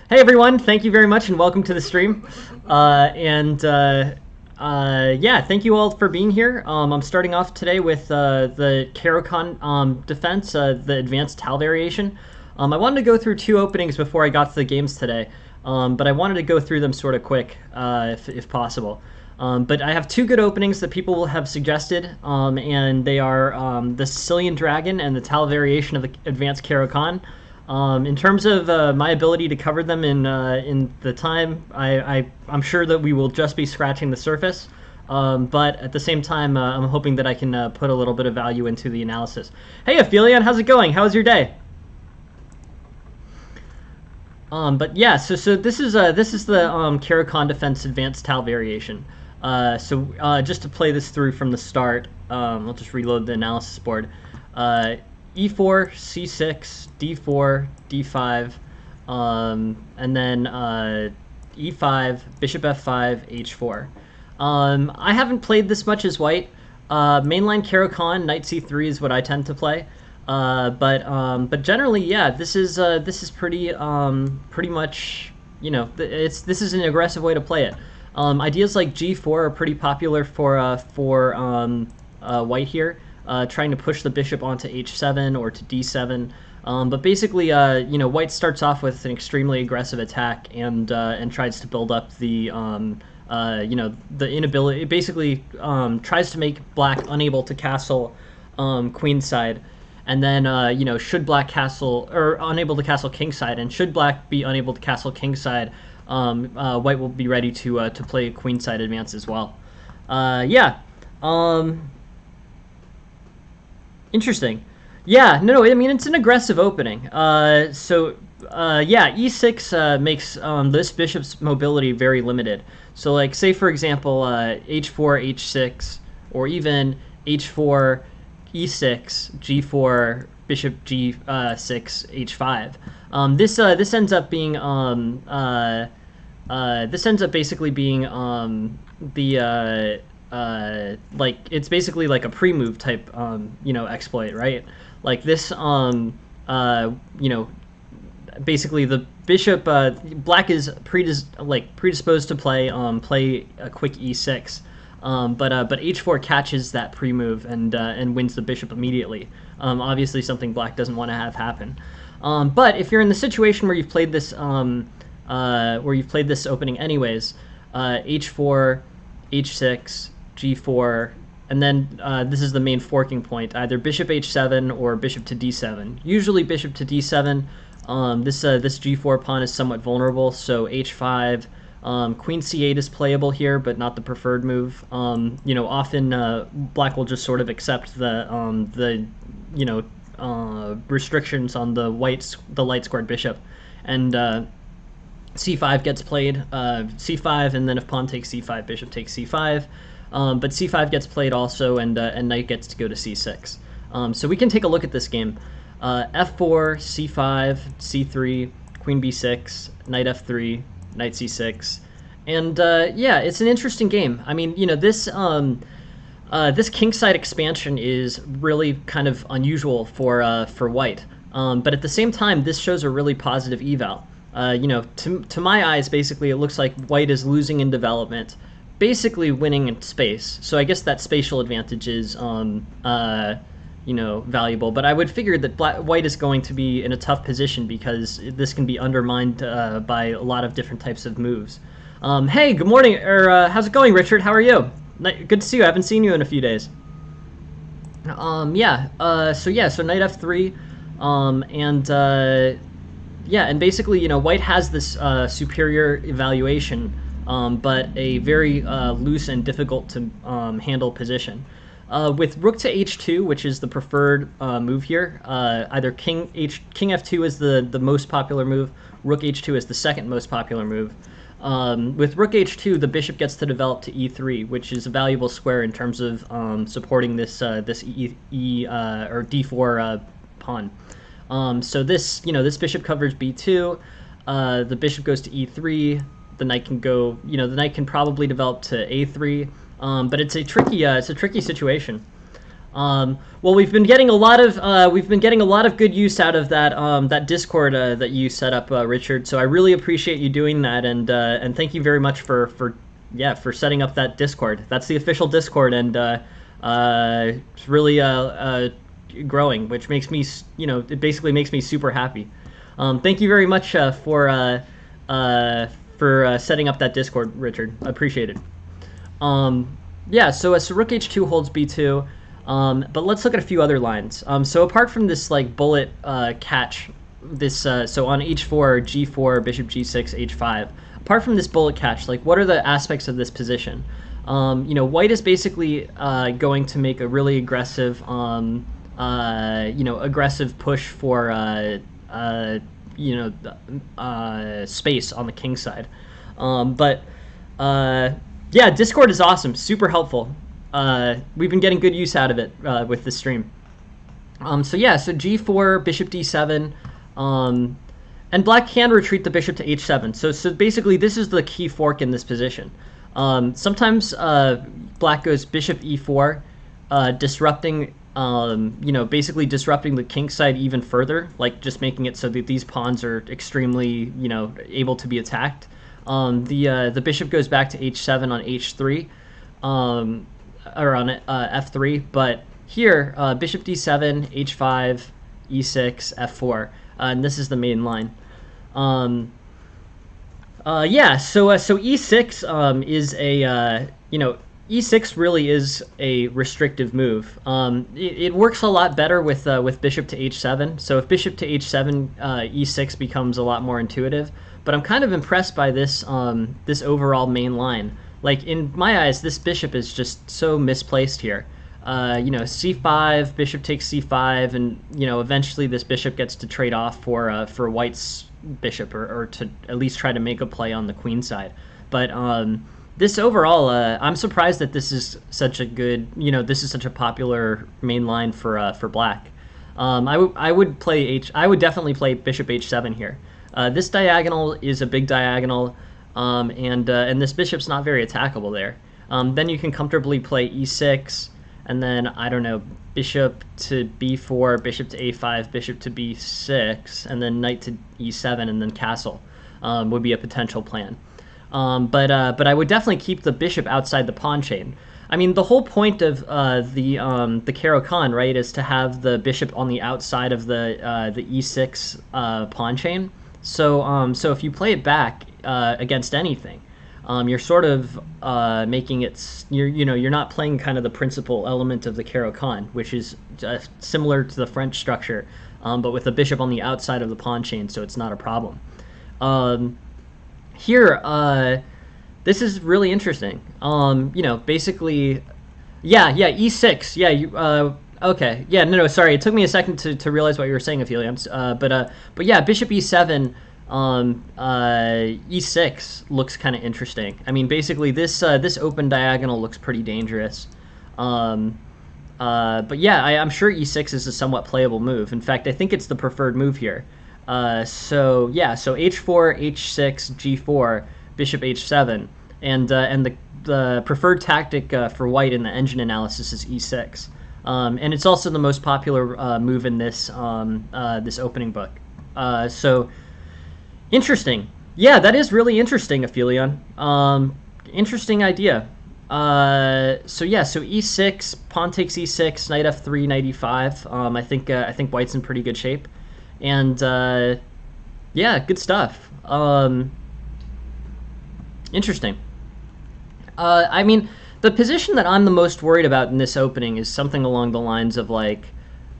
Hey everyone, thank you very much and welcome to the stream. Yeah, thank you all for being here. I'm starting off today with the Caro-Kann defense, the advanced Tal variation. I wanted to go through two openings before I got to the games today, but I wanted to go through them sort of quick, if possible. But I have two good openings that people have suggested, and they are the Sicilian Dragon and the Tal variation of the advanced Caro-Kann. In terms of my ability to cover them in the time, I'm sure that we will just be scratching the surface. But at the same time, I'm hoping that I can put a little bit of value into the analysis. Hey, Aphelion, how's it going? How was your day? But yeah, so this is the Caro-Kann defense advanced Tal variation. Just to play this through from the start, I'll just reload the analysis board. E4, C6, D4, D5, and then E5, Bishop F5, H4. I haven't played this much as white. Mainline Caro-Kann, Knight C3 is what I tend to play. But generally, yeah, this is pretty much, you know, this is an aggressive way to play it. Ideas like G4 are pretty popular for white here. Trying to push the bishop onto h7 or to d7. But basically, you know, white starts off with an extremely aggressive attack and tries to build up the, you know, the inability. It basically tries to make black unable to castle queenside. And then, you know, should black castle, or unable to castle kingside, and should black be unable to castle kingside, white will be ready to play queenside advance as well. Yeah. Interesting. Yeah, no, I mean, it's an aggressive opening. Yeah, e6 makes this bishop's mobility very limited. So, like, say, for example, h4, h6, or even h4, e6, g4, bishop g6, h5. This ends up being basically being like, it's basically like a pre-move type, you know, exploit, right? Like this, you know, basically the bishop, black is predisposed to play a quick e6, but h4 catches that pre-move and wins the bishop immediately. Obviously, something black doesn't want to have happen. But if you're in the situation where you've played this, opening anyways, h4, h6, g4, and then this is the main forking point, either bishop h7 or bishop to d7. Usually bishop to d7. This g4 pawn is somewhat vulnerable, so h5, queen c8 is playable here, but not the preferred move. You know, often black will just sort of accept the you know, restrictions on the light squared bishop, and c5 gets played, c5, and then if pawn takes c5, bishop takes c5. But c5 gets played also, and knight gets to go to c6. So we can take a look at this game. f4, c5, c3, queen b6, knight f3, knight c6. And yeah, it's an interesting game. I mean, you know, this kingside expansion is really kind of unusual for white. But at the same time, this shows a really positive eval. You know, to my eyes, basically, it looks like white is losing in development, basically winning in space. So I guess that spatial advantage is, you know, valuable. But I would figure that white is going to be in a tough position because this can be undermined by a lot of different types of moves. Hey, good morning, or how's it going, Richard? How are you? Good to see you. I haven't seen you in a few days. So knight f3, yeah, and basically, you know, white has this superior evaluation, but a very loose and difficult to handle position. With rook to h2, which is the preferred move here, either king f2 is the most popular move, rook h2 is the second most popular move. With rook h2, the bishop gets to develop to e3, which is a valuable square in terms of supporting this or d4 pawn. So this, you know, this bishop covers b2, the bishop goes to e3, the knight can go, you know, the knight can probably develop to a3, but it's a tricky situation. Well, we've been getting a lot of good use out of that Discord that you set up, Richard. So I really appreciate you doing that, and thank you very much for setting up that Discord. That's the official Discord, and it's really growing, which makes me, it basically makes me super happy. Thank you very much for setting up that Discord, Richard. I appreciate it. Yeah, so rook h2 holds b2, but let's look at a few other lines. So apart from this like bullet catch, so on h4, g4, bishop g6, h5. Apart from this bullet catch, like what are the aspects of this position? White is basically going to make a really aggressive, aggressive push for space on the king side. Yeah, Discord is awesome, super helpful. We've been getting good use out of it with this stream. So g4, bishop d7, and black can retreat the bishop to h7. So basically, this is the key fork in this position. Sometimes black goes bishop e4, disrupting, basically disrupting the king side even further, like just making it so that these pawns are extremely, able to be attacked. The bishop goes back to h7 on h3, or on f3, but here bishop d7, h5, e6, f4, and this is the main line. So e6 is a e6 really is a restrictive move. It works a lot better with bishop to h7. So if bishop to h7, e6 becomes a lot more intuitive. But I'm kind of impressed by this this overall main line. Like in my eyes, this bishop is just so misplaced here. C5, bishop takes c5, and eventually this bishop gets to trade off for white's bishop, or to at least try to make a play on the queen side. But this overall, I'm surprised that this is such a good, this is such a popular main line for black. I would definitely play bishop h7 here. This diagonal is a big diagonal, and this bishop's not very attackable there. Then you can comfortably play e6, and then, I don't know, bishop to b4, bishop to a5, bishop to b6, and then knight to e7, and then castle would be a potential plan. But I would definitely keep the bishop outside the pawn chain. I mean, the whole point of the Caro-Kann, right, is to have the bishop on the outside of the e6 pawn chain. So if you play it back against anything, you're sort of making it, you're not playing kind of the principal element of the Caro-Kann, which is similar to the French structure, but with the bishop on the outside of the pawn chain, so it's not a problem. Here, this is really interesting. Basically, e6. Yeah, okay. Yeah, no, sorry. It took me a second to realize what you were saying, Aphelion. But yeah, bishop e7, e6 looks kind of interesting. I mean, basically, this open diagonal looks pretty dangerous. But yeah, I'm sure e6 is a somewhat playable move. In fact, I think it's the preferred move here. So h4, h6, g4, bishop h7, and the preferred tactic for white in the engine analysis is e6, and it's also the most popular move in this this opening book. So interesting. Yeah, that is really interesting, Aphelion. Interesting idea. So e6, pawn takes e6, knight f3, knight e5. I think white's in pretty good shape. And yeah, good stuff. Interesting. I mean, the position that I'm the most worried about in this opening is something along the lines of like,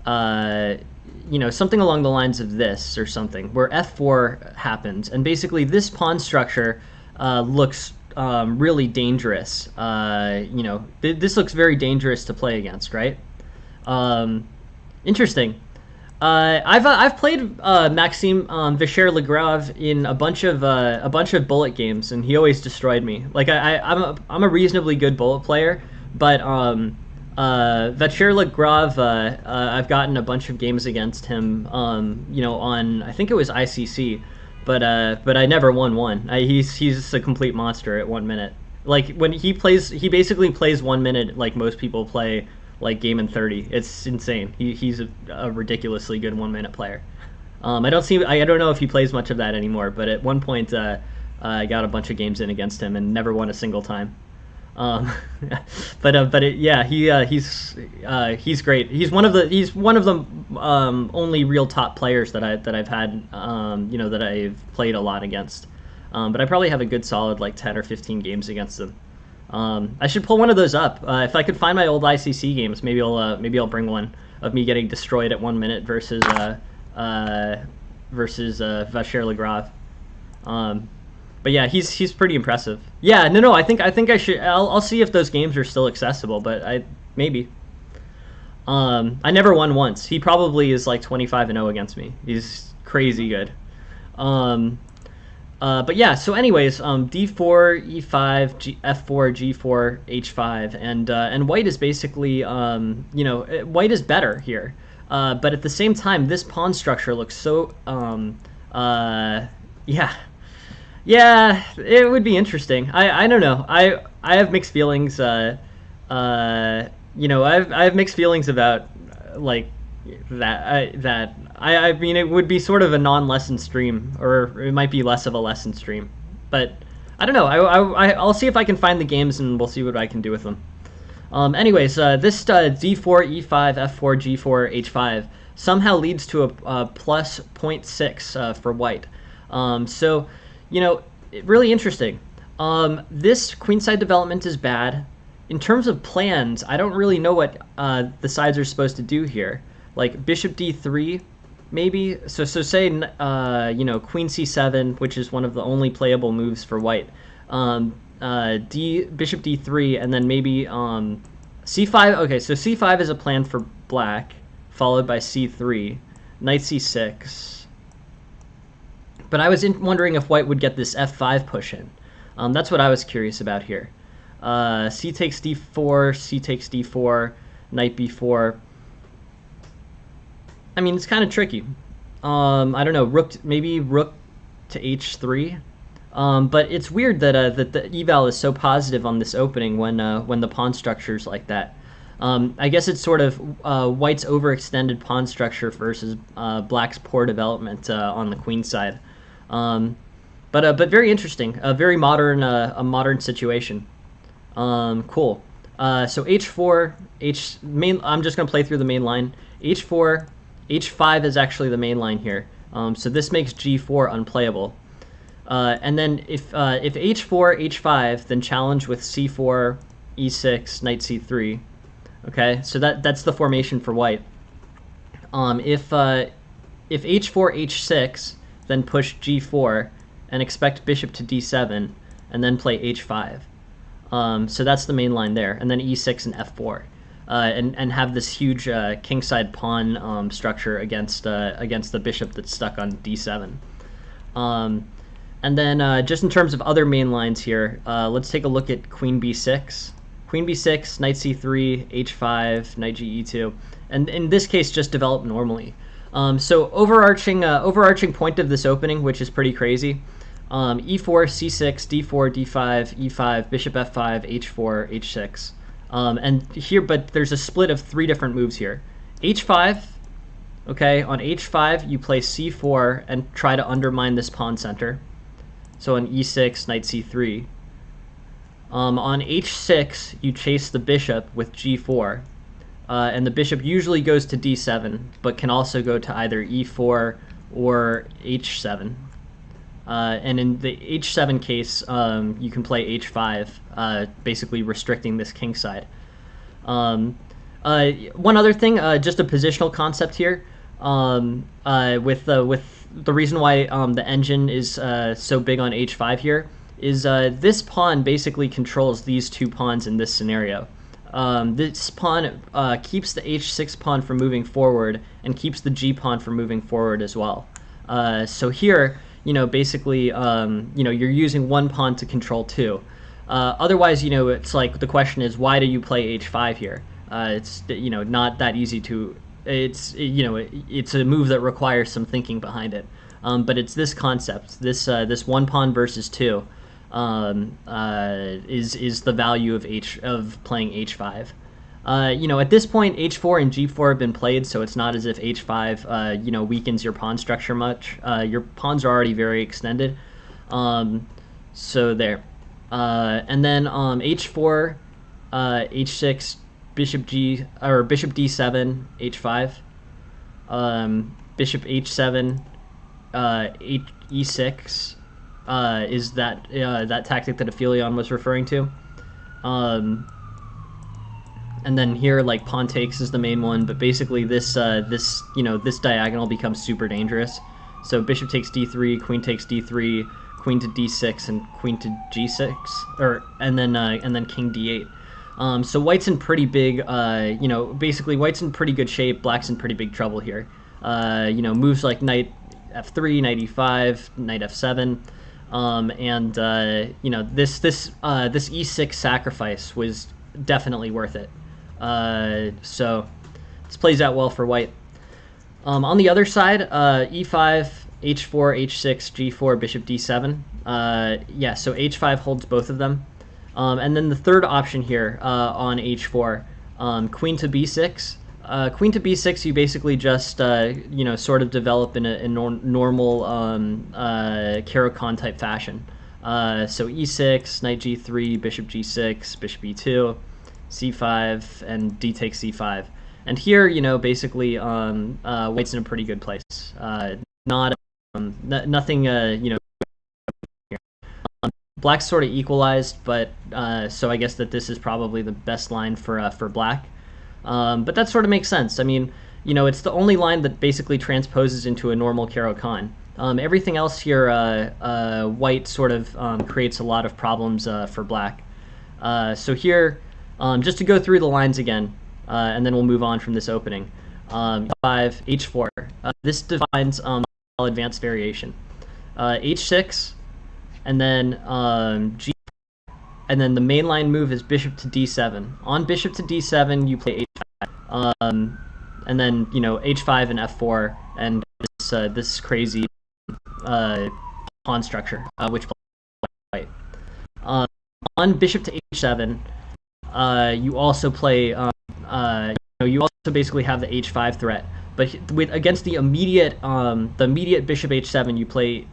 something along the lines of this or something, where f4 happens, and basically this pawn structure looks really dangerous. This looks very dangerous to play against, right? Interesting. I've played Maxime Vacher-Legrave in a bunch of bullet games, and he always destroyed me. Like I'm a reasonably good bullet player, but Vacher-Legrave, I've gotten a bunch of games against him. On I think it was ICC, but I never won one. He's just a complete monster at 1 minute. Like when he plays, he basically plays 1 minute like most people play like game in 30. It's insane. He's a ridiculously good 1 minute player. I don't know if he plays much of that anymore, but at one point I got a bunch of games in against him and never won a single time. Um, yeah, he's great. He's one of the only real top players that I've had, that I've played a lot against. But I probably have a good solid like 10 or 15 games against him. I should pull one of those up. If I could find my old ICC games, maybe I'll bring one of me getting destroyed at 1 minute versus Vacher Lagrave. But yeah, he's pretty impressive. Yeah, no, I think I should. I'll see if those games are still accessible, but maybe. I never won once. He probably is like 25-0 against me. He's crazy good. But yeah, so anyways, d4, e5, f4, g4, h5, and white is basically, white is better here. But at the same time, this pawn structure looks so, yeah, it would be interesting. I don't know. I have mixed feelings. I have mixed feelings about like that. I mean, it would be sort of a non-lesson stream, or it might be less of a lesson stream. But I don't know. I'll see if I can find the games, and we'll see what I can do with them. Anyways, this d4, e5, f4, g4, h5 somehow leads to a plus 0.6 for white. So, really interesting. This queenside development is bad. In terms of plans, I don't really know what the sides are supposed to do here. Like bishop d3, maybe. So say queen c7, which is one of the only playable moves for white. Bishop d3, and then maybe c5. Okay, so c5 is a plan for black, followed by c3, knight c6. But I was wondering if white would get this f5 push in. That's what I was curious about here. C takes d4, c takes d4, knight b4. I mean, it's kind of tricky. I don't know, maybe rook to h3. But it's weird that the eval is so positive on this opening when the pawn structure's like that. I guess it's sort of white's overextended pawn structure versus black's poor development on the queen side. But very interesting, a very modern a modern situation. Cool. So h4, I'm just gonna play through the main line. h4, h5 is actually the main line here. So this makes g4 unplayable. And then if h4, h5, then challenge with c4, e6, knight c3. Okay, so that's the formation for white. If h4, h6, then push g4 and expect bishop to d7, and then play h5. So that's the main line there, and then e6 and f4, and have this huge kingside pawn structure against the bishop that's stuck on d7. And then just in terms of other main lines here, let's take a look at queen b6. Queen b6, knight c3, h5, knight ge2, and in this case just develop normally. So overarching point of this opening, which is pretty crazy, e4, c6, d4, d5, e5, bishop f5, h4, h6. And here, but there's a split of 3 different moves here. h5, okay, on h5 you play c4 and try to undermine this pawn center. So on e6, knight c3. On h6, you chase the bishop with g4. And the bishop usually goes to d7, but can also go to either e4 or h7. And in the h7 case, you can play h5, basically restricting this king side. One other thing, just a positional concept here, with the reason why the engine is so big on h5 here is this pawn basically controls these 2 pawns in this scenario. This pawn keeps the h6 pawn from moving forward and keeps the g pawn from moving forward as well. So here, basically, you're using 1 pawn to control 2. Otherwise, it's like the question is, why do you play h5 here? It's not that easy to. It's a move that requires some thinking behind it. But it's this concept, this 1 pawn versus 2, is the value of playing h5. At this point, h4 and g4 have been played, so it's not as if h5, weakens your pawn structure much. Your pawns are already very extended. So there. And then h4, h6, bishop d7, h5, bishop h7, e6 is that tactic that Aphelion was referring to. And then here, like, pawn takes is the main one, but basically this diagonal becomes super dangerous. So bishop takes d3, queen takes d3, queen to d6, and queen to g6, and then king d8. So white's in pretty big, basically white's in pretty good shape. Black's in pretty big trouble here. Moves like knight f3, knight e5, knight f7, this e6 sacrifice was definitely worth it. So this plays out well for white. On the other side, e5, h4, h6, g4, bishop d7. So h5 holds both of them. And then the third option here on h4, queen to b6. Queen to b6, you basically just, sort of develop in a normal Caro-Kann type fashion. So e6, knight g3, bishop g6, bishop e2, c5, and d takes c5. And here, basically, white's in a pretty good place. Nothing, black's sort of equalized, but so I guess that this is probably the best line for black. But that sort of makes sense. I mean, it's the only line that basically transposes into a normal Caro-Kann. Everything else here, white sort of creates a lot of problems for black. So here, just to go through the lines again, and then we'll move on from this opening. 5, h4. This defines advanced variation. h6, and then g. And then the main line move is bishop to d7. On bishop to d7, you play h5, and then h5 and f4, and this crazy pawn structure, which plays white. On bishop to h7, you also play. You also basically have the h5 threat, but against the immediate bishop h7, you play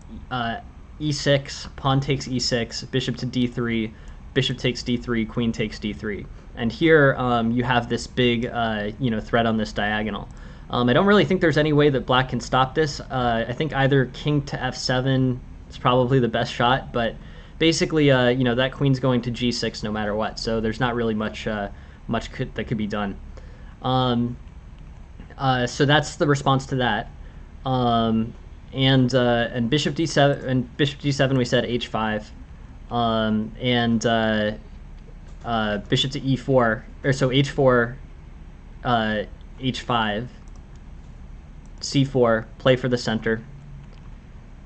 e6, pawn takes e6, bishop to d3. Bishop takes d3, queen takes d3, and here you have this big threat on this diagonal. I don't really think there's any way that black can stop this. I think either king to f7 is probably the best shot, but basically that queen's going to g6 no matter what, so there's not really much that could be done. So that's the response to that. And bishop d7 we said h5. Bishop to e4, so h4, h5, c4, play for the center,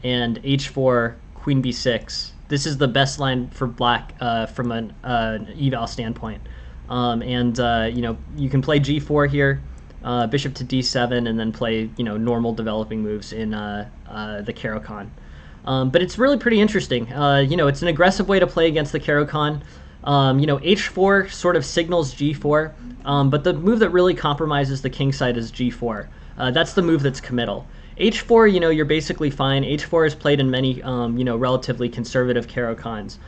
and h4, queen b6. This is the best line for black from an eval standpoint. You can play g4 here, bishop to d7, and then play normal developing moves in the Caro-Kann. But it's really pretty interesting. It's an aggressive way to play against the Caro-Kann. h4 sort of signals g4, but the move that really compromises the king side is g4. That's the move that's committal. h4, you're basically fine. h4 is played in many, relatively conservative Caro-Kanns.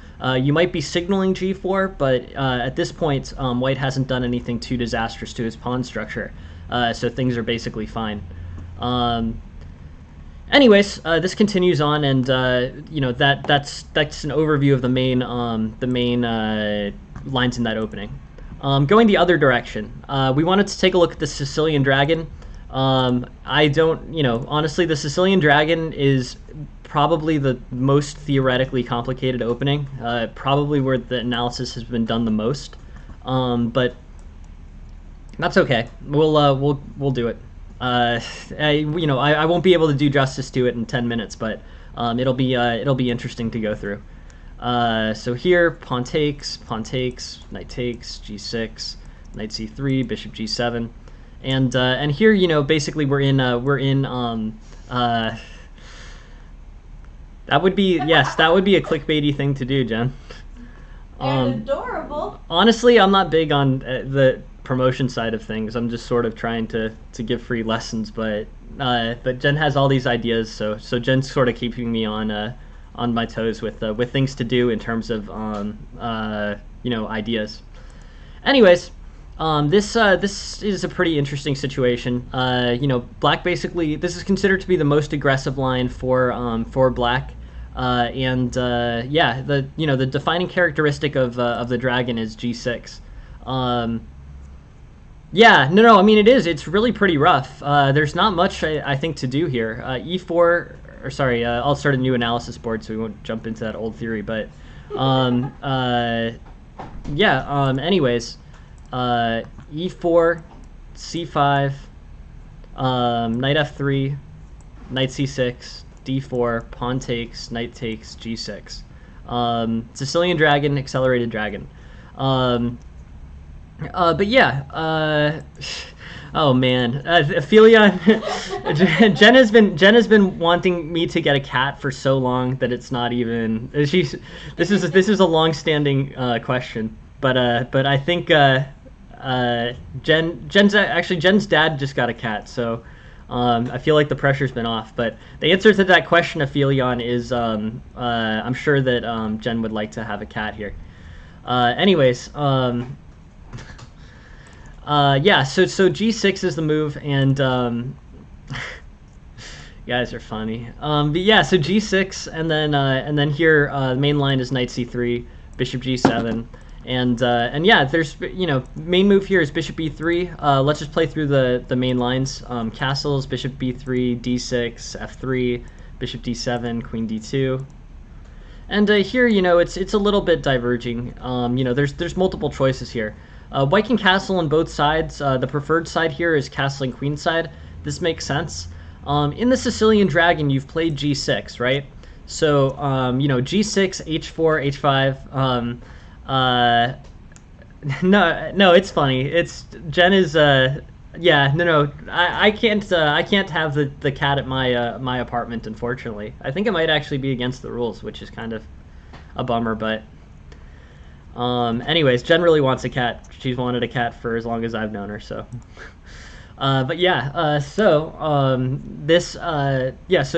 You might be signaling g4, but at this point, white hasn't done anything too disastrous to his pawn structure, so things are basically fine. Anyways, this continues on, and that's an overview of the main lines in that opening. Going the other direction, we wanted to take a look at the Sicilian Dragon. Honestly, the Sicilian Dragon is probably the most theoretically complicated opening, probably where the analysis has been done the most, but that's okay. We'll do it. I won't be able to do justice to it in 10 minutes, but it'll be interesting to go through. So here, pawn takes, knight takes, g6, knight c3, bishop g7, and here, basically we're in that would be a clickbaity thing to do, Jen. And adorable. Honestly, I'm not big on promotion side of things. I'm just sort of trying to give free lessons, but Jen has all these ideas, so Jen's sort of keeping me on my toes with things to do in terms of ideas. Anyways, this is a pretty interesting situation. Black basically, this is considered to be the most aggressive line for Black. The defining characteristic of the dragon is G6. I mean, it is. It's really pretty rough. There's not much I think to do here. E4, or sorry, I'll start a new analysis board so we won't jump into that old theory. But anyways, E4, C5, knight F3, knight C6. D4, pawn takes, knight takes, G6. Sicilian dragon, accelerated dragon. Oh man, Aphelion. Jen has been wanting me to get a cat for so long that it's not even. This is a long-standing question, but I think Jen's dad just got a cat, so. I feel like the pressure's been off, but the answer to that question, Aphelion, is I'm sure that Jen would like to have a cat here. Anyways, so G6 is the move, and you guys are funny. So G6, and then here the main line is knight C3, bishop G7. There's main move here is bishop b3. Let's just play through the main lines. Castles, bishop b3, d6, f3, bishop d7, queen d2. And here, it's a little bit diverging. There's multiple choices here. White can castle on both sides. The preferred side here is castling queenside. This makes sense. In the Sicilian dragon, you've played g6, right? So g6, h4, h5. No, it's funny. It's Jen is I can't have the cat at my apartment, unfortunately. I think it might actually be against the rules, which is kind of a bummer, but anyways, Jen really wants a cat. She's wanted a cat for as long as I've known her, so so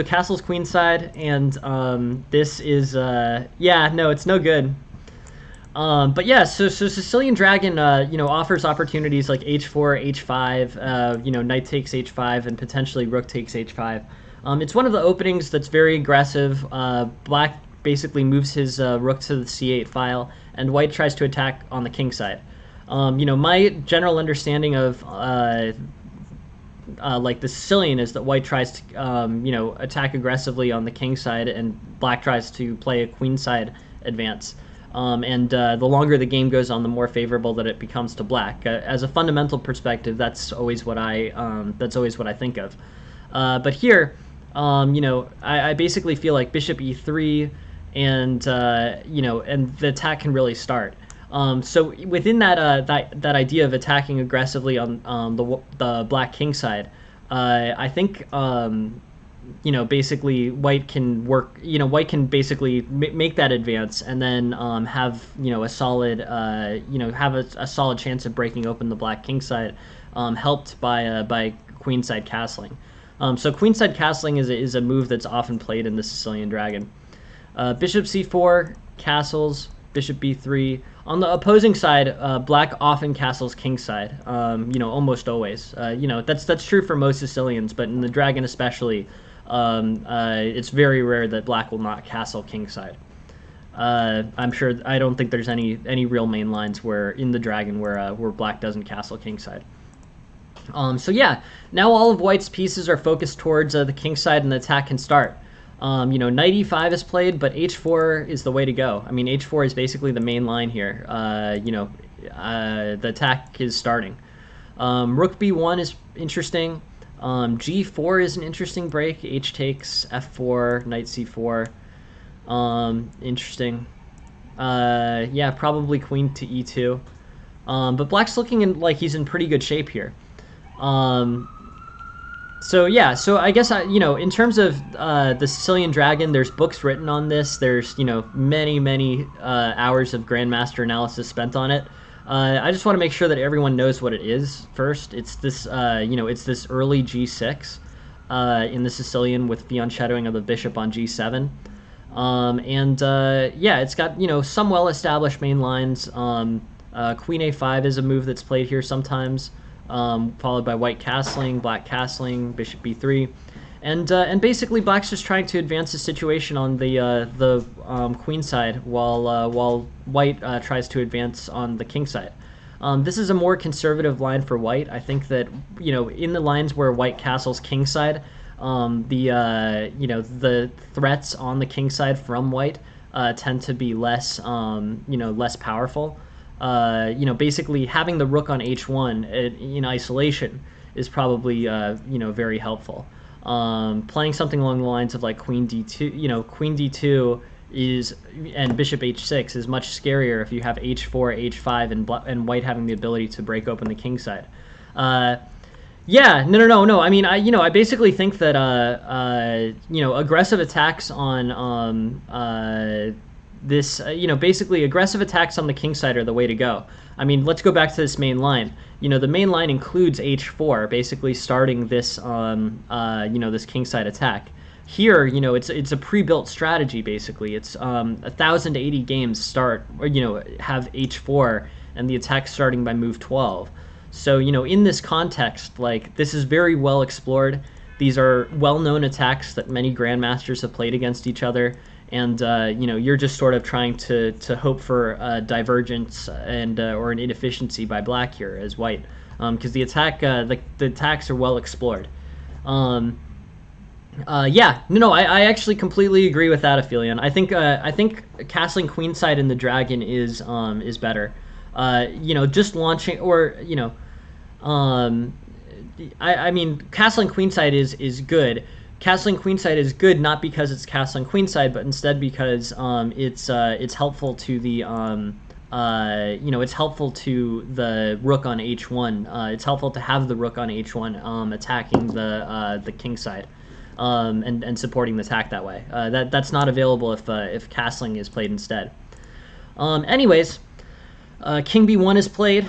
castle's queenside, and this is it's no good. So Sicilian dragon, offers opportunities like h4, h5, knight takes h5, and potentially rook takes h5. It's one of the openings that's very aggressive. Black basically moves his rook to the c8 file, and white tries to attack on the king side. My general understanding of the Sicilian is that white tries to, attack aggressively on the king side, and black tries to play a queen side advance. The longer the game goes on, the more favorable that it becomes to black. As a fundamental perspective, that's always what I think of. But here, I basically feel like bishop e3, and the attack can really start. So within that idea of attacking aggressively on the black king side, I think. Basically white can work, white can basically make that advance, and then have, a solid, have a solid chance of breaking open the black king side, helped by queenside castling. So queenside castling is a move that's often played in the Sicilian dragon. Bishop c4, castles, bishop b3. On the opposing side, black often castles kingside, almost always. That's true for most Sicilians, but in the dragon especially, it's very rare that black will not castle kingside. I don't think there's any real main lines where in the dragon where black doesn't castle kingside. Now all of white's pieces are focused towards the king side, and the attack can start. Knight e5 is played, but h4 is the way to go. I mean, h4 is basically the main line here. The attack is starting. Rook b1 is interesting. G4 is an interesting break. H takes, f4, knight c4. Interesting. Probably queen to e2. But black's looking like he's in pretty good shape here. So I guess in terms of the Sicilian dragon, there's books written on this. There's many hours of grandmaster analysis spent on it. I just want to make sure that everyone knows what it is first. It's this, it's this early G6 in the Sicilian with Fion shadowing of the bishop on G7. Yeah, it's got, some well-established main lines. Queen A5 is a move that's played here sometimes, followed by white castling, black castling, bishop B3. And basically, black's just trying to advance the situation on the queen side, while white tries to advance on the king side. This is a more conservative line for white. I think that in the lines where white castles king side, the threats on the king side from white tend to be less less powerful. Basically having the rook on h1 in isolation is probably very helpful. Playing something along the lines of like queen d2, queen d2 and bishop h6 is much scarier if you have h4, h5, and white having the ability to break open the king side. Yeah, no. I mean, I basically think that aggressive attacks on basically aggressive attacks on the king side are the way to go. I mean, let's go back to this main line. The main line includes h4, basically starting this this king side attack. Here, it's a pre-built strategy basically. It's 1,080 games start, or have h4 and the attack starting by move 12. So, in this context, like, this is very well explored. These are well-known attacks that many grandmasters have played against each other, and you're just sort of trying to hope for divergence and or an inefficiency by black here as white, because the attacks are well explored. I actually completely agree with that, Aphelion. I think castling queenside in the dragon is better. Just launching, or I mean, castling queenside is good. Castling queenside is good not because it's castling queenside, but instead because it's helpful to the it's helpful to the rook on h1. It's helpful to have the rook on h1 attacking the king side, and supporting the attack that way. That's not available if castling is played instead. Anyways, king b1 is played.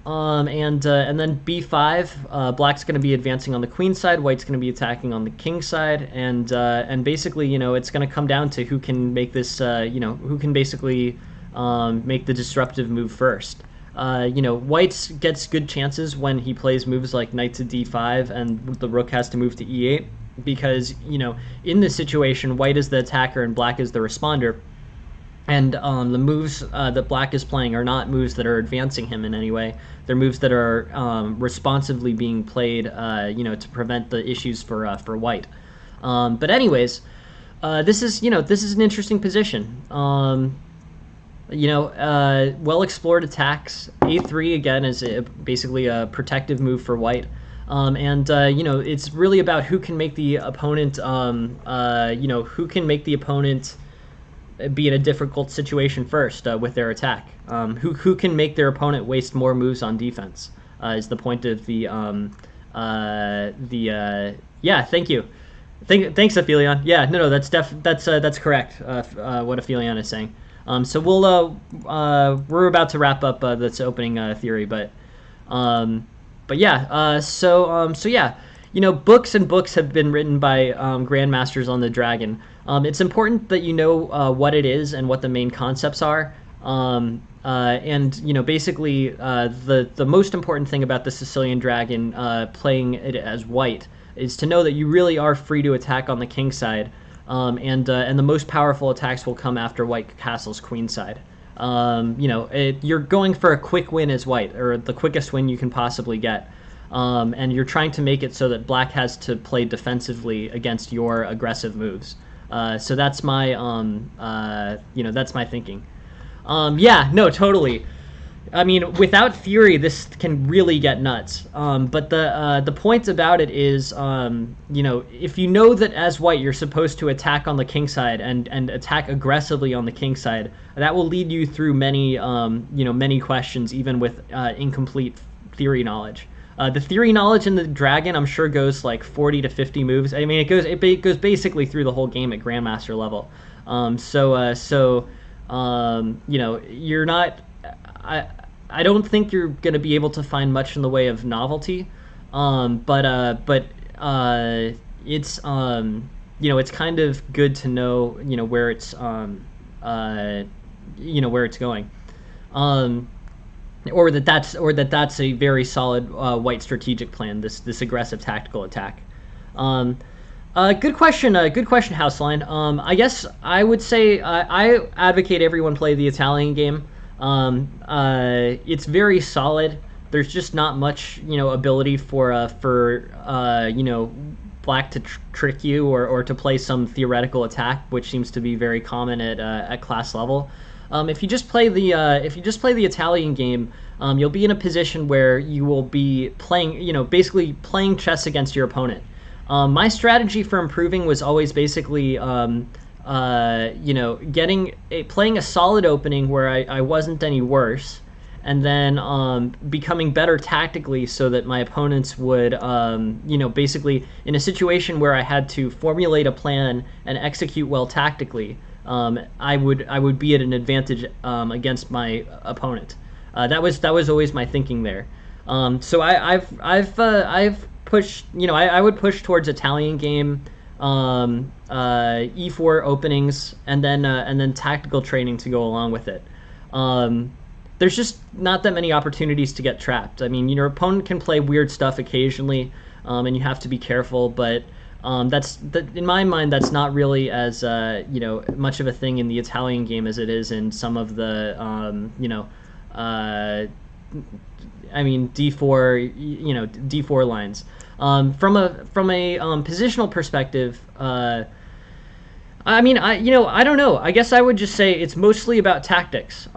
And then b5, black's going to be advancing on the queen side, white's going to be attacking on the king side, and basically, it's going to come down to who can make this, who can basically make the disruptive move first. White gets good chances when he plays moves like knight to d5 and the rook has to move to e8, because, in this situation, white is the attacker and black is the responder. And the moves that black is playing are not moves that are advancing him in any way. They're moves that are responsively being played, to prevent the issues for white. But anyways, this is an interesting position. Well explored attacks. A3 again is basically a protective move for white. It's really about who can make the opponent, be in a difficult situation first with their attack. Who can make their opponent waste more moves on defense is the point of the thank you. Thanks, Aphelion. Yeah, no, that's correct. What Aphelion is saying. So we're about to wrap up this opening theory, but yeah. Books and books have been written by grandmasters on the dragon. It's important that you know what it is and what the main concepts are. Basically, the most important thing about the Sicilian dragon playing it as white is to know that you really are free to attack on the king side, and the most powerful attacks will come after white castles queen side. You're going for a quick win as white, or the quickest win you can possibly get. And you're trying to make it so that black has to play defensively against your aggressive moves. So that's my, that's my thinking. Yeah, no, totally. I mean, without theory, this can really get nuts. But the point about it is, if you know that as white you're supposed to attack on the king side and attack aggressively on the king side, that will lead you through many, many questions, even with incomplete theory knowledge. The theory knowledge in the dragon, I'm sure, goes like 40 to 50 moves. I mean, it goes basically through the whole game at grandmaster level. You're not. I don't think you're going to be able to find much in the way of novelty, but it's it's kind of good to know where it's where it's going, um, or that's a very solid white strategic plan. This aggressive tactical attack. Um, good question. Good question, Houseline. I guess I would say I advocate everyone play the Italian game. It's very solid. There's just not much, ability for black to trick you or to play some theoretical attack, which seems to be very common at class level. If you just play the Italian game, you'll be in a position where you will be playing, basically playing chess against your opponent. My strategy for improving was always basically, playing a solid opening where I wasn't any worse, and then becoming better tactically so that my opponents would, basically in a situation where I had to formulate a plan and execute well tactically, I would be at an advantage against my opponent. That was always my thinking there. So I've pushed. I would push towards Italian game, e4 openings, and then tactical training to go along with it. There's just not that many opportunities to get trapped. I mean, your opponent can play weird stuff occasionally, and you have to be careful. But in my mind, that's not really as much of a thing in the Italian game as it is in some of the D4 lines. From a positional perspective, I don't know. I guess I would just say it's mostly about tactics.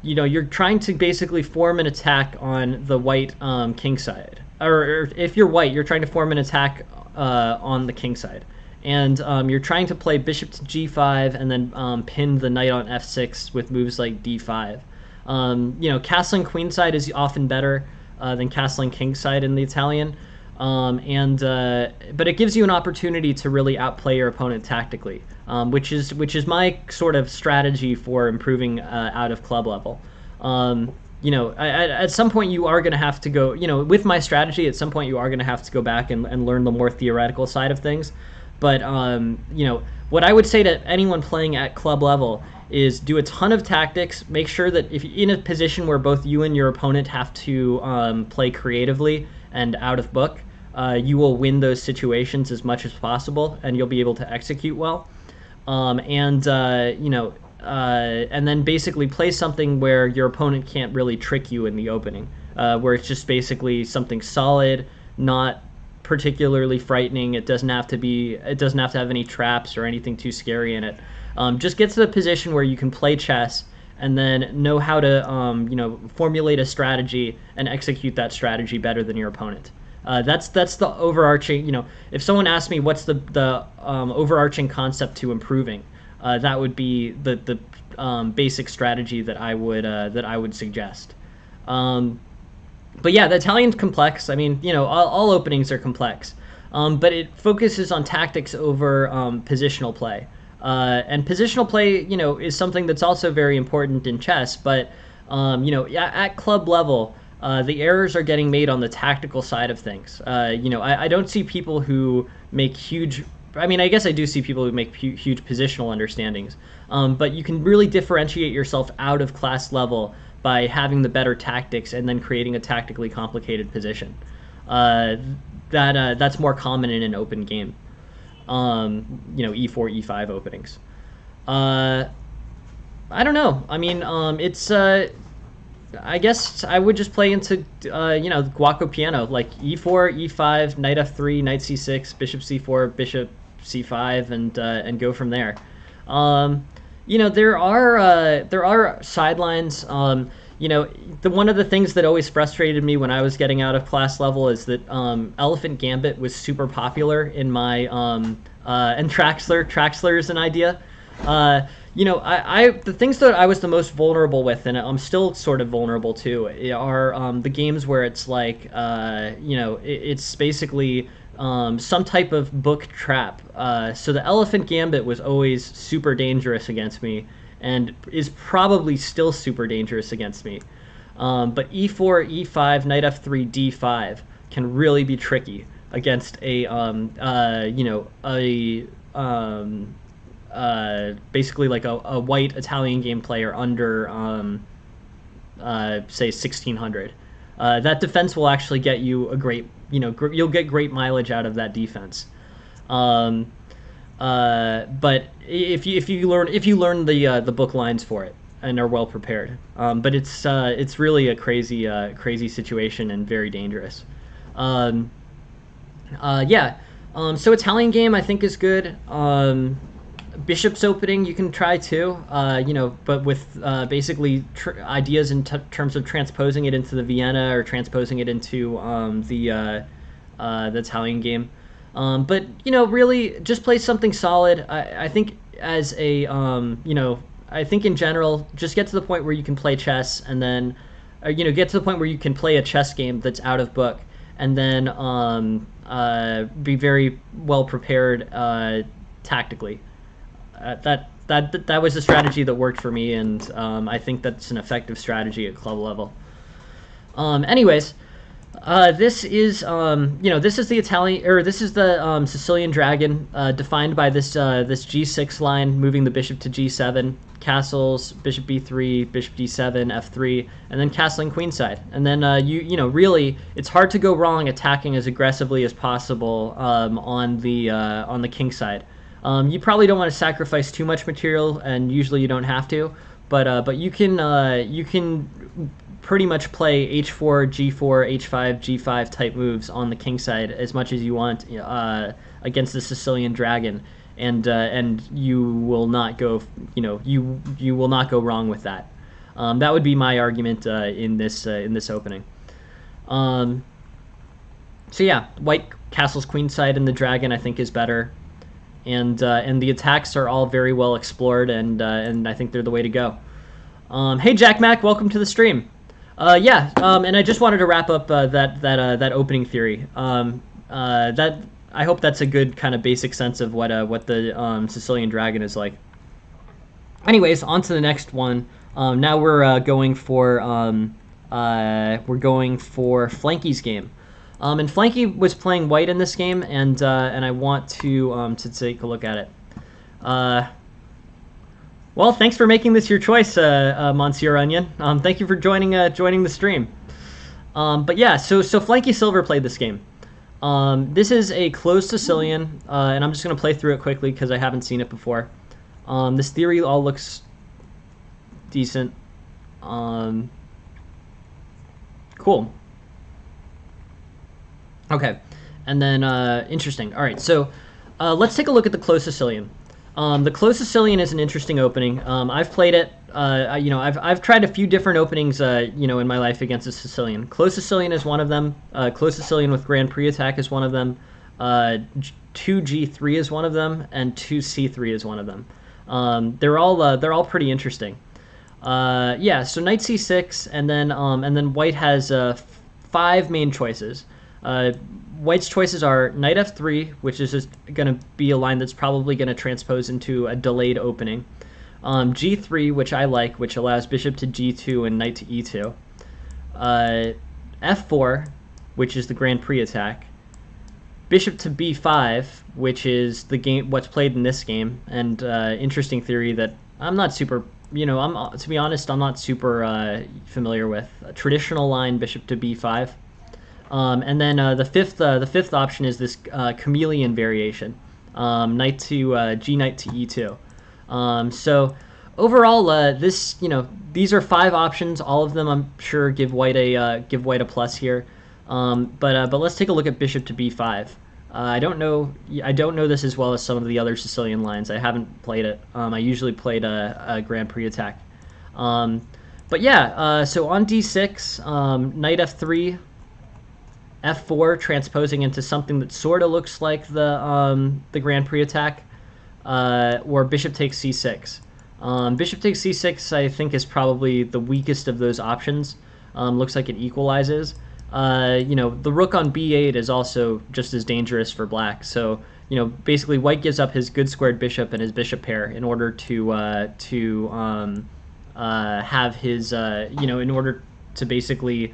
You're trying to basically form an attack on the white king side, or if you're white, you're trying to form an attack on the king side, and you're trying to play bishop to g5 and then pin the knight on f6 with moves like d5. Castling queenside is often better than castling kingside in the Italian, but it gives you an opportunity to really outplay your opponent tactically, which is my sort of strategy for improving out of club level. At some point you are going to have to go, with my strategy, at some point you are going to have to go back and learn the more theoretical side of things. But, what I would say to anyone playing at club level is do a ton of tactics. Make sure that if you're in a position where both you and your opponent have to play creatively and out of book, you will win those situations as much as possible, and you'll be able to execute well. And then basically play something where your opponent can't really trick you in the opening, where it's just basically something solid, not particularly frightening. It doesn't have to have any traps or anything too scary in it. Just get to the position where you can play chess and then know how to formulate a strategy and execute that strategy better than your opponent. That's the overarching. If someone asks me what's the overarching concept to improving, that would be the basic strategy that I would suggest. But yeah, the Italian's complex. I mean, all openings are complex, but it focuses on tactics over positional play. And positional play, is something that's also very important in chess. But at club level, the errors are getting made on the tactical side of things. I don't see people who make huge. I mean, I guess I do see people who make huge positional understandings. But you can really differentiate yourself out of class level by having the better tactics and then creating a tactically complicated position. That's more common in an open game. E4, E5 openings. I don't know. I mean, it's. I guess I would just play into Guaco piano, like E4, E5, knight F3, knight C6, bishop C4, bishop C5, and go from there. There are sidelines. One of the things that always frustrated me when I was getting out of class level is that Elephant Gambit was super popular in my and Traxler is an idea. The things that I was the most vulnerable with, and I'm still sort of vulnerable to, are the games where it's like it's basically some type of book trap. So the Elephant Gambit was always super dangerous against me, and is probably still super dangerous against me. But e4, e5, knight f3, d5 can really be tricky against a basically like a white Italian game player under say 1600. That defense will actually get you a great, you'll get great mileage out of that defense. But if you learn the book lines for it and are well prepared, but it's really a crazy situation and very dangerous. Yeah. So Italian game I think is good. Bishop's opening you can try too, but with basically ideas in terms of transposing it into the Vienna or transposing it into the Italian game. But really just play something solid. I think as a I think in general just get to the point where you can play chess, and then get to the point where you can play a chess game that's out of book, and then be very well prepared tactically. That was a strategy that worked for me, and I think that's an effective strategy at club level. Anyways, this is this is the Italian, or this is the Sicilian dragon, defined by this g6 line, moving the bishop to g7, castles, bishop b3, bishop d7, f3, and then castling queenside. And then really it's hard to go wrong attacking as aggressively as possible on the king side. You probably don't want to sacrifice too much material, and usually you don't have to, but you can pretty much play h4, g4, h5, g5 type moves on the king side as much as you want against the Sicilian dragon, and you will not go you will not go wrong with that. That would be my argument in this opening. So yeah, white castles queenside and the dragon I think is better. And the attacks are all very well explored, and I think they're the way to go. Hey Jack Mac, welcome to the stream. And I just wanted to wrap up that opening theory. That I hope that's a good kind of basic sense of what the Sicilian dragon is like. Anyways, on to the next one. Now we're going for Flanky's game. And Flanky was playing white in this game, and I want to take a look at it. Well, thanks for making this your choice, Monsieur Onion. Thank you for joining the stream. But yeah, so Flanky Silver played this game. This is a closed Sicilian, and I'm just going to play through it quickly because I haven't seen it before. This theory all looks decent. Cool. Okay, and then interesting. All right, so let's take a look at the closed Sicilian. The closed Sicilian is an interesting opening. I've played it. I've tried a few different openings. In my life against a Sicilian. Closed Sicilian is one of them. Closed Sicilian with Grand Prix attack is one of them. 2G3 is one of them, and 2C3 is one of them. They're all pretty interesting. Yeah, so knight c6, and then white has 5 main choices. White's choices are knight f3, which is just going to be a line that's probably going to transpose into a delayed opening. G3, which I like, which allows bishop to g2 and knight to e2. F4, which is the Grand Prix attack. Bishop to b5, which is what's played in this game, and interesting theory that I'm not super, to be honest, I'm not super familiar with. A traditional line, bishop to b5. And then the fifth option is this chameleon variation, knight to g knight to e2. So overall, these are 5 options. All of them, I'm sure, give white a plus here. But let's take a look at bishop to b5. I don't know this as well as some of the other Sicilian lines. I haven't played it. I usually played a Grand Prix attack. But yeah, so on d6, knight f3. F4 transposing into something that sort of looks like the Grand Prix attack, or bishop takes c6. Bishop takes c6 I think is probably the weakest of those options. Looks like it equalizes. The rook on b8 is also just as dangerous for black. So basically white gives up his good squared bishop and his bishop pair in order to have his in order to basically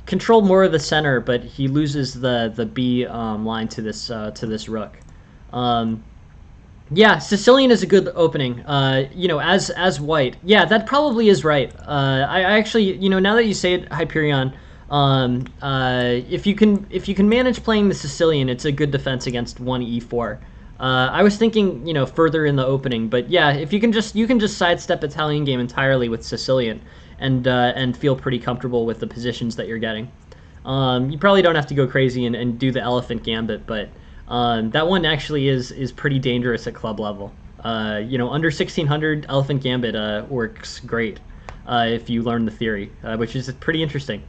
control more of the center, but he loses the B line to this rook. Yeah, Sicilian is a good opening. As white. Yeah, that probably is right. I actually, now that you say it, Hyperion, if you can manage playing the Sicilian, it's a good defense against 1e4. I was thinking, further in the opening, but yeah, if you can just sidestep Italian game entirely with Sicilian, and feel pretty comfortable with the positions that you're getting. You probably don't have to go crazy and do the elephant gambit, but that one actually is pretty dangerous at club level. Under 1600, elephant gambit works great if you learn the theory, which is pretty interesting.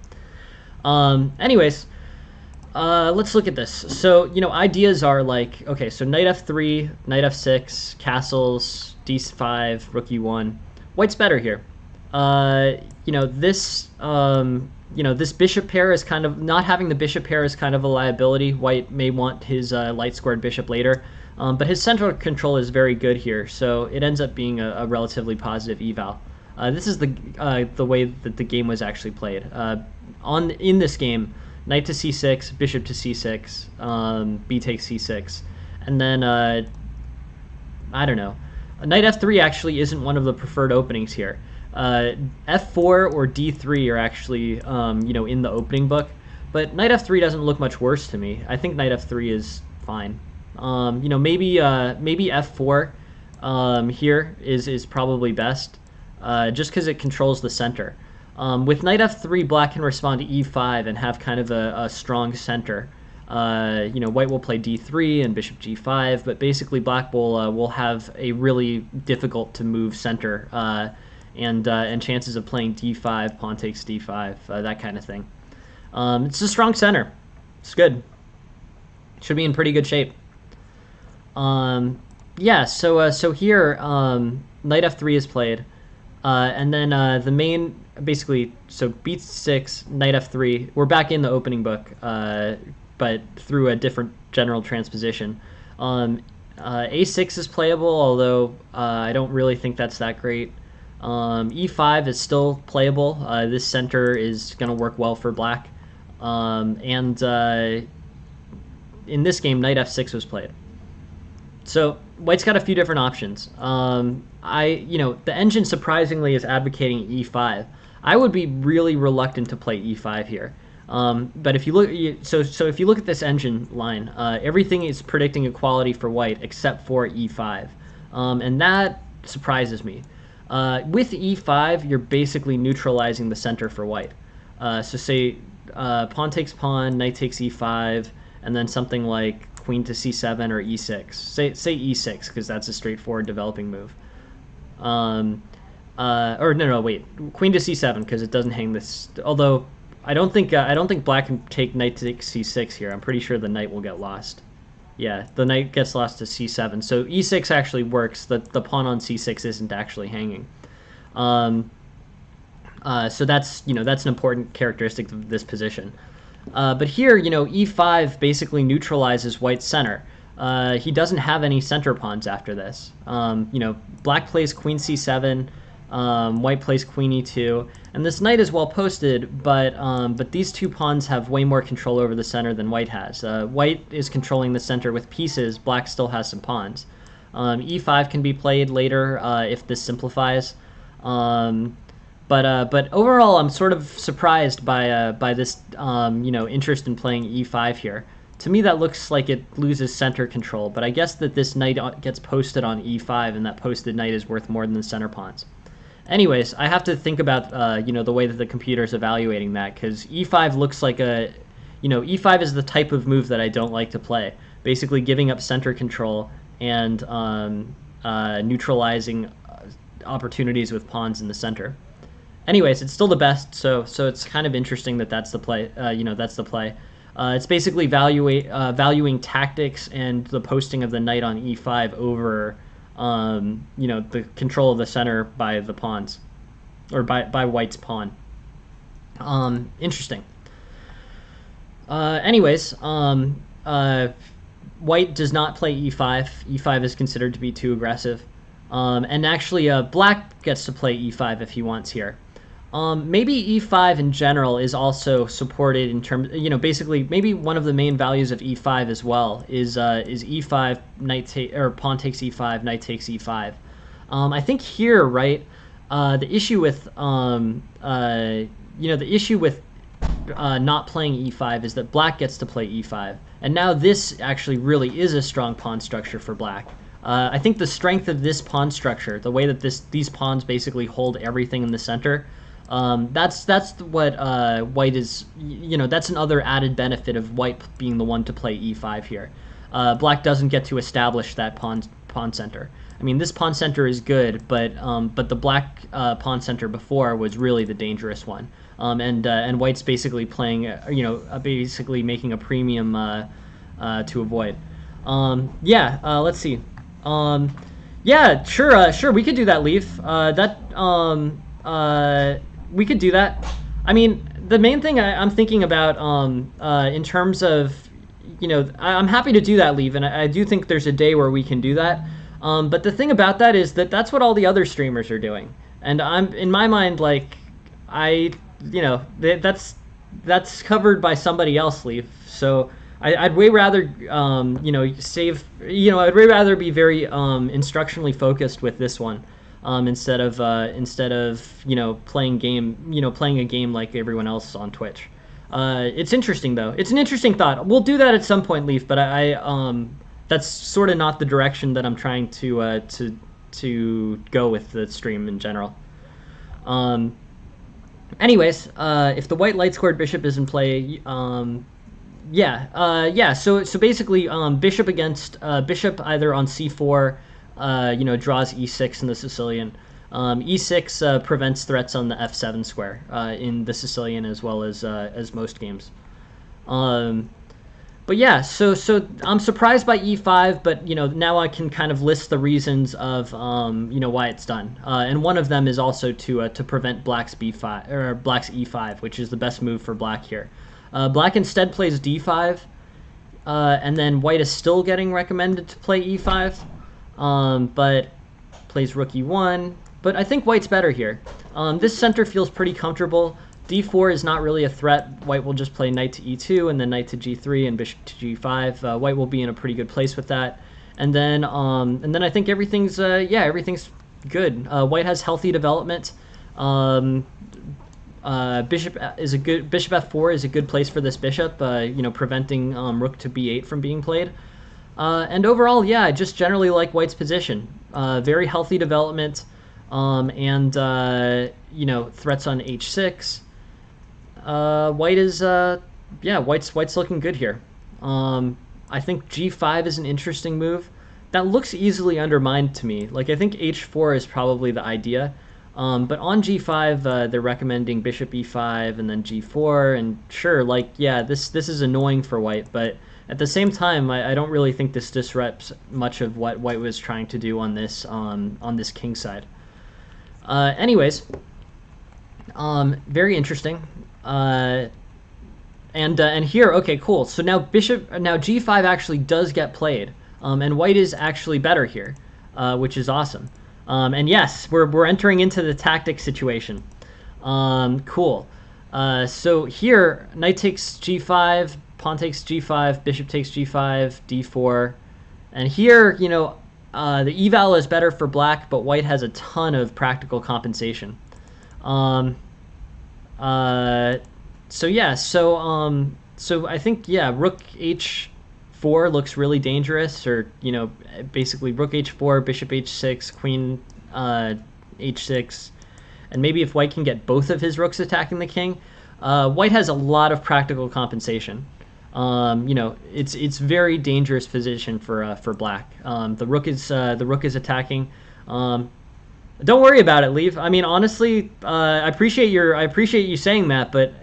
Anyways, let's look at this. So, ideas are like, okay, so knight f3, knight f6, castles, d5, rook e1. White's better here. This bishop pair is kind of, not having the bishop pair is kind of a liability. White may want his light squared bishop later, but his central control is very good here, so it ends up being a relatively positive eval. This is the way that the game was actually played. In this game, knight to c6, bishop to c6, b takes c6, and then I don't know. Knight f3 actually isn't one of the preferred openings here. F4 or D3 are actually, in the opening book, but knight F3 doesn't look much worse to me. I think knight F3 is fine. Maybe F4 here is probably best, just because it controls the center. With knight F3, black can respond to E5 and have kind of a strong center. White will play D3 and bishop G5, but basically black will have a really difficult to move center. And chances of playing d5, pawn takes d5, that kind of thing. It's a strong center. It's good. Should be in pretty good shape. Yeah, so here, knight f3 is played. And then the main, basically, so b6, knight f3. We're back in the opening book, but through a different general transposition. A6 is playable, although I don't really think that's that great. E5 is still playable. This center is going to work well for black. In this game, knight f6 was played. So white's got a few different options. The engine surprisingly is advocating e5. I would be really reluctant to play e5 here. But if you look, if you look at this engine line, everything is predicting equality for white except for e5, and that surprises me. With e5, you're basically neutralizing the center for white. So say pawn takes pawn, knight takes e5, and then something like queen to c7 or e6. Say e6, because that's a straightforward developing move. Wait, queen to c7, because it doesn't hang this. Although I don't think black can take knight to c6 here. I'm pretty sure the knight will get lost. Yeah, the knight gets lost to c7. So e6 actually works. The pawn on c6 isn't actually hanging. So that's an important characteristic of this position. But here, e5 basically neutralizes white's center. He doesn't have any center pawns after this. Black plays queen c7. White plays queen e2, and this knight is well posted, but these two pawns have way more control over the center than white has. White is controlling the center with pieces. Black still has some pawns. E5 can be played later if this simplifies. But overall, I'm sort of surprised by this interest in playing e5 here. To me, that looks like it loses center control, but I guess that this knight gets posted on e5, and that posted knight is worth more than the center pawns. Anyways, I have to think about the way that the computer is evaluating that, because e5 looks like e5 is the type of move that I don't like to play. Basically, giving up center control and neutralizing opportunities with pawns in the center. Anyways, it's still the best, so it's kind of interesting that that's the play. That's the play. It's basically valuing tactics and the posting of the knight on e5 over the control of the center by the pawns, or by white's pawn. Interesting. Anyways, white does not play e5. E5 is considered to be too aggressive. And actually, black gets to play e5 if he wants here. Maybe e5 in general is also supported in terms, basically maybe one of the main values of e5 as well is e5, or pawn takes e5, knight takes e5. I think here, right, the issue with not playing e5 is that black gets to play e5, and now this actually really is a strong pawn structure for black. I think the strength of this pawn structure, the way that these pawns basically hold everything in the center, that's what white is. That's another added benefit of white being the one to play e5 here. Black doesn't get to establish that pawn center. I mean, this pawn center is good, but the black pawn center before was really the dangerous one. And white's basically playing, basically making a premium to avoid. Let's see. Yeah, sure, we could do that, Leaf. We could do that. I mean, the main thing I'm thinking about, in terms of, I'm happy to do that, Leaf, and I do think there's a day where we can do that. But the thing about that is that that's what all the other streamers are doing, and I'm, in my mind, like, that's covered by somebody else, Leaf. So I'd way rather, I'd way rather be very instructionally focused with this one, instead of playing a game like everyone else on Twitch. It's interesting though. It's an interesting thought. We'll do that at some point, Leaf. But that's sort of not the direction that I'm trying to go with the stream in general. Anyways, if the white light squared bishop is in play, so basically, bishop against bishop either on c4, draws e6 in the Sicilian. E6 prevents threats on the f7 square in the Sicilian as well as most games. But yeah, so I'm surprised by e5, but now I can kind of list the reasons of why it's done, and one of them is also to prevent black's b5 or black's e5, which is the best move for black here. Black instead plays d5, and then white is still getting recommended to play e5, but plays rook e1. But I think white's better here. This center feels pretty comfortable. d4 is not really a threat. White will just play knight to e2 and then knight to g3 and bishop to g5. White will be in a pretty good place with that. And then I think everything's everything's good. White has healthy development. Bishop f4 is a good place for this bishop. Preventing rook to b8 from being played. And overall, yeah, I just generally like white's position. Very healthy development. And threats on h6. White is white's looking good here. I think g5 is an interesting move that looks easily undermined to me. Like, I think h4 is probably the idea, but on g5 they're recommending bishop e5 and then g4, and sure, like, yeah, this is annoying for white, but at the same time I don't really think this disrupts much of what white was trying to do on this king side. Anyways, very interesting. And here, okay, cool. So now g5 actually does get played, and white is actually better here, which is awesome. And yes, we're entering into the tactic situation. Cool. So here, knight takes g5, pawn takes g5, bishop takes g5, d4, and here, the eval is better for black, but white has a ton of practical compensation. So I think, yeah, rook h4 looks really dangerous, or basically rook h4, bishop h6, queen h6, and maybe if white can get both of his rooks attacking the king, white has a lot of practical compensation. It's very dangerous position for black. The rook is attacking. Don't worry about it, Leave. I mean, honestly, I appreciate you saying that, but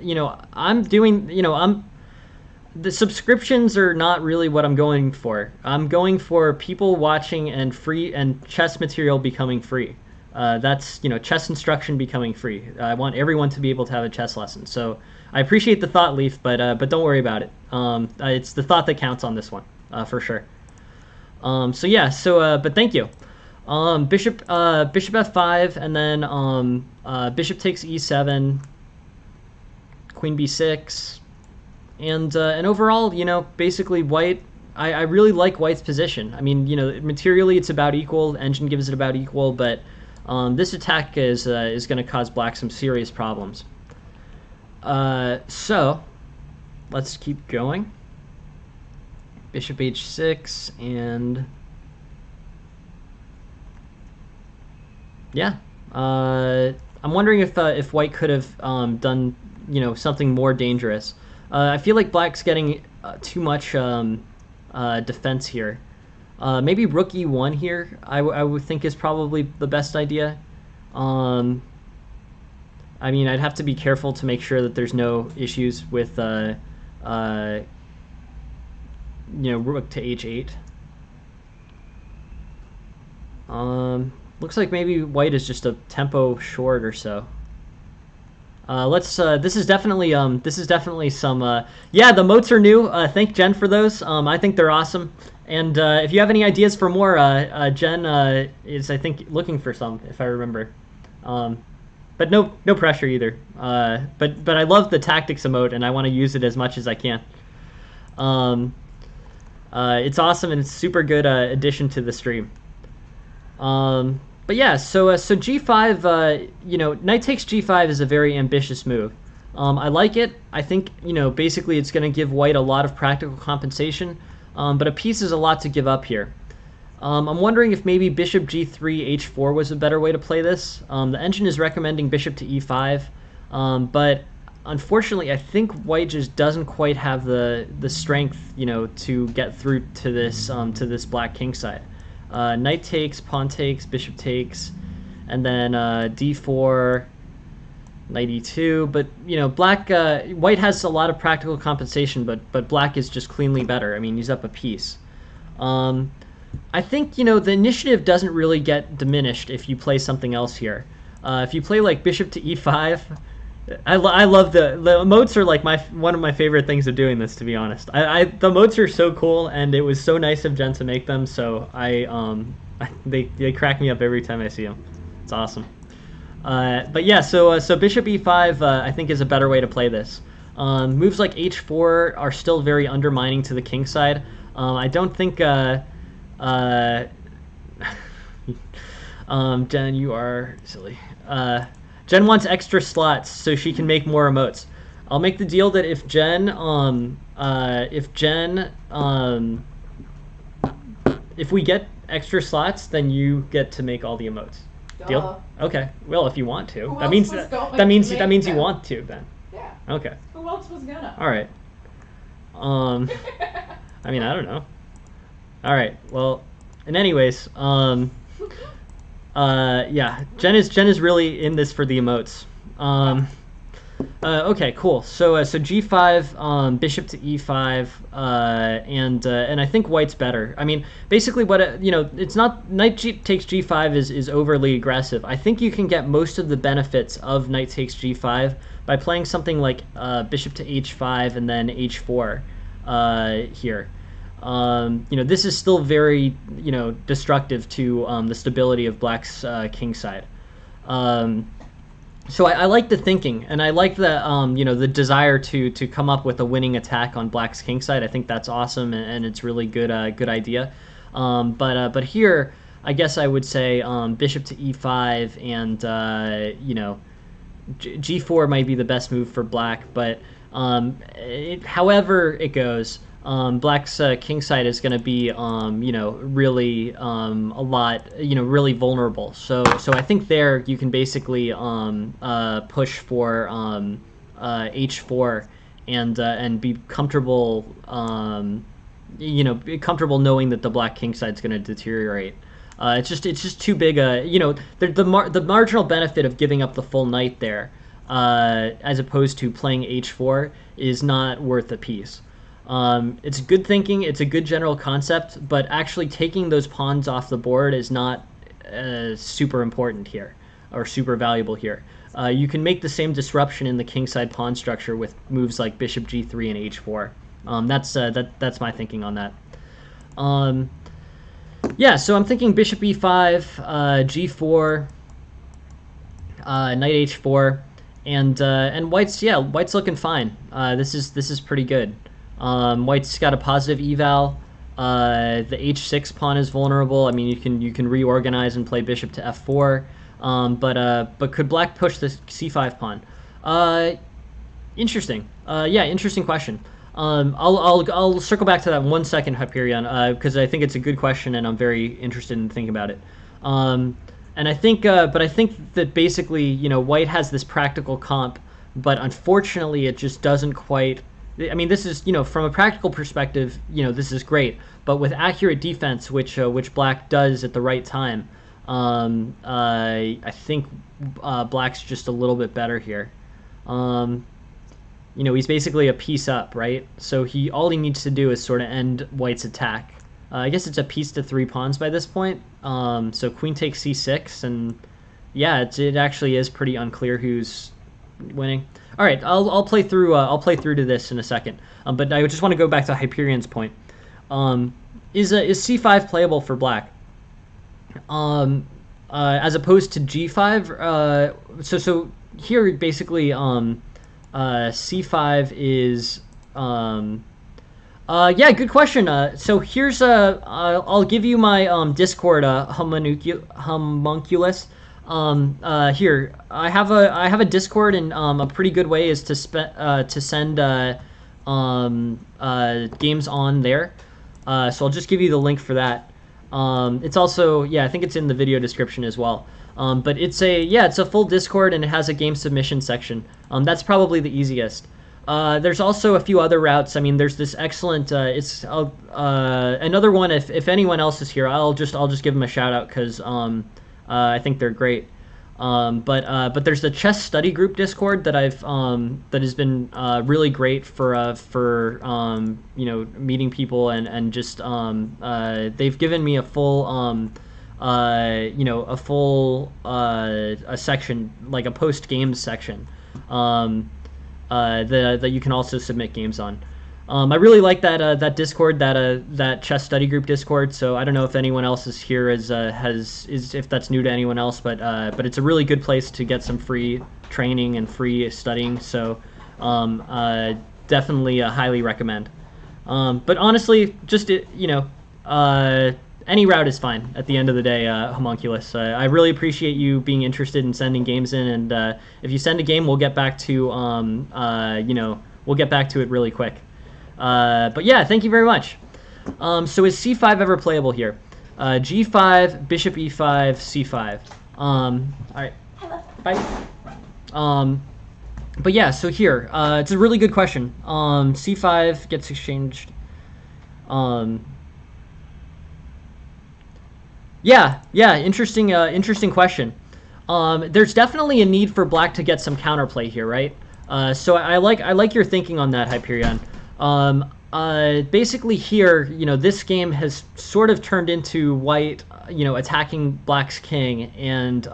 the subscriptions are not really what I'm going for. I'm going for people watching and free, and chess material becoming free. That's chess instruction becoming free. I want everyone to be able to have a chess lesson. So I appreciate the thought, Leaf, but don't worry about it. It's the thought that counts on this one. for sure. So yeah, but thank you. Bishop f5, and then bishop takes e7, queen b6, and overall, basically white. I really like white's position. I mean, materially it's about equal. Engine gives it about equal, but this attack is going to cause black some serious problems. So let's keep going. Bishop h6, and yeah, I'm wondering if white could have done something more dangerous. I feel like black's getting too much defense here. Maybe rook e1 here. I would think is probably the best idea. I mean, I'd have to be careful to make sure that there's no issues with rook to h8. Looks like maybe white is just a tempo short or so. This is definitely some. Yeah, the moats are new. Thank Jen for those. I think they're awesome. And if you have any ideas for more, Jen is, I think, looking for some, if I remember. But no pressure either. But I love the tactics emote, and I want to use it as much as I can. It's awesome, and it's super good addition to the stream. But yeah, so g5, knight takes g5 is a very ambitious move. I like it. I think, basically it's going to give white a lot of practical compensation, but a piece is a lot to give up here. I'm wondering if maybe bishop g3, h4 was a better way to play this. The engine is recommending bishop to e5, but unfortunately, I think white just doesn't quite have the strength, to get through to this black king side. Knight takes, pawn takes, bishop takes, and then d4, knight e2. But white has a lot of practical compensation, but black is just cleanly better. I mean, he's up a piece. I think the initiative doesn't really get diminished if you play something else here. If you play like bishop to e5. I love the moats are like one of my favorite things of doing this, to be honest. The moats are so cool, and it was so nice of Jen to make them. So they crack me up every time I see them. It's awesome. But yeah, so bishop e5 I think is a better way to play this. Moves like h4 are still very undermining to the king side. I don't think Jen, you are silly. Jen wants extra slots so she can make more emotes. I'll make the deal that if we get extra slots, then you get to make all the emotes. Duh. Deal? Okay. Well, if you want to, Who that means them? you want to then. Yeah. Okay. Who else was gonna? All right. I mean, I don't know. All right. Well, and anyways, yeah, Jen is really in this for the emotes. Okay, cool. So g5, bishop to e5, and I think white's better. I mean, basically what it's not knight takes g5 is overly aggressive. I think you can get most of the benefits of knight takes g5 by playing something like bishop to h5 and then h4 here. This is still very, destructive to the stability of black's king side. So I like the thinking, and I like the, the desire to come up with a winning attack on black's king side. I think that's awesome, and it's really good idea. But here, I guess I would say bishop to e5, and g4 might be the best move for black. But however it goes, black's king side is going to be really a lot, really vulnerable. So I think there you can basically push for h4 and be comfortable, be comfortable knowing that the black king side is going to deteriorate. It's just too big a, the marginal benefit of giving up the full knight there, as opposed to playing h4, is not worth a piece. It's good thinking, it's a good general concept, but actually taking those pawns off the board is not super important here, or super valuable here. You can make the same disruption in the kingside pawn structure with moves like bishop g3 and h4. That's my thinking on that. Yeah, so I'm thinking bishop e5, g4, knight h4, and white's looking fine. This is pretty good. White's got a positive eval. The h6 pawn is vulnerable. I mean, you can reorganize and play bishop to f4. But could black push the c5 pawn? Interesting. Yeah, interesting question. I'll circle back to that 1 second, Hyperion, because I think it's a good question and I'm very interested in thinking about it. And I think, but I think that basically, white has this practical comp, but unfortunately, it just doesn't quite. I mean, this is, from a practical perspective, this is great, but with accurate defense, which black does at the right time, I think black's just a little bit better here. He's basically a piece up, right? So all he needs to do is sort of end white's attack. I guess it's a piece to 3 pawns by this point. So queen takes c6, and yeah, it actually is pretty unclear who's winning. All right, I'll play through. I'll play through to this in a second. But I just want to go back to Hyperion's point. Is c5 playable for black? As opposed to g5. So here basically c5 is yeah, good question. So here's I'll give you my Discord homunculus. Here I have a Discord, and a pretty good way is to send games on there. So I'll just give you the link for that. It's also, yeah, I think it's in the video description as well. But it's a full Discord, and it has a game submission section. That's probably the easiest. There's also a few other routes. I mean, there's this excellent. It's another one. If anyone else is here, I'll just give them a shout out, because I think they're great. But there's the chess study group Discord that that has been really great for meeting people, and just they've given me a full a section, like a post games section, that you can also submit games on. I really like that Discord, that chess study group Discord. So I don't know if anyone else is here if that's new to anyone else, but it's a really good place to get some free training and free studying. So definitely highly recommend. But honestly, just any route is fine at the end of the day, homunculus. I really appreciate you being interested in sending games in, and if you send a game, we'll get back to we'll get back to it really quick. But yeah, thank you very much. So is c5 ever playable here? g5, bishop e5, c5. All right, bye. But yeah, so here, it's a really good question. c5 gets exchanged. Yeah, interesting question. There's definitely a need for black to get some counterplay here, right? So I like your thinking on that, Hyperion. Basically here, this game has sort of turned into white, attacking black's king, and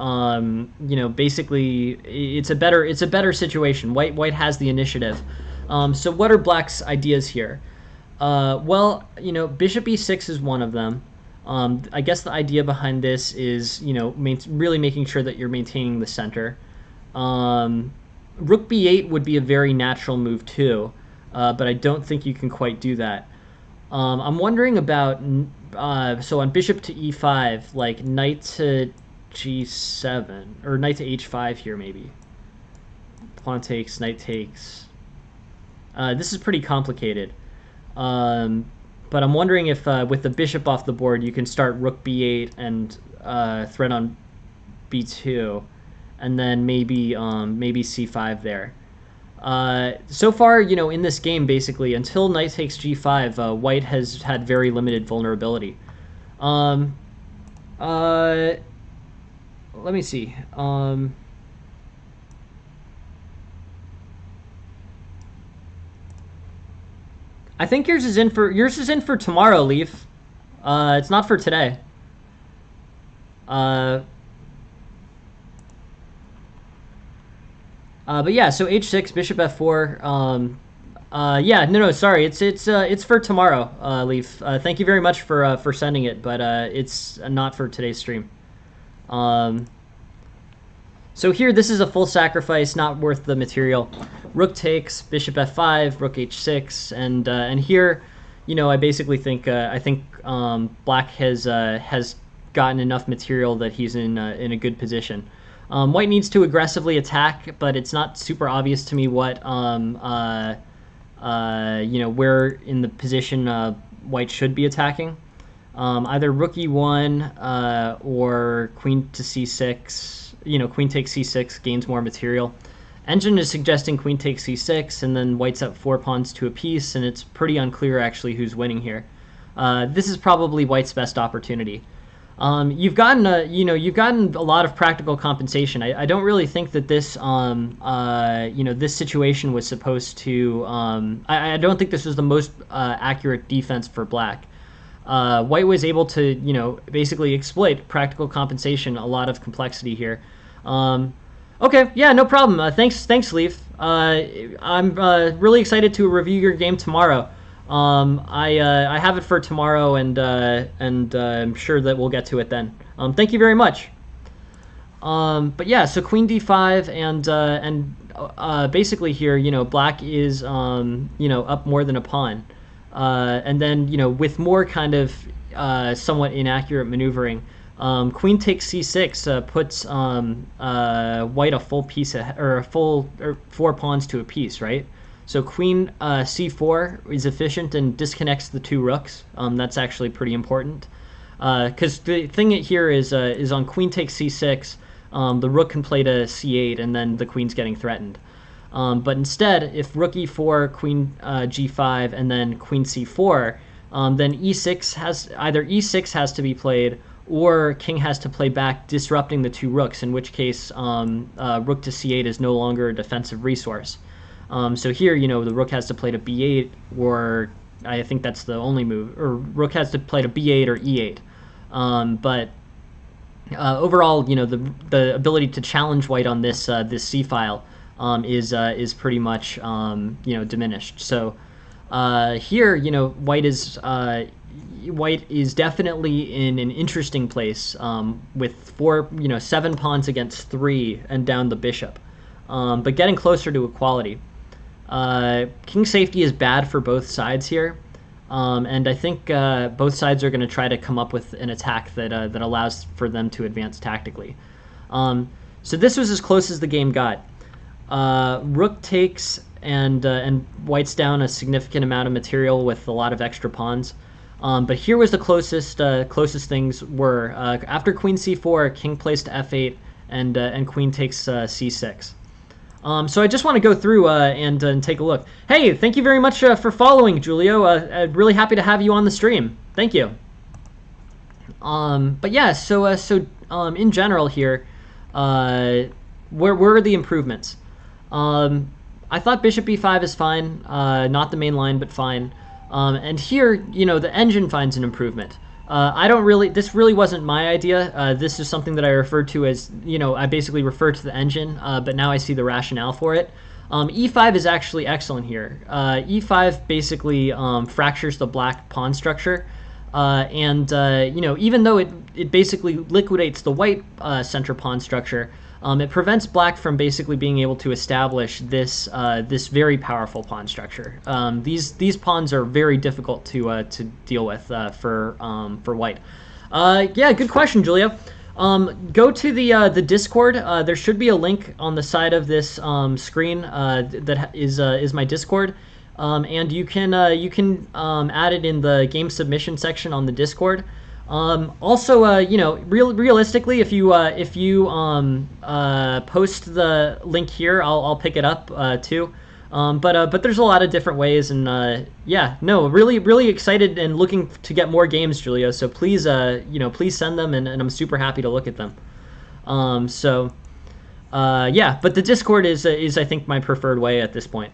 basically it's a better situation. White has the initiative. So what are black's ideas here? Well, bishop e6 is one of them. I guess the idea behind this is, really making sure that you're maintaining the center. Rook b8 would be a very natural move too, but I don't think you can quite do that. I'm wondering about, so on bishop to e5, like knight to g7, or knight to h5 here maybe. Pawn takes, knight takes. This is pretty complicated. But I'm wondering if with the bishop off the board, you can start rook b8 and threat on b2, and then maybe c5 there. So far, in this game, basically, until knight takes g5, white has had very limited vulnerability. Let me see. I think yours is in for tomorrow, Leaf. It's not for today. But yeah, so h6, bishop f4. Yeah, no, sorry. It's for tomorrow, Leaf. Thank you very much for sending it, but it's not for today's stream. Um, so here, this is a full sacrifice, not worth the material. Rook takes, bishop f5, rook h6, and here, I basically think Black has gotten enough material that he's in a good position. White needs to aggressively attack, but it's not super obvious to me what where in the position White should be attacking. Either rook e1 or queen to c6. Queen takes c6 gains more material. Engine is suggesting queen takes c6, and then White's up 4 pawns to a piece, and it's pretty unclear actually who's winning here. This is probably White's best opportunity. You've gotten a lot of practical compensation. I don't really think that this this situation was supposed to. I don't think this was the most accurate defense for Black. White was able to basically exploit practical compensation, a lot of complexity here. Okay, yeah, no problem. Thanks, Leaf. I'm really excited to review your game tomorrow. I have it for tomorrow, and I'm sure that we'll get to it then. Thank you very much. But yeah, so queen d5, and basically here, Black is up more than a pawn, and then with more kind of somewhat inaccurate maneuvering. Queen takes c6 puts White a full piece or 4 pawns to a piece, right? So queen c4 is efficient and disconnects the 2 rooks. That's actually pretty important, because the thing here is on queen takes c6, the rook can play to c8, and then the queen's getting threatened. But instead, if rook e4, queen g5, and then queen c4, then either e6 has to be played, or king has to play back, disrupting the 2 rooks, in which case rook to c8 is no longer a defensive resource. So here, the rook has to play to b8, or I think that's the only move, or rook has to play to b8 or e8. But overall, the ability to challenge White on this c file is pretty much diminished. So here, White is definitely in an interesting place with 7 pawns against 3 and down the bishop, but getting closer to equality. King safety is bad for both sides here, and I think both sides are going to try to come up with an attack that allows for them to advance tactically. So this was as close as the game got. Rook takes, and White's down a significant amount of material with a lot of extra pawns. But here was the closest things were. After queen c4, king plays to f8, and queen takes c6. So I just want to go through and take a look. Hey, thank you very much for following, Julio. Really happy to have you on the stream. Thank you. But yeah, so in general here, where are the improvements? I thought bishop b5 is fine, not the main line, but fine. And here, the engine finds an improvement. This really wasn't my idea. This is something that I referred to as, I basically referred to the engine, but now I see the rationale for it. E5 is actually excellent here. E5 basically fractures the Black pawn structure, and even though it basically liquidates the White center pawn structure, it prevents Black from basically being able to establish this very powerful pawn structure. These pawns are very difficult to deal with for White. Yeah, good question, Julia. Go to the Discord. There should be a link on the side of this screen that is my Discord, and you can add it in the game submission section on the Discord. Also, realistically, if you post the link here, I'll pick it up too. But there's a lot of different ways, and yeah, no, really excited and looking to get more games, Julio. So please, please send them, and I'm super happy to look at them. Yeah, but the Discord is I think my preferred way at this point.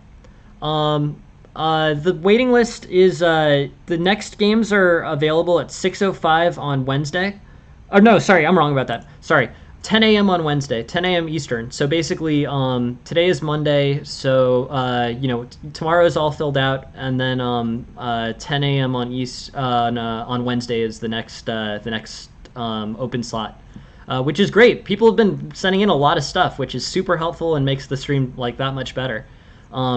The waiting list is the next games are available at 6:05 on Wednesday. Oh no, sorry, I'm wrong about that. Sorry. 10 a.m. on Wednesday, 10 a.m. Eastern. So basically, today is Monday, so tomorrow is all filled out, and then 10 a.m. on Wednesday is the next open slot, which is great. People have been sending in a lot of stuff, which is super helpful and makes the stream like that much better.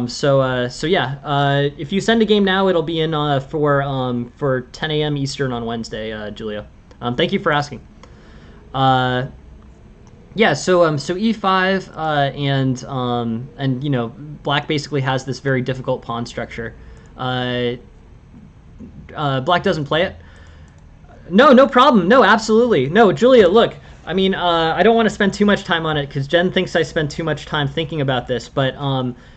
So yeah, if you send a game now, it'll be in for 10 a.m. Eastern on Wednesday, Julia. Thank you for asking. Yeah, so e5 and black basically has this very difficult pawn structure. Black doesn't play it. No problem. No, absolutely. No, Julia, look. I mean, I don't want to spend too much time on it because Jen thinks I spend too much time thinking about this. But,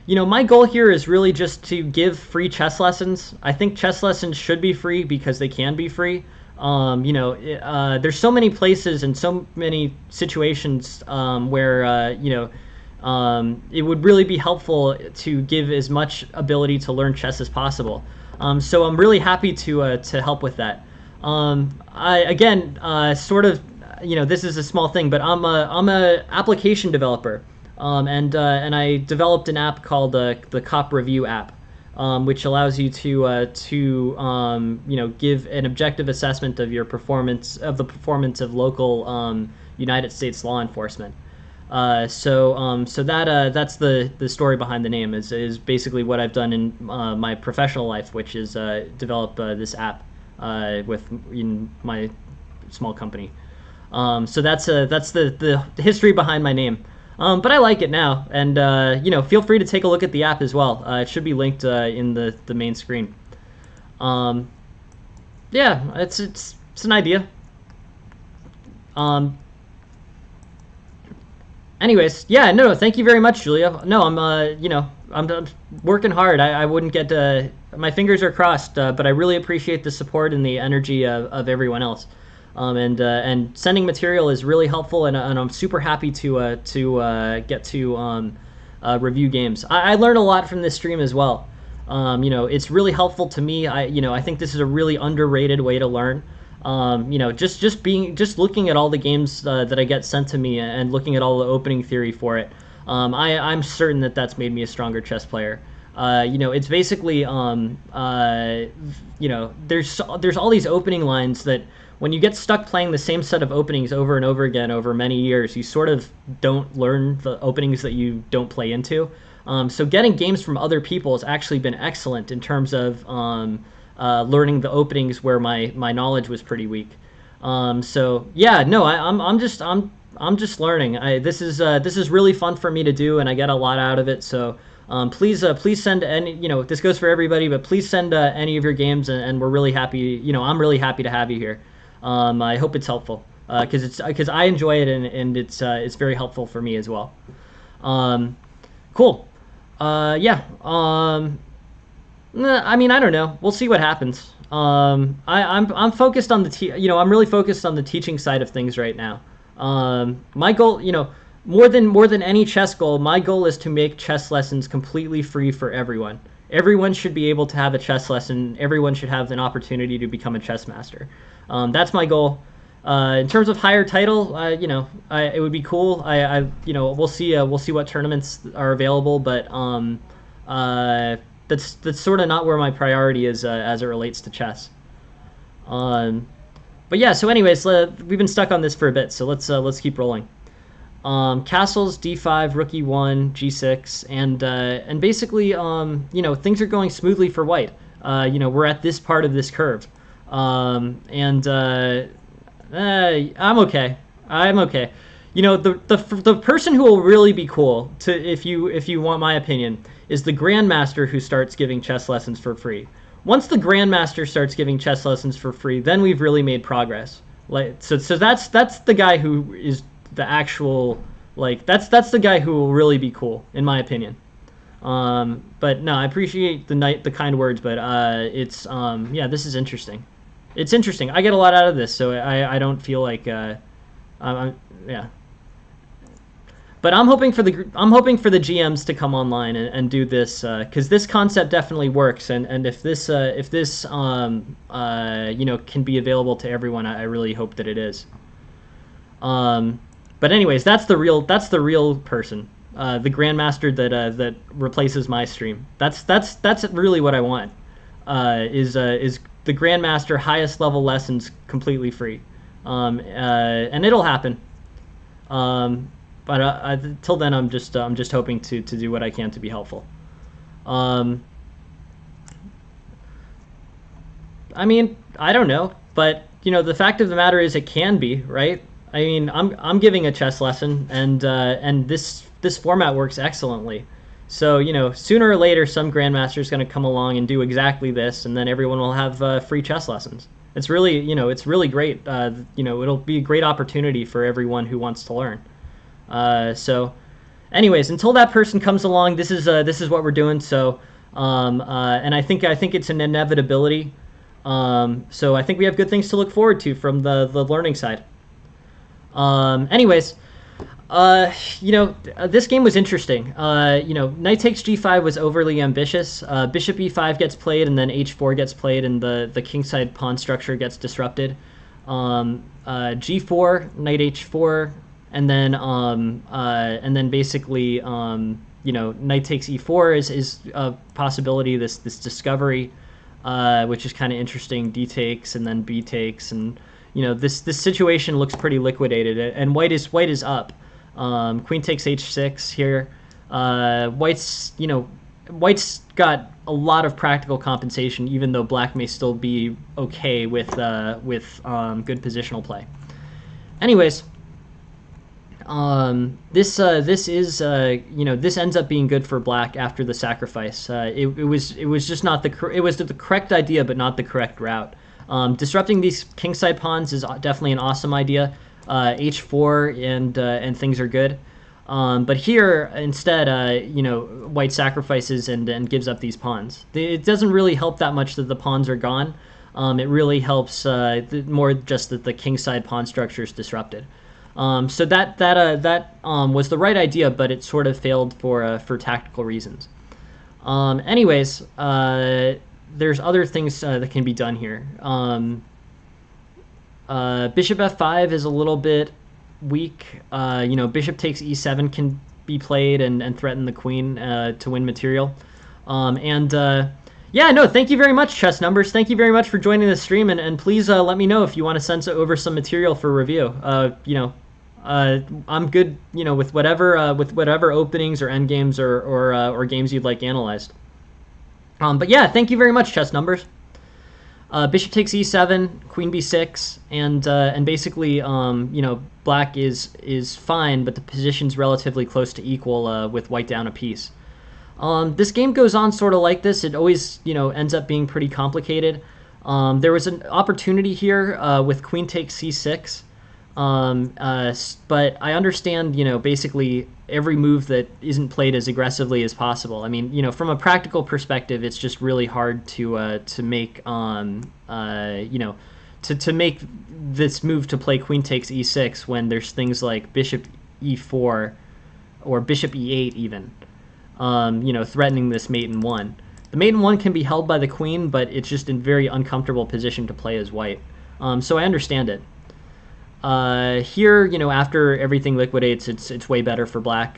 my goal here is really just to give free chess lessons. I think chess lessons should be free because they can be free. There's so many places and so many situations where, it would really be helpful to give as much ability to learn chess as possible. So I'm really happy to help with that. This is a small thing, but I'm a application developer, and I developed an app called the Cop Review app, which allows you to give an objective assessment of the performance of local United States law enforcement. That's the story behind the name is basically what I've done in my professional life, which is develop this app in my small company. So that's the history behind my name. But I like it now, and feel free to take a look at the app as well. It should be linked in the main screen. Yeah, it's an idea. Anyways, yeah, no, thank you very much, Julia. No, I'm working hard. I wouldn't get my fingers are crossed, but I really appreciate the support and the energy of everyone else. And sending material is really helpful, and I'm super happy to get to review games. I learned a lot from this stream as well. It's really helpful to me. I think this is a really underrated way to learn. Just looking at all the games that I get sent to me and looking at all the opening theory for it. I'm certain that's made me a stronger chess player. It's basically there's all these opening lines that when you get stuck playing the same set of openings over and over again over many years, you sort of don't learn the openings that you don't play into. So getting games from other people has actually been excellent in terms of learning the openings where my knowledge was pretty weak. So yeah, no, I'm just learning. This is really fun for me to do, and I get a lot out of it. So please send any, this goes for everybody, but please send any of your games, and we're really happy. I'm really happy to have you here. I hope it's helpful because I enjoy it, and it's very helpful for me as well. Cool. Yeah. I mean, I don't know. We'll see what happens. I'm focused on I'm really focused on the teaching side of things right now. My goal, more than any chess goal, my goal is to make chess lessons completely free for everyone. Everyone should be able to have a chess lesson. Everyone should have an opportunity to become a chess master. That's my goal. In terms of higher title, it would be cool. We'll see what tournaments are available, but that's sort of not where my priority is as it relates to chess. But yeah, so anyways, we've been stuck on this for a bit, so let's keep rolling. Castles, d5, rook e1, g6, and basically, things are going smoothly for white. We're at this part of this curve, I'm okay. I'm okay. The person who will really be cool if you want my opinion is the grandmaster who starts giving chess lessons for free. Once the grandmaster starts giving chess lessons for free, then we've really made progress. So that's the guy who is the actual, that's the guy who will really be cool, in my opinion. But no, I appreciate the kind words, but yeah, this is interesting. It's interesting. I get a lot out of this, so I don't feel like yeah. But I'm hoping for the GMs to come online and do this, because this concept definitely works, and if this can be available to everyone, I really hope that it is. But anyways, that's the real person, the grandmaster that replaces my stream. That's really what I want. Is the grandmaster highest level lessons completely free, and it'll happen. But till then, I'm just hoping to do what I can to be helpful. Um, I mean, I don't know, but the fact of the matter is, it can be, right? I mean, I'm giving a chess lesson, and this format works excellently. So sooner or later, some grandmaster is going to come along and do exactly this, and then everyone will have free chess lessons. It's really great. It'll be a great opportunity for everyone who wants to learn. So, anyways, until that person comes along, this is what we're doing. So, and I think it's an inevitability. So I think we have good things to look forward to from the learning side. Anyways, this game was interesting. Knight takes g5 was overly ambitious. Bishop e5 gets played, and then h4 gets played, and the kingside pawn structure gets disrupted. G4, knight h4, and then basically, knight takes e4 is a possibility. This discovery, which is kind of interesting. D takes, and then B takes, and this situation looks pretty liquidated, and white is up. Queen takes h6 here. White's got a lot of practical compensation, even though black may still be okay with good positional play. Anyways, this ends up being good for black after the sacrifice. It was just not it was the correct idea, but not the correct route. Disrupting these kingside pawns is definitely an awesome idea. H4 and things are good. But here instead, white sacrifices and gives up these pawns. It doesn't really help that much that the pawns are gone. It really helps more just that the kingside pawn structure is disrupted. So that was the right idea, but it sort of failed for tactical reasons. Anyways, there's other things that can be done here. Bishop f5 is a little bit weak. Bishop takes e7 can be played and threaten the queen to win material. Yeah, no, thank you very much, Chess Numbers. Thank you very much for joining the stream, and please let me know if you want to send over some material for review. I'm good, with whatever openings or endgames or games you'd like analyzed. But yeah, thank you very much, Chess Numbers. Bishop takes e7, queen b6, and basically, black is fine, but the position's relatively close to equal with white down a piece. This game goes on sort of like this. It always, ends up being pretty complicated. There was an opportunity here with queen takes c6, but I understand, basically every move that isn't played as aggressively as possible. I mean, from a practical perspective, it's just really hard to make to make this move to play queen takes e6 when there's things like bishop e4 or bishop e8 even, threatening this mate in one. The mate in one can be held by the queen, but it's just in a very uncomfortable position to play as white. So I understand it. Here, after everything liquidates, it's way better for black.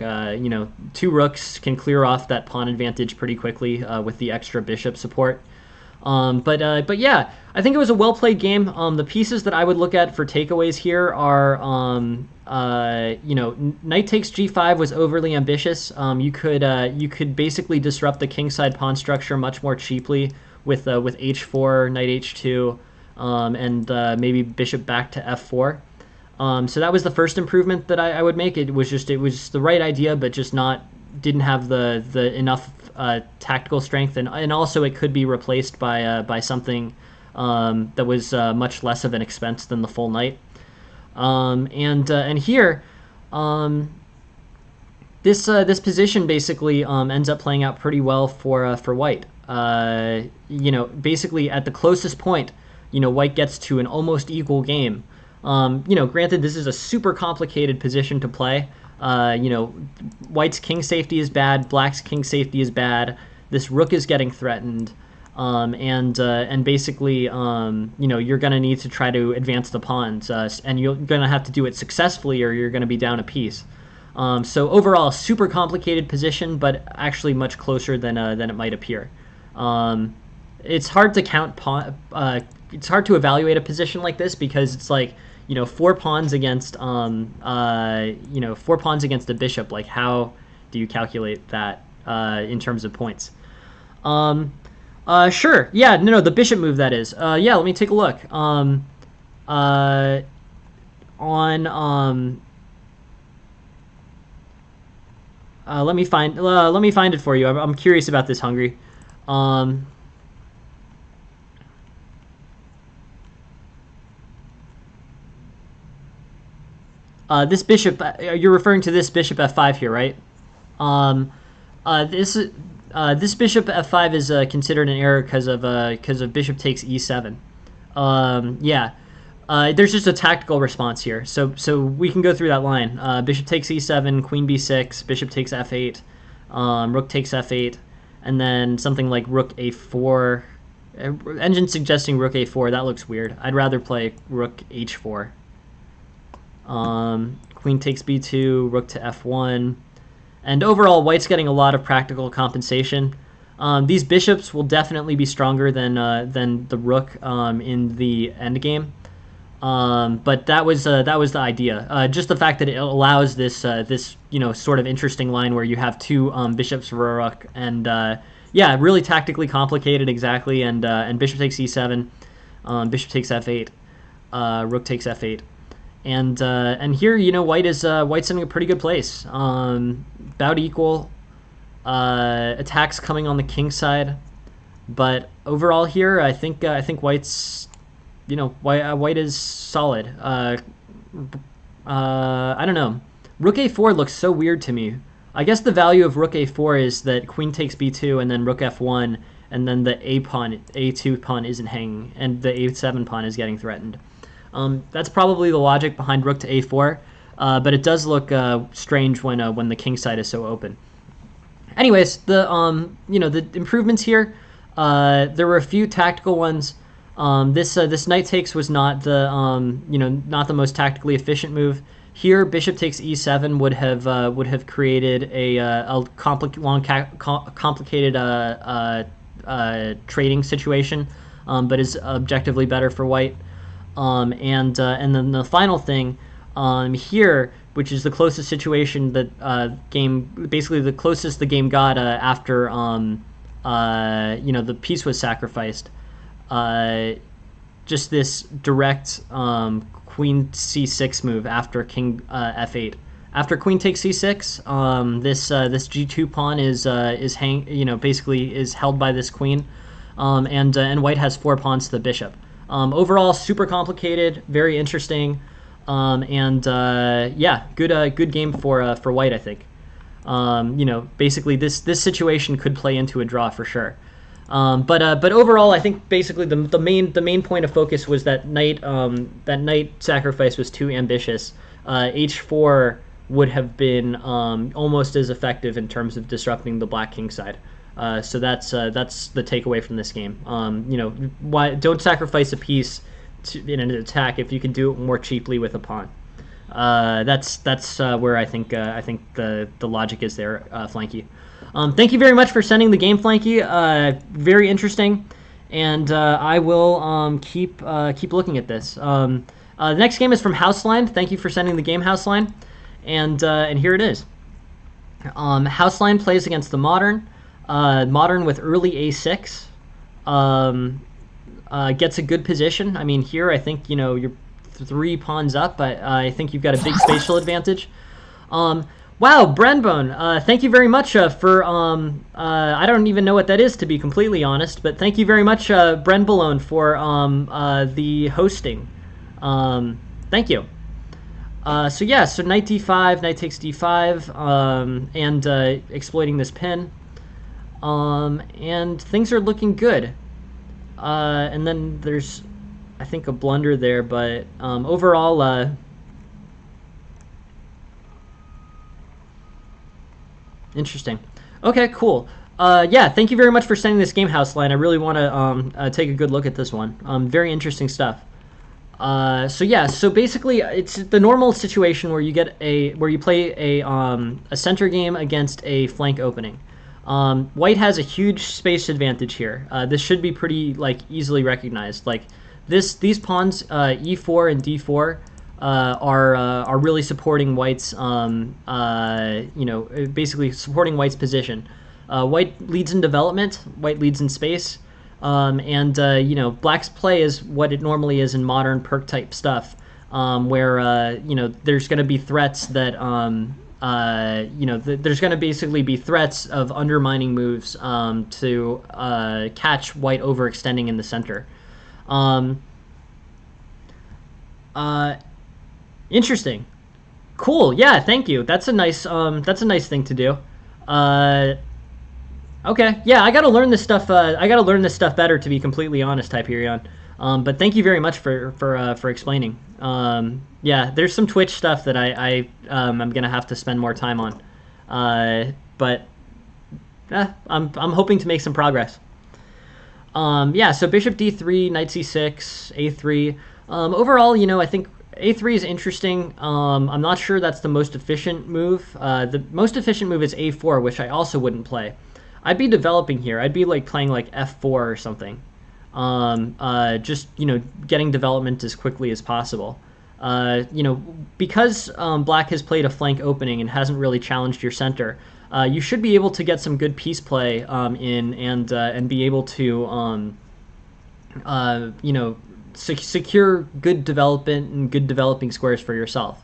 Two rooks can clear off that pawn advantage pretty quickly with the extra bishop support. But yeah, I think it was a well-played game. The pieces that I would look at for takeaways here are, knight takes g5 was overly ambitious. You could basically disrupt the kingside pawn structure much more cheaply with h4, knight h2, and maybe bishop back to f4. So that was the first improvement that I would make. It was the right idea, but just didn't have the enough tactical strength, and also it could be replaced by something that was much less of an expense than the full knight. And here, this position basically ends up playing out pretty well for white. Basically at the closest point, white gets to an almost equal game. Granted, this is a super complicated position to play. White's king safety is bad, black's king safety is bad, this rook is getting threatened. and basically, you're going to need to try to advance the pawns, and you're going to have to do it successfully, or you're going to be down a piece. So overall, super complicated position, but actually much closer than it might appear. It's hard to count it's hard to evaluate a position like this because it's like, 4 pawns against 4 pawns against a bishop. Like, how do you calculate that in terms of points? Sure. Yeah, no, the bishop move, that is. Yeah, let me take a look. Let me find it for you. I'm curious about this, Hungry. This bishop, you're referring to this bishop f5 here, right? This bishop f5 is considered an error because of bishop takes e7. Yeah, there's just a tactical response here. So we can go through that line. Bishop takes e7, queen b6, bishop takes f8, rook takes f8, and then something like rook a4. Engine suggesting rook a4. That looks weird. I'd rather play rook h4. Queen takes b2, rook to f1. And overall, white's getting a lot of practical compensation. These bishops will definitely be stronger than the rook in the endgame. But that was the idea. Just the fact that it allows this sort of interesting line where you have 2 bishops for a rook, and yeah, really tactically complicated, exactly. And bishop takes e7, bishop takes f8, rook takes f8. And here, white's in a pretty good place. About equal. Attacks coming on the king side, but overall here, I think white's, white is solid. I don't know. Rook a4 looks so weird to me. I guess the value of rook a4 is that queen takes b2 and then rook f1, and then the a2 pawn isn't hanging, and the a7 pawn is getting threatened. That's probably the logic behind rook to a4, but it does look strange when the king side is so open. Anyways, the improvements here, there were a few tactical ones. This knight takes was not the not the most tactically efficient move. Here, bishop takes e7 would have created a complicated trading situation, but is objectively better for white. And then the final thing here, which is the closest situation that basically the closest the game got after the piece was sacrificed. Just this direct queen c6 move after king f8. After queen takes c6, this g2 pawn is basically is held by this queen, and white has 4 pawns to the bishop. Overall, super complicated, very interesting, yeah, good game for white, I think. Basically this situation could play into a draw for sure. But overall, I think basically the main point of focus was that knight sacrifice was too ambitious. H4 would have been almost as effective in terms of disrupting the black king side. So that's the takeaway from this game. Why don't sacrifice a piece in an attack if you can do it more cheaply with a pawn. That's where I think the logic is there, Flanky. Thank you very much for sending the game, Flanky. Very interesting, and I will keep looking at this. The next game is from Houseline. Thank you for sending the game, Houseline, and here it is. Houseline plays against the Modern. Modern with early a6 gets a good position. I mean, here I think you're 3 pawns up, but I think you've got a big spatial advantage. Wow, Brenbone, thank you very much for I don't even know what that is, to be completely honest, but thank you very much, Belanoff, for the hosting. Thank you. So yeah, so knight d5, knight takes d5, and exploiting this pin. And things are looking good. And then there's, I think, a blunder there, but overall, interesting. Okay, cool. Yeah, thank you very much for sending this game house line. I really want to take a good look at this one. Very interesting stuff. So yeah, so basically it's the normal situation where you play a center game against a flank opening. White has a huge space advantage here. This should be pretty like easily recognized. Like these pawns e4 and d4 are really supporting White's basically supporting White's position. White leads in development. White leads in space. Black's play is what it normally is in modern perk type stuff, where there's going to be threats that there's going to basically be threats of undermining moves to catch White overextending in the center. Interesting, cool. Yeah, thank you. That's a nice thing to do. Okay, yeah, I gotta learn this stuff. I gotta learn this stuff better, to be completely honest, Hyperion. But thank you very much for explaining. Yeah, there's some Twitch stuff that I'm gonna have to spend more time on. But I'm hoping to make some progress. Yeah, so Bishop D3, Knight C6, A3. Overall, I think A3 is interesting. I'm not sure that's the most efficient move. The most efficient move is A4, which I also wouldn't play. I'd be developing here. I'd be like playing like F4 or something. Just getting development as quickly as possible. Because Black has played a flank opening and hasn't really challenged your center, you should be able to get some good piece play in and be able to secure good development and good developing squares for yourself.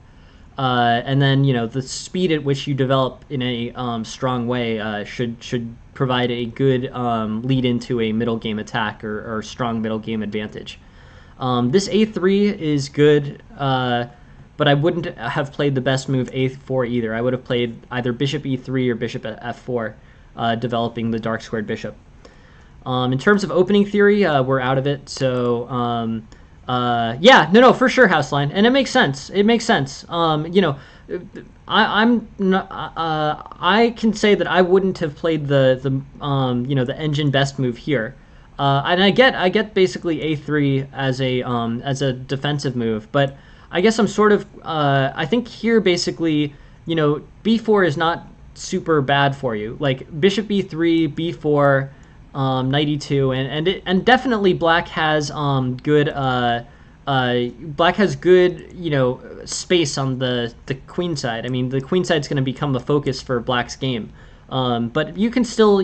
And then the speed at which you develop in a strong way should provide a good lead into a middle game attack or strong middle game advantage. This A3 is good, but I wouldn't have played the best move A4 either. I would have played either Bishop E3 or Bishop F4, developing the dark squared bishop. In terms of opening theory, we're out of it, so yeah, no, for sure, Houseline, and it makes sense. It makes sense. I can say that I wouldn't have played the engine best move here, and I get basically A3 as a defensive move, but I guess I'm sort of I think here basically B4 is not super bad for you. Like Bishop B3, B4. Knight E2, and definitely Black has good space on the queen side. I mean, the queen side's going to become the focus for Black's game. But you can still,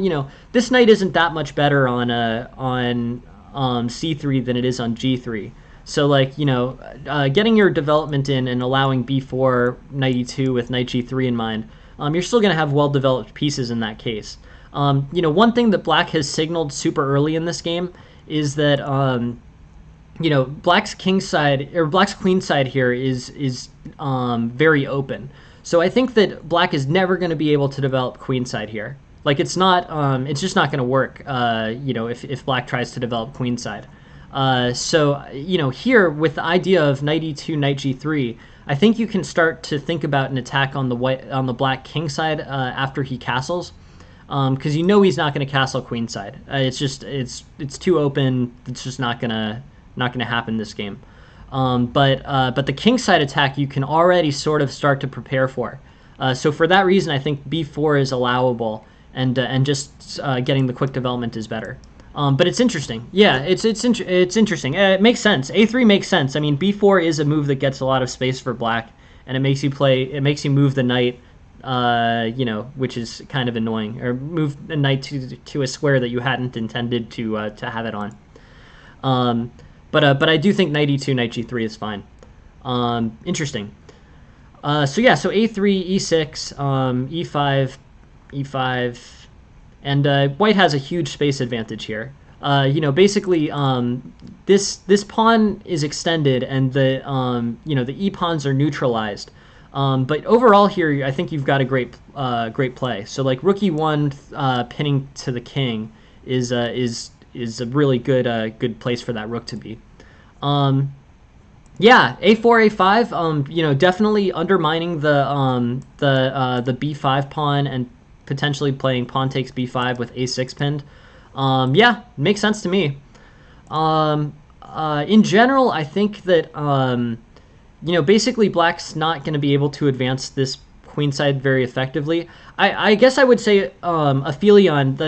this knight isn't that much better on C3 than it is on G3. So like, getting your development in and allowing B4, Knight E2 with Knight G3 in mind, you're still going to have well-developed pieces in that case. One thing that Black has signaled super early in this game is that Black's king side or Black's queen side here is very open. So I think that Black is never going to be able to develop queen side here. Like it's just not going to work. If Black tries to develop queen side. So here with the idea of Knight E2, Knight G3, I think you can start to think about an attack on the Black king side after he castles. Because he's not going to castle queenside. It's too open. It's just not gonna happen this game. But the kingside attack you can already sort of start to prepare for. So for that reason, I think B4 is allowable, and just getting the quick development is better. But it's interesting. Yeah, it's interesting. It makes sense. A3 makes sense. I mean, B4 is a move that gets a lot of space for Black, and it makes you move the knight. Which is kind of annoying, or move a knight to a square that you hadn't intended to have it on. But I do think Knight E2, Knight G3 is fine. Interesting. So A3, E6, E5, E5, and White has a huge space advantage here. Basically, this pawn is extended, and the E pawns are neutralized. But overall here, I think you've got a great play. So like Rook E1 pinning to the king is a really good place for that rook to be. Yeah, A4, A5. Definitely undermining the B5 pawn and potentially playing pawn takes b5 with a6 pinned. Yeah, makes sense to me. In general, I think that basically black's not going to be able to advance this queenside very effectively. I guess I would say Aphelion.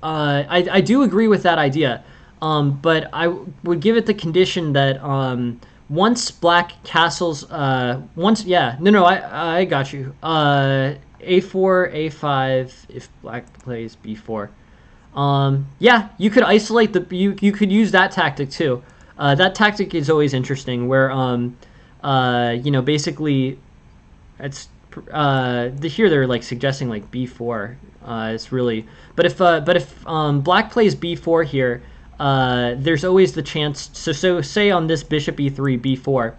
I do agree with that idea, but I would give it the condition that once black castles, I got you. A4, A5 if black plays B4. Yeah, you could isolate you could use that tactic too. That tactic is always interesting, where basically it's here they're like suggesting like b4. It's really, but if black plays b4 here, there's always the chance. So say on this bishop e3 b4,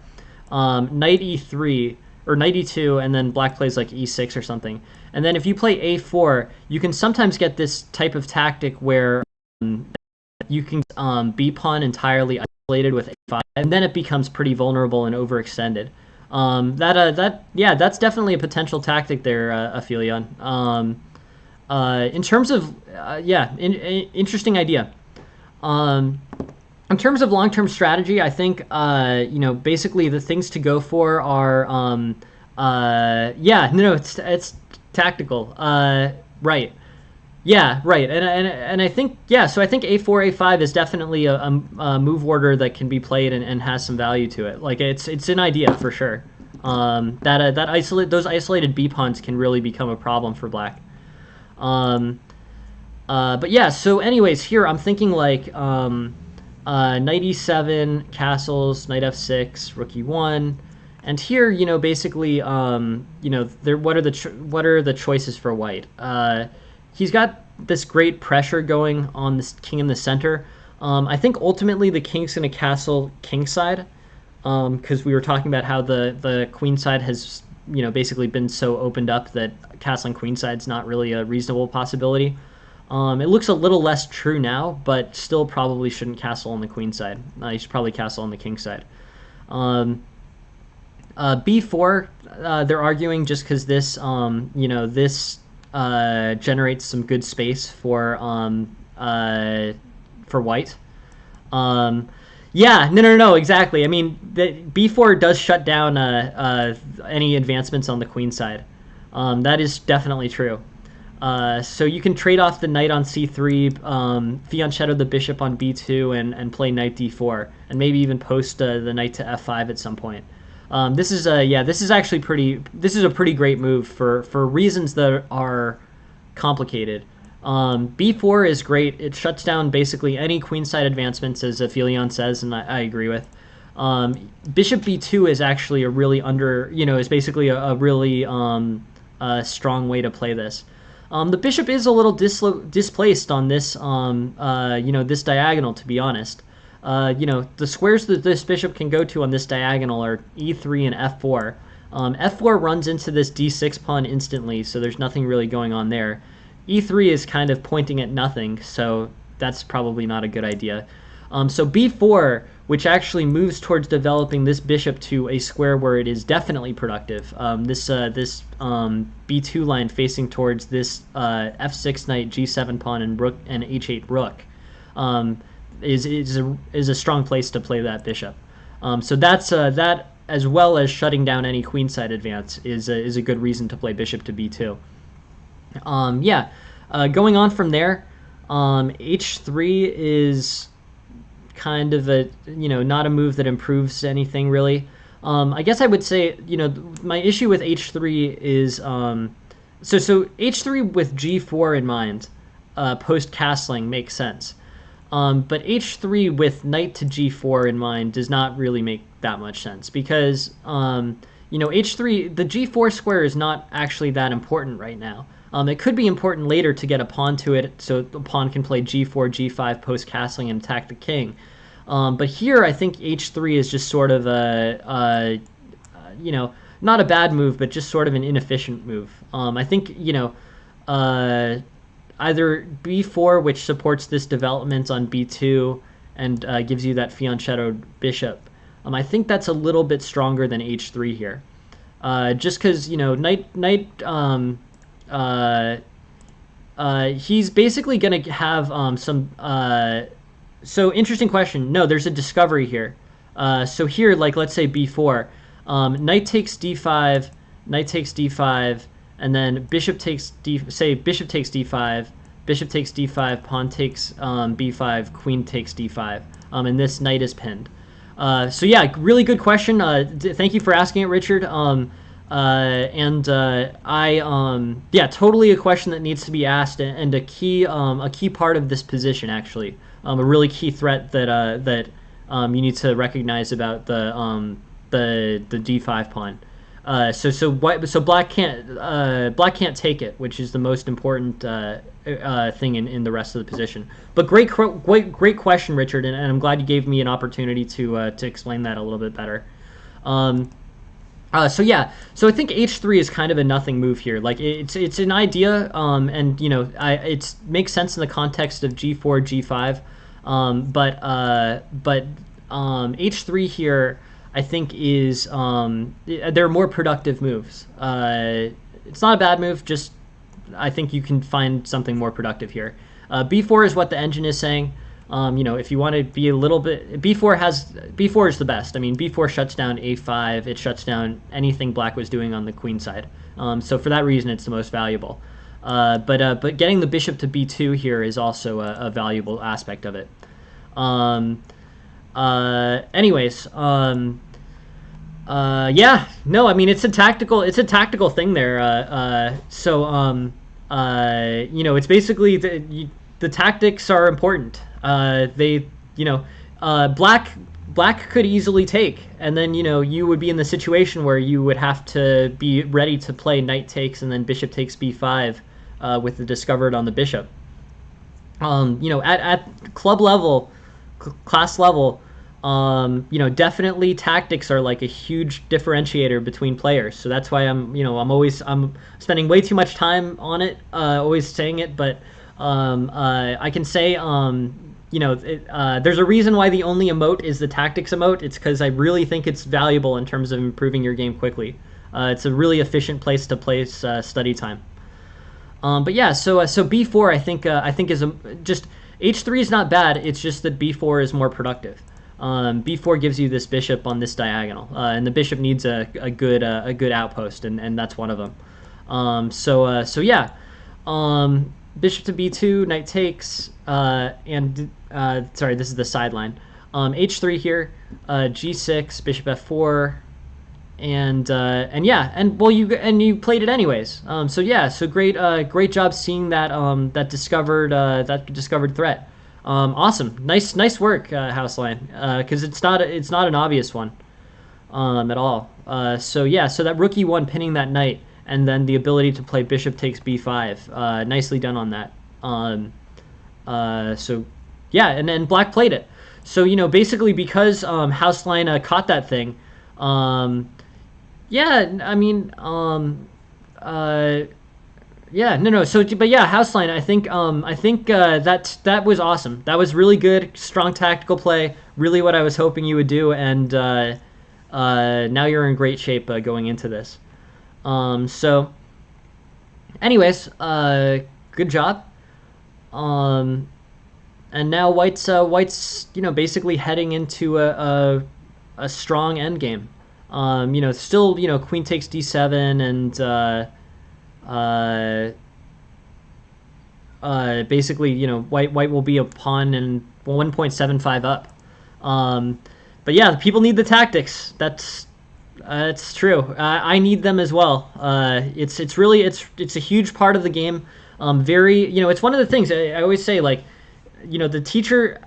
knight e3 or knight e2, and then black plays like e6 or something. And then if you play a4, you can sometimes get this type of tactic where you can b pawn entirely isolated with a5, and then it becomes pretty vulnerable and overextended. That's definitely a potential tactic there, Aphelion. In terms of interesting idea. In terms of long-term strategy, I think basically the things to go for are it's tactical. Right. Yeah, right. And I think so I think a4 a5 is definitely a move order that can be played and has some value to it. Like it's an idea for sure. Those isolated b pawns can really become a problem for black. But yeah, so anyways, here I'm thinking like knight e7, castles, knight f6, rook e1, and here basically what are the choices for white? He's got this great pressure going on this king in the center. I think ultimately the king's going to castle kingside, because we were talking about how the queen side has basically been so opened up that castling queenside's not really a reasonable possibility. It looks a little less true now, but still probably shouldn't castle on the queen side. You should probably castle on the king side. B4, they're arguing just because this, this generates some good space for white. No, exactly. I mean, B4 does shut down any advancements on the queen side. That is definitely true. So you can trade off the knight on c3, fianchetto the bishop on b2, and play knight d4, and maybe even post the knight to f5 at some point. This is actually this is a pretty great move for reasons that are complicated. B4 is great. It shuts down basically any queenside advancements, as Aphelion says, and I agree with. Bishop b2 is actually a really is basically a really strong way to play this. The bishop is a little displaced on this, this diagonal, to be honest. The squares that this bishop can go to on this diagonal are e3 and f4. F4 runs into this d6 pawn instantly, so there's nothing really going on there. E3 is kind of pointing at nothing, so that's probably not a good idea. So b4, which actually moves towards developing this bishop to a square where it is definitely productive. This b2 line facing towards this f6 knight, g7 pawn, and rook and h8 rook is a strong place to play that bishop. So that's that, as well as shutting down any queenside advance, is a good reason to play bishop to b2. Going on from there, h3 is kind of a not a move that improves anything really. I guess I would say my issue with h3 is so h3 with g4 in mind, post castling makes sense, but h3 with knight to g4 in mind does not really make that much sense, because h3, the g4 square is not actually that important right now. It could be important later to get a pawn to it, so the pawn can play g4, g5 post castling and attack the king. But here I think h3 is just sort of not a bad move, but just sort of an inefficient move. I think either b4, which supports this development on b2 and gives you that fianchettoed bishop. I think that's a little bit stronger than h3 here, just because knight he's basically going to have some. So interesting question. No, there's a discovery here. So here, like let's say b4, knight takes d5, knight takes d5, and then bishop takes say bishop takes d5, bishop takes d5, pawn takes b5, queen takes d5, and this knight is pinned. So yeah, really good question. Thank you for asking it, Richard. Yeah, totally a question that needs to be asked, and a key part of this position actually, a really key threat that you need to recognize about the d5 pawn. So black can't take it, which is the most important thing in the rest of the position. But great question, Richard, and I'm glad you gave me an opportunity to explain that a little bit better. So I think h3 is kind of a nothing move here. Like it's an idea, and it makes sense in the context of g4, g5, but h3 here I think is there are more productive moves. It's not a bad move, just I think you can find something more productive here. b4 is what the engine is saying. If you want to be a little bit, b4 is the best. I mean, b4 shuts down a5. It shuts down anything black was doing on the queen side. So for that reason, it's the most valuable. But getting the bishop to b2 here is also a valuable aspect of it. Anyways, yeah, no, I mean it's a tactical thing there. It's basically the tactics are important. Black could easily take, and then you would be in the situation where you would have to be ready to play knight takes and then bishop takes b5 with the discovered on the bishop. At club level, class level, definitely tactics are like a huge differentiator between players. So that's why I'm spending way too much time on it, always saying it, but I can say there's a reason why the only emote is the tactics emote. It's because I really think it's valuable in terms of improving your game quickly. It's a really efficient place to place study time. But yeah, so b4 I think is just h3 is not bad. It's just that b4 is more productive. b4 gives you this bishop on this diagonal, and the bishop needs a good outpost, and that's one of them. Bishop to b2, knight takes, sorry, this is the sideline. h3 here, g6, bishop f4, and you played it anyways. So great job seeing that discovered threat. Awesome, nice work, Houseline, because it's not an obvious one at all. So that rook e1 pinning that knight, and then the ability to play bishop takes b5. Nicely done on that. And then black played it. So basically because Houseline caught that thing. So Houseline, I think that was awesome. That was really good, strong tactical play. Really what I was hoping you would do, and now you're in great shape going into this. Anyways, good job. And now White's basically heading into a strong endgame. Still queen takes d7, and basically White will be a pawn and 1.75 up. But yeah, people need the tactics. That's true. I need them as well. It's a huge part of the game. It's one of the things I always say, like, a teacher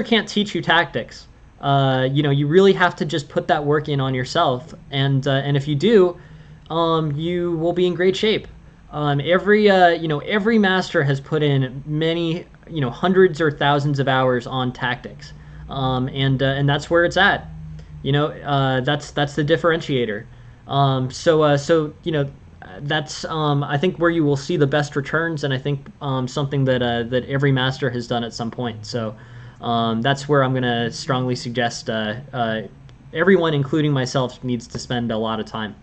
can't teach you tactics. You really have to just put that work in on yourself, and if you do, you will be in great shape. Every master has put in many, hundreds or thousands of hours on tactics, and that's where it's at. That's the differentiator. That's I think where you will see the best returns, and I think something that every master has done at some point. So that's where I'm gonna strongly suggest everyone, including myself, needs to spend a lot of time.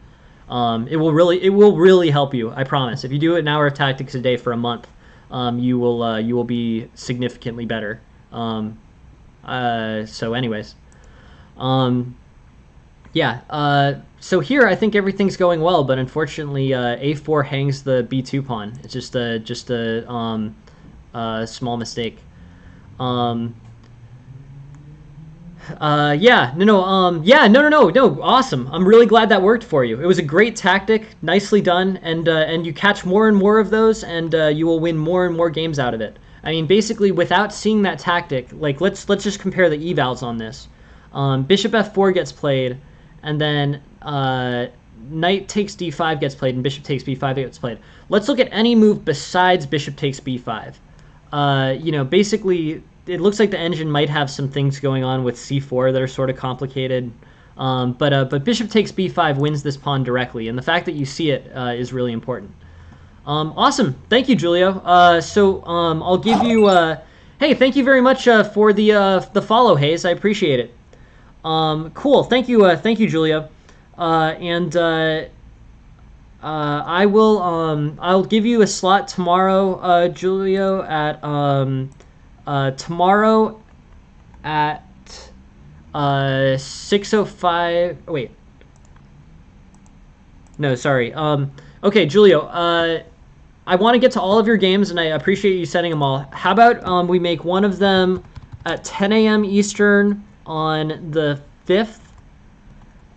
It will really help you, I promise. If you do an hour of tactics a day for a month, you will be significantly better. So anyways, yeah. So here I think everything's going well, but unfortunately a4 hangs the b2 pawn. It's just a small mistake. Yeah, no, awesome. I'm really glad that worked for you. It was a great tactic, nicely done, and you catch more and more of those, and you will win more and more games out of it. I mean, basically, without seeing that tactic, like let's just compare the evals on this. Bishop f4 gets played, and then knight takes d5 gets played, and bishop takes b5 gets played. Let's look at any move besides bishop takes b5. Basically, it looks like the engine might have some things going on with c4 that are sort of complicated. But bishop takes b5 wins this pawn directly, and the fact that you see it is really important. Awesome. Thank you, Julio. I'll give you... hey, thank you very much for the follow, Hayes. I appreciate it. Cool. Thank you, Julio. I'll give you a slot tomorrow, Julio, at tomorrow at 6:05. Wait. No, sorry. Okay, Julio. I want to get to all of your games, and I appreciate you setting them all. How about we make one of them at 10 a.m. Eastern on the 5th,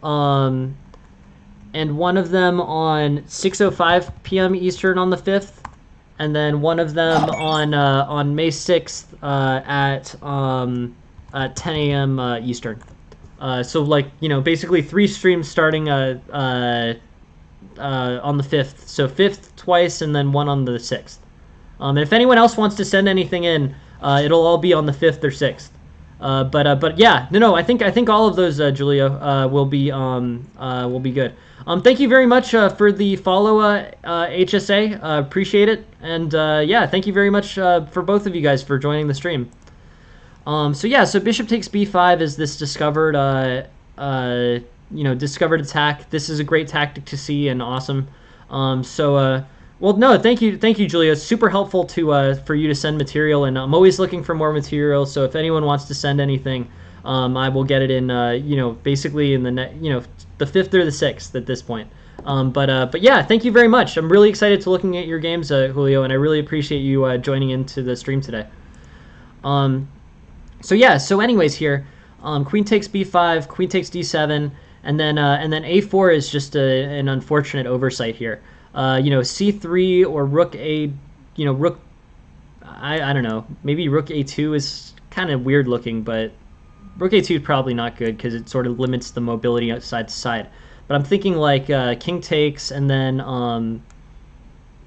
and one of them on 6:05 p.m. Eastern on the 5th, and then one of them on May 6th at 10 a.m. Eastern. So basically 3 streams starting on the 5th. So 5th twice, and then one on the 6th. And if anyone else wants to send anything in, it'll all be on the 5th or 6th. But yeah, no, I think all of those, Julio, will be good. Thank you very much for the follow, HSA. Appreciate it, and yeah, thank you very much for both of you guys for joining the stream. So bishop takes b5 is this discovered discovered attack. This is a great tactic to see and awesome. Well, no, thank you, Julia. It's super helpful for you to send material, and I'm always looking for more material. So if anyone wants to send anything, I will get it in, basically in the the 5th or the 6th at this point. But yeah, thank you very much. I'm really excited to looking at your games, Julio, and I really appreciate you joining into the stream today. So anyways, here, queen takes b5, queen takes d7, and then a4 is just an unfortunate oversight here. C3 or rook a, rook, I don't know, maybe rook a2 is kind of weird looking, but rook a2 is probably not good because it sort of limits the mobility side to side. But I'm thinking like king takes, and then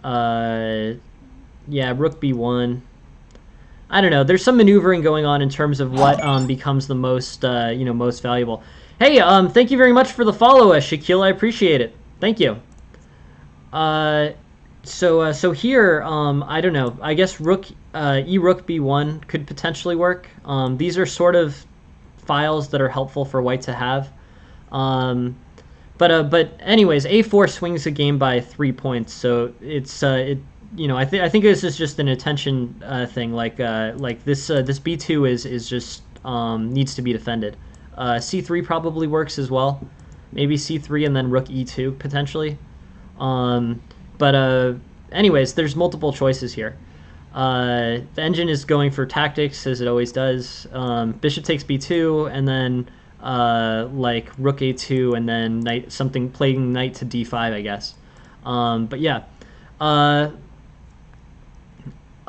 rook b1. I don't know. There's some maneuvering going on in terms of what becomes the most most valuable. Hey, thank you very much for the follow, Shaquille. I appreciate it. Thank you. So here, I don't know. I guess rook rook b1 could potentially work. These are sort of files that are helpful for white to have. But anyways, a4 swings a game by 3 points. So it's I think this is just an attention thing. Like this b2 is just needs to be defended. C3 probably works as well. Maybe c3 and then rook e2 potentially. Anyways, there's multiple choices here. The engine is going for tactics as it always does. Bishop takes b2, and then like rook a2, and then playing knight to d5, I guess. But yeah.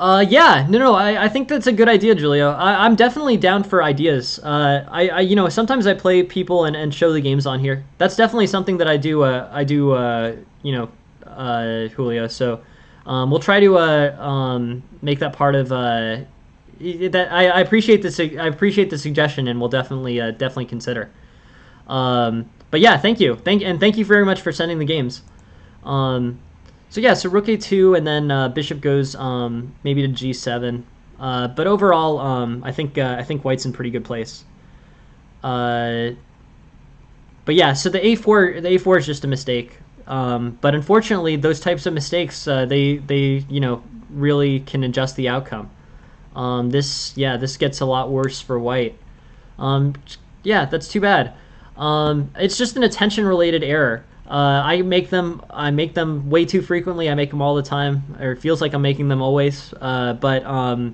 I think that's a good idea, Julio. I'm definitely down for ideas. Sometimes I play people and show the games on here. That's definitely something that I do, Julio. So we'll try to make that part of that. I appreciate the suggestion, and we'll definitely consider. But yeah, thank you, thank you very much for sending the games. So rook a2, and then bishop goes maybe to g7. But overall, I think white's in pretty good place. But yeah, so the a4 is just a mistake. But unfortunately, those types of mistakes, they really can adjust the outcome. This gets a lot worse for white. Um, yeah, that's too bad. It's just an attention-related error. I make them way too frequently. I make them all the time, or it feels like I'm making them always. But yeah,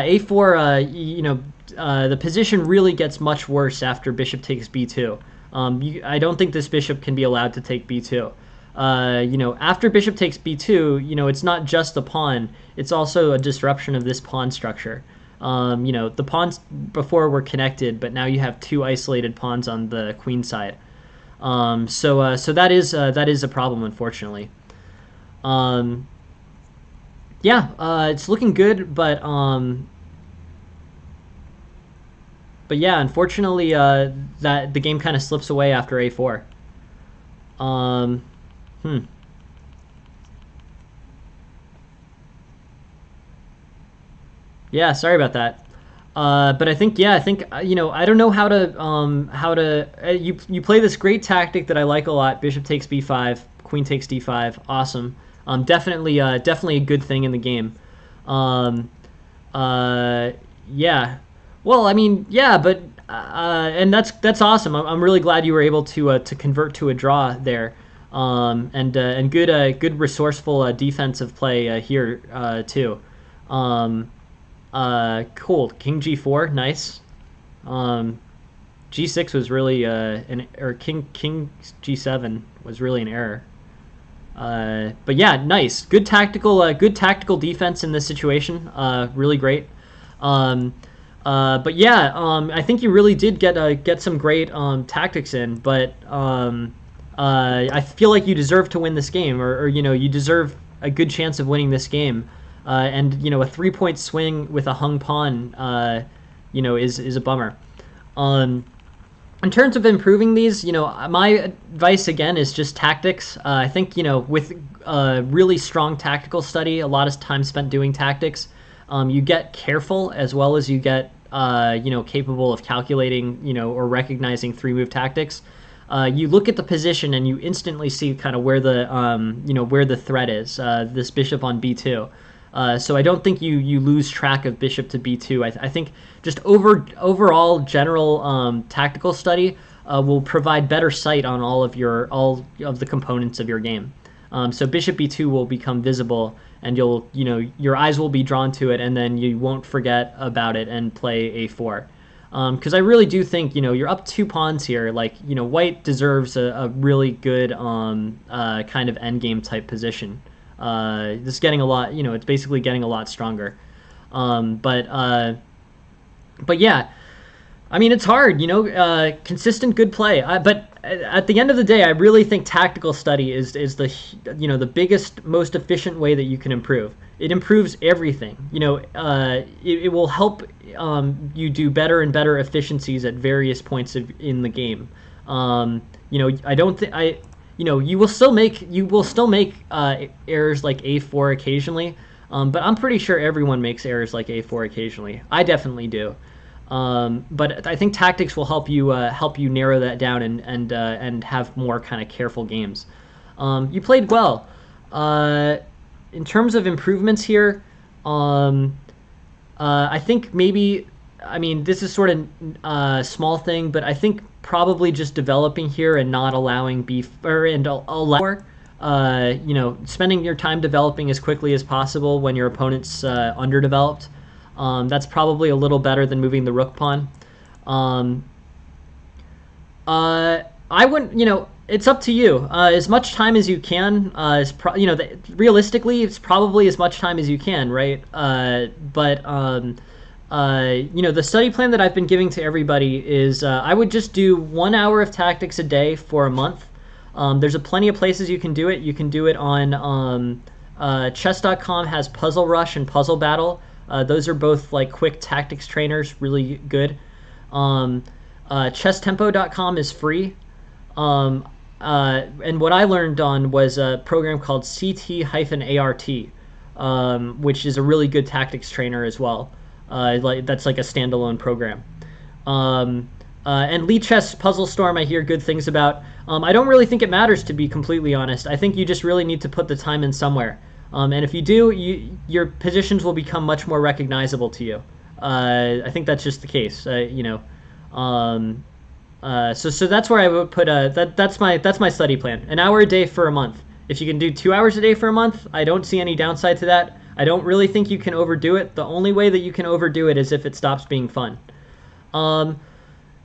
a4. The position really gets much worse after bishop takes b2. I don't think this bishop can be allowed to take b2. After bishop takes b2, it's not just the pawn, it's also a disruption of this pawn structure. The pawns before were connected, but now you have two isolated pawns on the queen side. So that is a problem, unfortunately. It's looking good, but yeah, unfortunately, that the game kind of slips away after a4. Yeah, sorry about that. But I think I don't know you play this great tactic that I like a lot. Bishop takes b5, queen takes d5. Awesome. Definitely a good thing in the game. Yeah. Well, I mean, yeah, but and that's awesome. I'm really glad you were able to convert to a draw there. And good resourceful defensive play here too. Cool. King g4, nice. G6 was really or king g7 was really an error. But yeah, nice. Good tactical defense in this situation. Really great. But yeah, I think you really did get some great tactics in, but I feel like you deserve to win this game, or you deserve a good chance of winning this game. And a 3-point swing with a hung pawn, is a bummer. In terms of improving these, my advice again is just tactics. I think with really strong tactical study, a lot of time spent doing tactics, you get careful as well as you get capable of calculating or recognizing 3-move tactics. You look at the position and you instantly see kind of where the threat is. This bishop on b2. So I don't think you lose track of bishop to b2. I think just overall general tactical study will provide better sight on all of the components of your game. So bishop b2 will become visible, and your eyes will be drawn to it, and then you won't forget about it and play a4. Because I really do think you're up 2 pawns here. Like white deserves a really good kind of endgame type position. This is getting a lot, it's basically getting a lot stronger. But yeah, I mean, it's hard, consistent good play. But at the end of the day, I really think tactical study is the biggest, most efficient way that you can improve. It improves everything. It will help you do better and better efficiencies at various points in the game. I don't think you will still make errors like a4 occasionally, but I'm pretty sure everyone makes errors like a4 occasionally. I definitely do. But I think tactics will help you narrow that down and have more kind of careful games. You played well. In terms of improvements here, I think maybe, I mean, this is sort of a small thing, but I think probably just developing here and not allowing spending your time developing as quickly as possible when your opponent's underdeveloped. That's probably a little better than moving the rook pawn. I wouldn't, it's up to you. As much time as you can, realistically, it's probably as much time as you can, right? The study plan that I've been giving to everybody is I would just do 1 hour of tactics a day for a month. There's plenty of places you can do it. You can do it on chess.com has Puzzle Rush and Puzzle Battle. Those are both like quick tactics trainers, really good. Chesstempo.com is free. And what I learned on was a program called CT-ART, which is a really good tactics trainer as well. That's like a standalone program. And Lee Chess Puzzle Storm I hear good things about. I don't really think it matters, to be completely honest. I think you just really need to put the time in somewhere. And if you do, your positions will become much more recognizable to you. I think that's just the case. So that's where I would put that's my study plan. An hour a day for a month. If you can do 2 hours a day for a month, I don't see any downside to that. I don't really think you can overdo it. The only way that you can overdo it is if it stops being fun.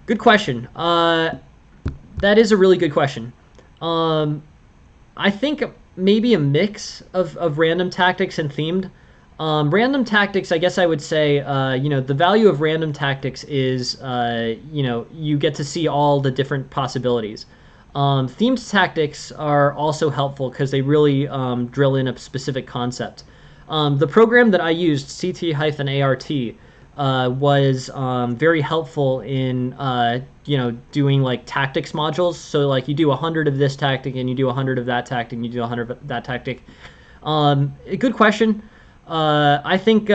Good question. That is a really good question. I think maybe a mix of random tactics and themed. Random tactics, I guess I would say, the value of random tactics is, you get to see all the different possibilities. Themed tactics are also helpful because they really drill in a specific concept. The program that I used, CT-ART, was very helpful in doing like tactics modules. So like you do 100 of this tactic and you do 100 of that tactic and you do 100 of that tactic. Good question. I think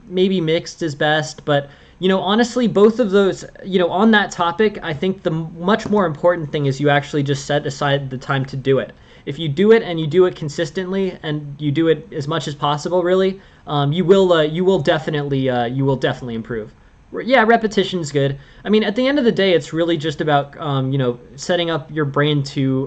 maybe mixed is best, but honestly, both of those, on that topic, I think the much more important thing is you actually just set aside the time to do it. If you do it and you do it consistently and you do it as much as possible, really, you will definitely improve. Yeah, repetition's good. I mean, at the end of the day, it's really just about setting up your brain to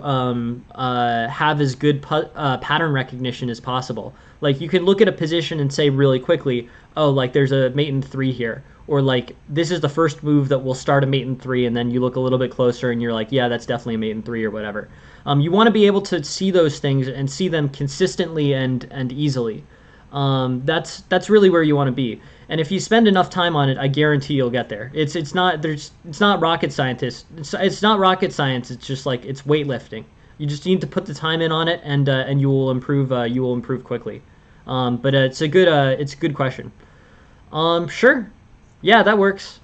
have as good pattern recognition as possible. Like you can look at a position and say really quickly, oh, like there's a mate in 3 here, or like this is the first move that will start a mate in 3, and then you look a little bit closer and you're like, yeah, that's definitely a mate in 3 or whatever. You want to be able to see those things and see them consistently and easily. That's really where you want to be. And if you spend enough time on it, I guarantee you'll get there. It's not rocket scientist. It's not rocket science. It's just like it's weightlifting. You just need to put the time in on it, and you will improve. You will improve quickly. But it's a good question. Sure, yeah, that works.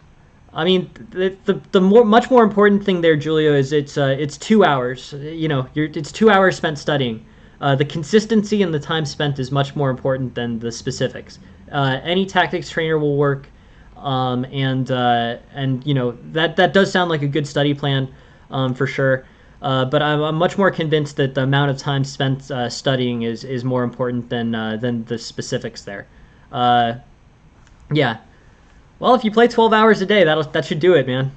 I mean, the much more important thing there, Julio, is it's 2 hours. It's 2 hours spent studying. The consistency and the time spent is much more important than the specifics. Any tactics trainer will work, and that does sound like a good study plan, for sure. But I'm much more convinced that the amount of time spent studying is more important than the specifics there. Yeah. Well, if you play 12 hours a day, that should do it, man.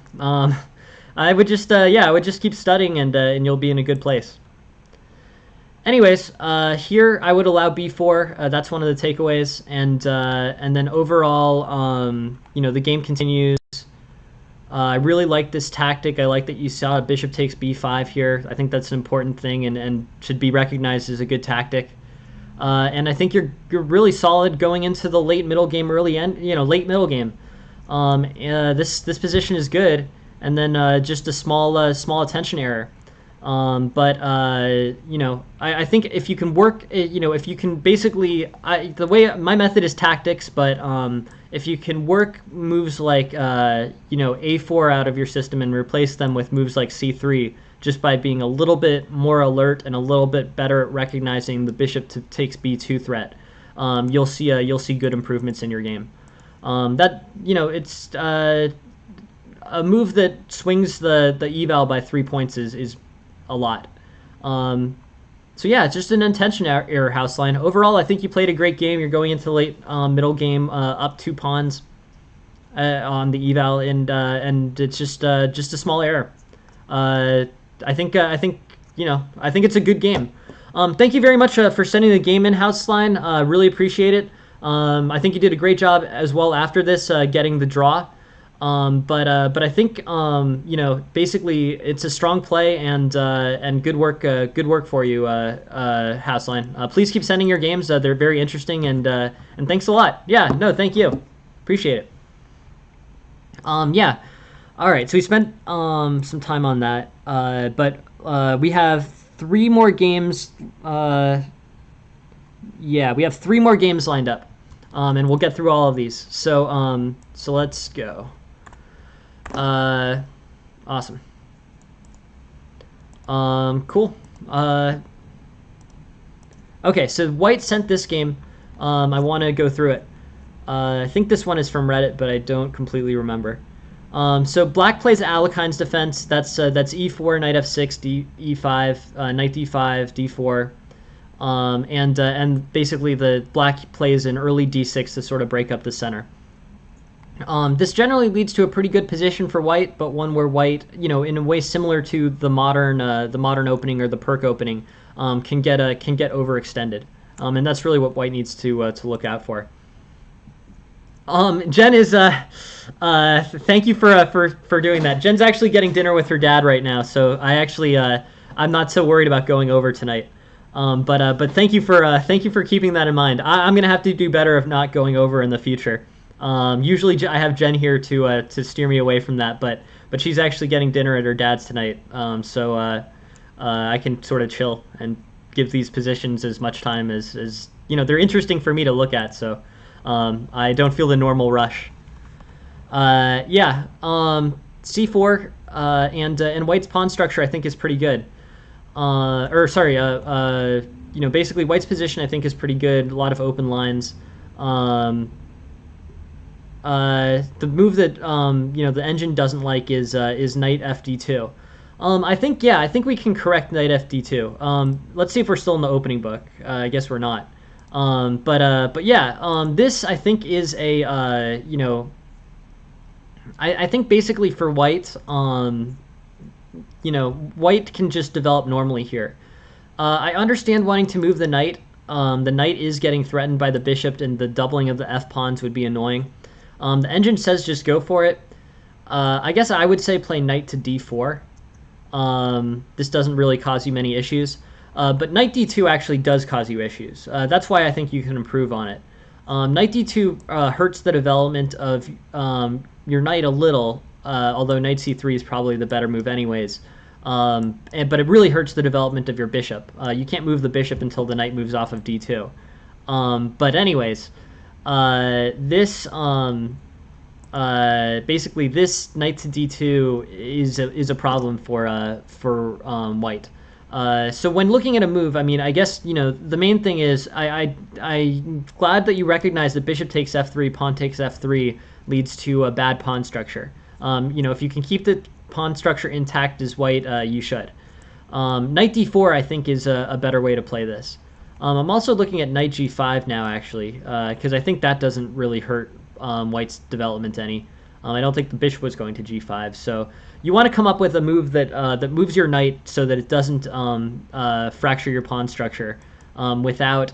I would just keep studying and you'll be in a good place. Anyways, here I would allow B4. That's one of the takeaways, and then overall, the game continues. I really like this tactic. I like that you saw bishop takes B5 here. I think that's an important thing and should be recognized as a good tactic. And I think you're really solid going into the late middle game, late middle game. This position is good, and then just a small attention error. I think if you can work, if you can basically, the way my method is tactics, but if you can work moves like A4 out of your system and replace them with moves like C3, just by being a little bit more alert and a little bit better at recognizing the bishop takes B2 threat, you'll see good improvements in your game. It's a move that swings the eval by 3 points is a lot. So yeah, it's just an intention error house line. Overall, I think you played a great game. You're going into the late middle game up 2 pawns on the eval, and it's just a small error. I think it's a good game. Thank you very much for sending the game in house line. Really appreciate it. I think you did a great job as well after this getting the draw. But I think basically it's a strong play and good work for you, Houseline. Please keep sending your games. They're very interesting and thanks a lot. Yeah, no, thank you. Appreciate it. Yeah. All right, so we spent some time on that, but we have 3 more games. Yeah, we have 3 more games lined up, and we'll get through all of these. So let's go. Awesome. Cool. Okay, so White sent this game. I want to go through it. I think this one is from Reddit, but I don't completely remember. So Black plays Alekhine's defense. That's E4, knight F6, E5, knight D5, D4. And basically the black plays an early d6 to sort of break up the center. This generally leads to a pretty good position for white, but one where white, in a way similar to the modern opening or the perk opening, can get overextended, and that's really what white needs to look out for. Jen is thank you for doing that. Jen's actually getting dinner with her dad right now, so I'm not so worried about going over tonight. But thank you for keeping that in mind. I'm gonna have to do better of not going over in the future. Usually I have Jen here to steer me away from that, but she's actually getting dinner at her dad's tonight, so I can sort of chill and give these positions as much time as they're interesting for me to look at, so I don't feel the normal rush. C4 and white's pawn structure I think is pretty good. Basically white's position I think is pretty good. A lot of open lines. The move that the engine doesn't like is knight fd2. I think we can correct knight fd2. Let's see if we're still in the opening book. I guess we're not. This I think is a I think basically for white, white can just develop normally here. I understand wanting to move the knight. The knight is getting threatened by the bishop, and the doubling of the f pawns would be annoying. The engine says just go for it. I guess I would say play knight to d4. This doesn't really cause you many issues. But knight d2 actually does cause you issues. That's why I think you can improve on it. Knight d2 hurts the development of your knight a little, although knight c3 is probably the better move anyways. But it really hurts the development of your bishop. You can't move the bishop until the knight moves off of d2. But anyways, basically this knight to d2 is a problem for white. So when looking at a move, I mean, I guess the main thing is I'm glad that you recognize that bishop takes f3, pawn takes f3 leads to a bad pawn structure. If you can keep the pawn structure intact as white, you should. Knight d4 I think is a better way to play this. I'm also looking at knight g5 now, actually, because I think that doesn't really hurt white's development any. I don't think the bishop was going to g5, so you want to come up with a move that moves your knight so that it doesn't fracture your pawn structure without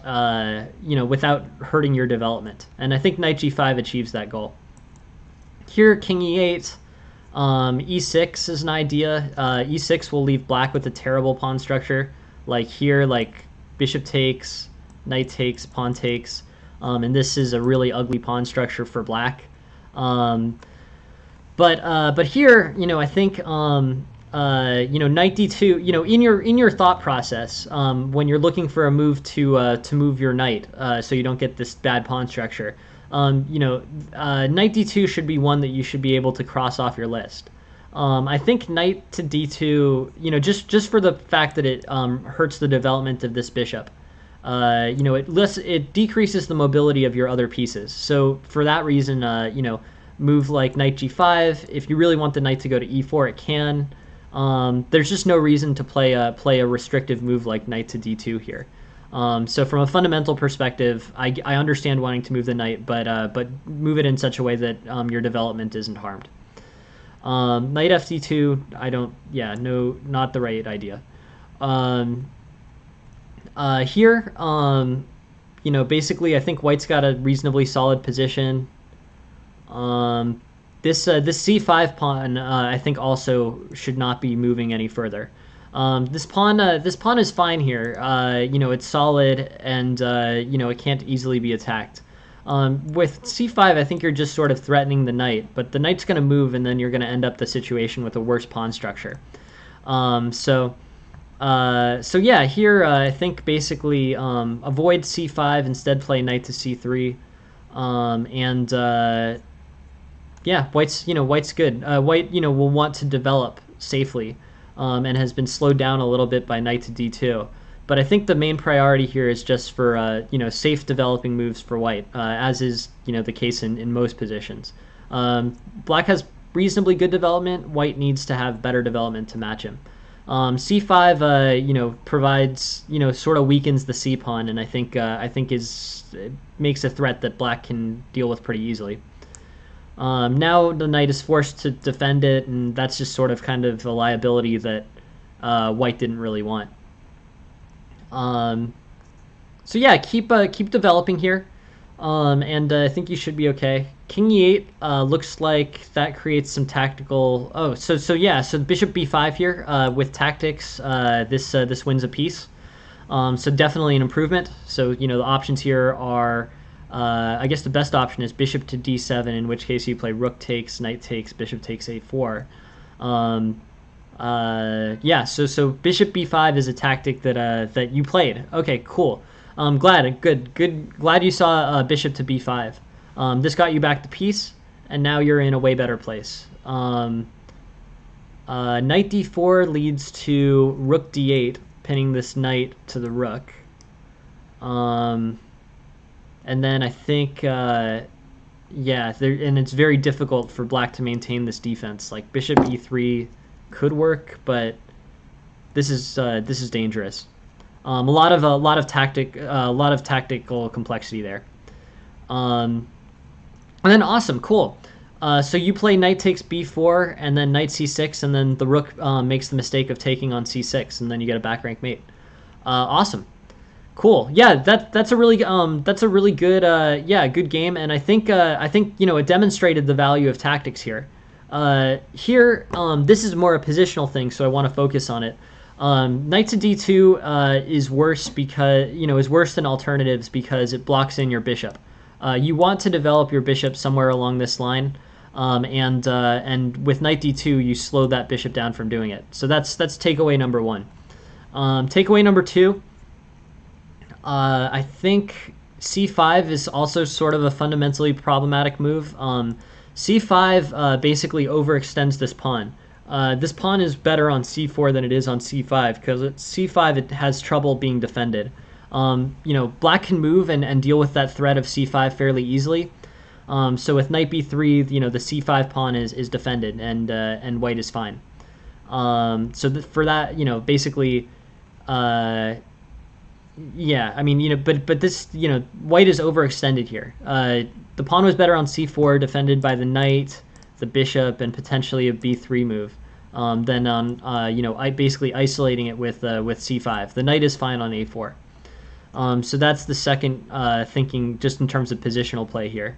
hurting your development. And I think knight g5 achieves that goal. Here, king e8, e6 is an idea. E6 will leave black with a terrible pawn structure, like here, like bishop takes, knight takes, pawn takes, and this is a really ugly pawn structure for black. But here, I think knight d2, in your thought process, when you're looking for a move to move your knight, so you don't get this bad pawn structure, knight d2 should be one that you should be able to cross off your list. I think knight to d2, just for the fact that it hurts the development of this bishop. It decreases the mobility of your other pieces. So for that reason, move like knight g5. If you really want the knight to go to e4, it can. There's just no reason to play a restrictive move like knight to d2 here. So from a fundamental perspective, I understand wanting to move the knight, but move it in such a way that your development isn't harmed. Knight fd2, not the right idea. Here, basically I think white's got a reasonably solid position. This c5 pawn I think also should not be moving any further. This pawn is fine here. It's solid, and it can't easily be attacked. With c5, I think you're just sort of threatening the knight, but the knight's going to move, and then you're going to end up the situation with a worse pawn structure. Here I think basically avoid c5, instead play knight to c3, white's good. White will want to develop safely, and has been slowed down a little bit by knight to d2. But I think the main priority here is just for safe developing moves for white, as is the case in most positions. Black has reasonably good development. White needs to have better development to match him. C5, provides, sort of weakens the C pawn, and I think it makes a threat that black can deal with pretty easily. Now the knight is forced to defend it, and that's just sort of kind of a liability that white didn't really want. So yeah, keep developing here, and I think you should be okay. King e8 looks like that creates some tactical. Oh, so yeah, so bishop b5 here with tactics. This wins a piece. So definitely an improvement. So the options here are. I guess the best option is bishop to d7, in which case you play rook takes, knight takes, bishop takes a4. Yeah, so bishop b5 is a tactic that you played. Okay, cool. Glad you saw bishop to b5. This got you back the piece, and now you're in a way better place. Knight d4 leads to rook d8, pinning this knight to the rook. And then I think, yeah, and it's very difficult for black to maintain this defense. Like bishop e3 could work, but this is dangerous. A lot of tactical complexity there. And then awesome, cool. So you play knight takes b4, and then knight c6, and then the rook makes the mistake of taking on c6, and then you get a back rank mate. Awesome. Cool. Yeah, that's a really good good game, and I think it demonstrated the value of tactics here. This is more a positional thing, so I want to focus on it. Knight to d2 is worse because is worse than alternatives because it blocks in your bishop. You want to develop your bishop somewhere along this line, and with knight d2 you slow that bishop down from doing it. So that's takeaway number one. Takeaway number two. I think c5 is also sort of a fundamentally problematic move. C5 basically overextends this pawn. This pawn is better on c4 than it is on c5 because at c5 it has trouble being defended. Black can move and deal with that threat of c5 fairly easily. So with knight b3, the c5 pawn is defended, and white is fine. For that, basically. Yeah, I mean, but this, white is overextended here. The pawn was better on c4, defended by the knight, the bishop, and potentially a b3 move, than on, basically isolating it with c5. The knight is fine on a4. So that's the second thinking, just in terms of positional play here.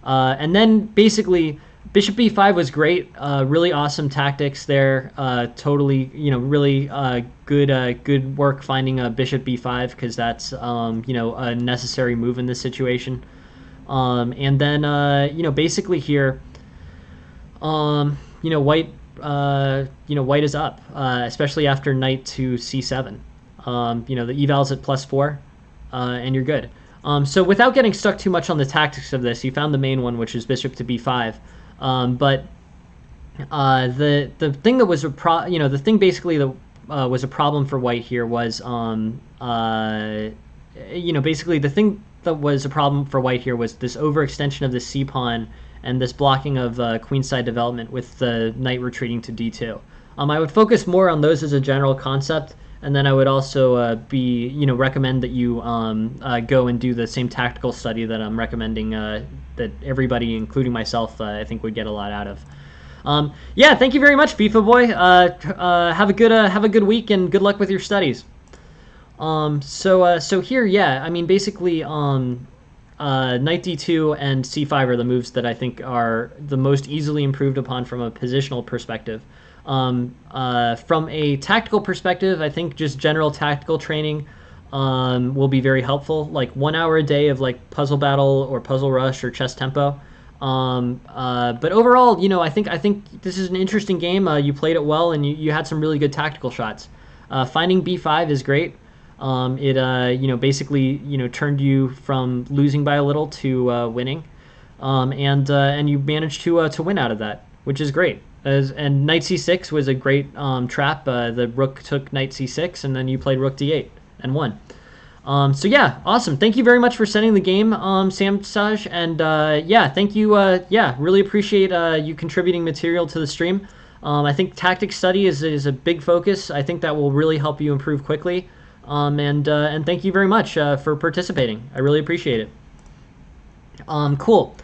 And then basically, bishop b5 was great. Really awesome tactics there. Totally, really good work finding a bishop b5 because that's a necessary move in this situation. And then basically here, white white is up, especially after knight to c7. The eval's at +4, and you're good. So without getting stuck too much on the tactics of this, you found the main one, which is bishop to b5. But the thing that was the thing basically that was a problem for white here was basically the thing that was a problem for white here was this overextension of the c pawn and this blocking of queenside development with the knight retreating to d2. I would focus more on those as a general concept, and then I would also recommend that you go and do the same tactical study that I'm recommending that everybody, including myself, I think would get a lot out of. Yeah, thank you very much, FIFA boy. Have a good week and good luck with your studies. So here, yeah, I mean basically, knight d2 and c5 are the moves that I think are the most easily improved upon from a positional perspective. From a tactical perspective, I think just general tactical training will be very helpful. Like 1 hour a day of like Puzzle Battle or Puzzle Rush or Chess Tempo. But overall, I think this is an interesting game. You played it well, and you had some really good tactical shots. Finding b5 is great. It basically turned you from losing by a little to winning, and you managed to win out of that, which is great. And knight c6 was a great trap. The rook took knight c6, and then you played rook d8 and won. So yeah, awesome. Thank you very much for sending the game, Samsaj, and yeah, thank you. Yeah, really appreciate you contributing material to the stream. I think tactic study is a big focus. I think that will really help you improve quickly. And thank you very much for participating. I really appreciate it. Cool.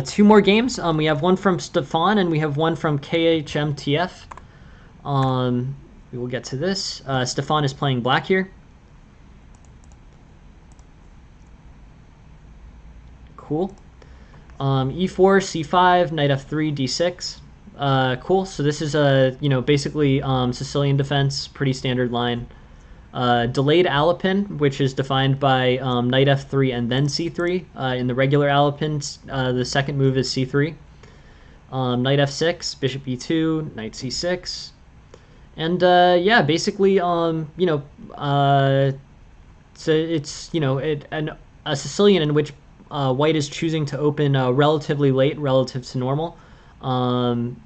Two more games. We have one from Stefan and we have one from KHMTF. We will get to this. Stefan is playing black here. Cool. E4, C5, knight F3, D6. Cool. So this is a basically Sicilian defense, pretty standard line. Delayed Alapin, which is defined by knight F3 and then C3. In the regular Alapin, the second move is C3. Knight F6, Bishop E2, Knight C6. And yeah, basically, so it's a Sicilian in which White is choosing to open relatively late relative to normal. And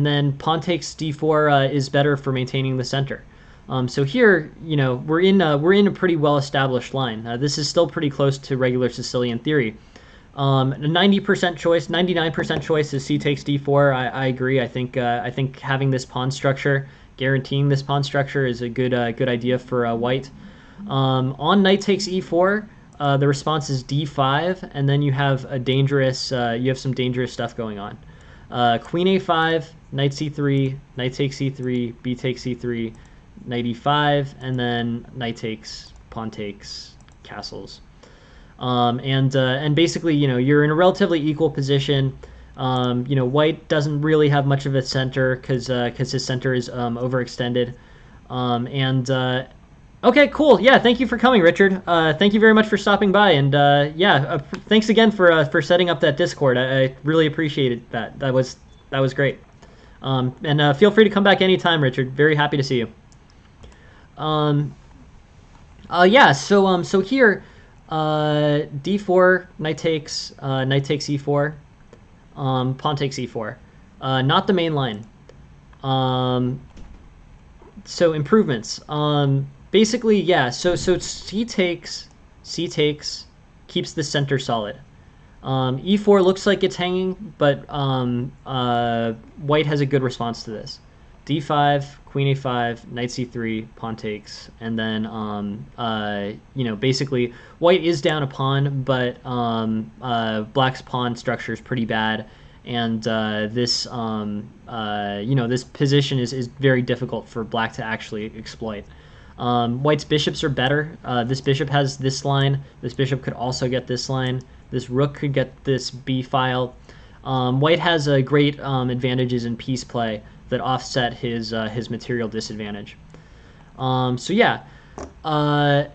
then pawn takes D4 is better for maintaining the center. So here, we're in a pretty well-established line. This is still pretty close to regular Sicilian theory. 90% choice, 99% choice is C takes D4. I agree. I think having this pawn structure, guaranteeing this pawn structure, is a good idea for White. On knight takes E4, the response is D5, and then you have some dangerous stuff going on. Queen A5, knight C3, knight takes C3, B takes C3, knight E5, and then knight takes, pawn takes, castles. And basically, you're in a relatively equal position. White doesn't really have much of a center because his center is overextended. Okay, cool. Yeah, thank you for coming, Richard. Thank you very much for stopping by, and thanks again for setting up that Discord. I really appreciated that. That was great. And feel free to come back anytime, Richard. Very happy to see you. Yeah. So here. D4, knight takes E4, pawn takes E4. Not the main line. So improvements. Basically, yeah. So C takes, keeps the center solid. E4 looks like it's hanging, but White has a good response to this. D5, Queen A5, Knight C3, pawn takes, and then basically White is down a pawn, but Black's pawn structure is pretty bad, and this position is very difficult for Black to actually exploit. White's bishops are better. This bishop has this line. This bishop could also get this line. This rook could get this B file. White has great advantages in piece play that offset his material disadvantage. So yeah, but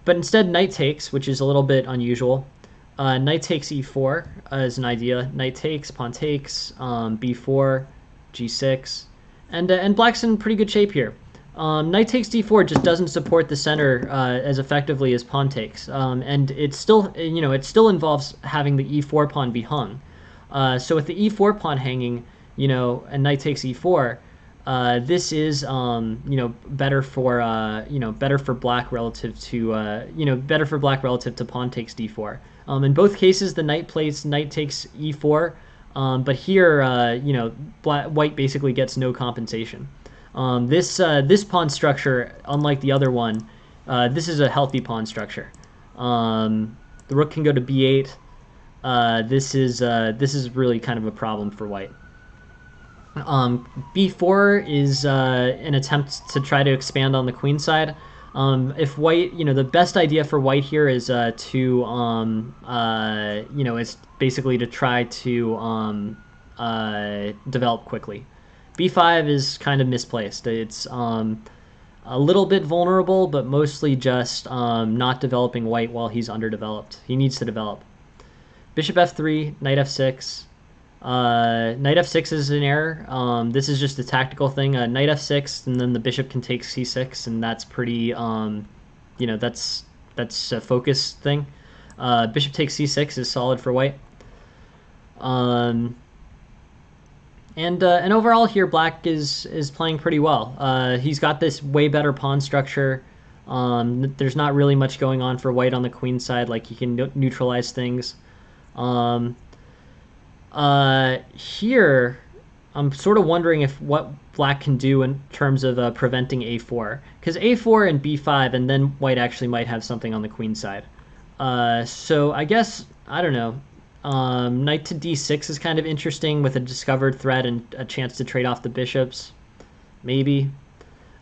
instead knight takes, which is a little bit unusual. Knight takes E4 is an idea. Knight takes, pawn takes, B4, G6, and Black's in pretty good shape here. Knight takes D4 just doesn't support the center as effectively as pawn takes, and it still involves having the E4 pawn be hung. So with the E4 pawn hanging, and knight takes E4, this is better for Black relative to pawn takes D4. In both cases, the knight plays knight takes E4, but here White basically gets no compensation. This pawn structure, unlike the other one, this is a healthy pawn structure. The rook can go to B8. This is really kind of a problem for White. B4 is an attempt to try to expand on the queen side. If White, the best idea for White here is it's basically to try to develop quickly. B5 is kind of misplaced. It's a little bit vulnerable, but mostly just not developing White while he's underdeveloped. He needs to develop. Bishop F3, Knight F6. Knight F6 is an error. This is just a tactical thing. Knight F6, and then the bishop can take C6, and that's pretty, that's a focus thing. Bishop takes C6 is solid for White. And overall here, Black is playing pretty well. He's got this way better pawn structure. There's not really much going on for White on the queen side. Like, he can neutralize things. Here, I'm sort of wondering if what black can do in terms of preventing a4, because a4 and b5, and then white actually might have something on the queen side. So I guess I don't know. Knight to d6 is kind of interesting with a discovered threat and a chance to trade off the bishops. Maybe.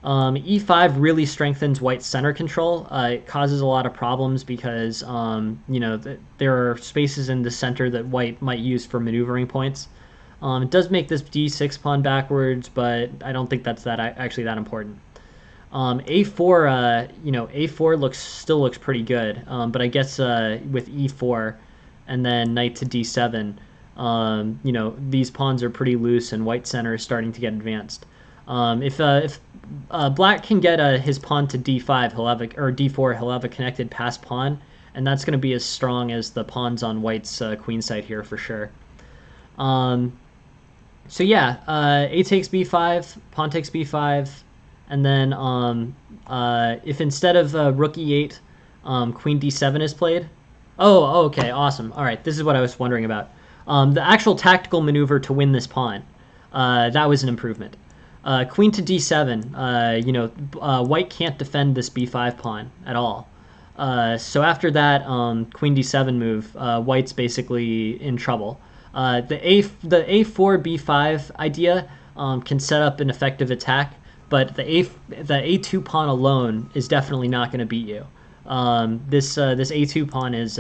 E5 really strengthens white's center control. It causes a lot of problems because there are spaces in the center that white might use for maneuvering points. It does make this d6 pawn backwards, but I don't think that's actually that important. A4, A4 still looks pretty good, but I guess with E4 and then knight to D7, these pawns are pretty loose, and white center is starting to get advanced. If black can get his pawn to D5, or D4, he'll have a connected pass pawn, and that's going to be as strong as the pawns on white's queen side here for sure. So yeah, A takes B5, pawn takes B5, and then if instead of rook E8, queen D7 is played. Oh, okay, awesome. All right, this is what I was wondering about. The actual tactical maneuver to win this pawn, that was an improvement. Queen to D7, white can't defend this B5 pawn at all. So after that queen D7 move, white's basically in trouble. The A4 B5 idea can set up an effective attack, but the A2 pawn alone is definitely not going to beat you. This A2 pawn it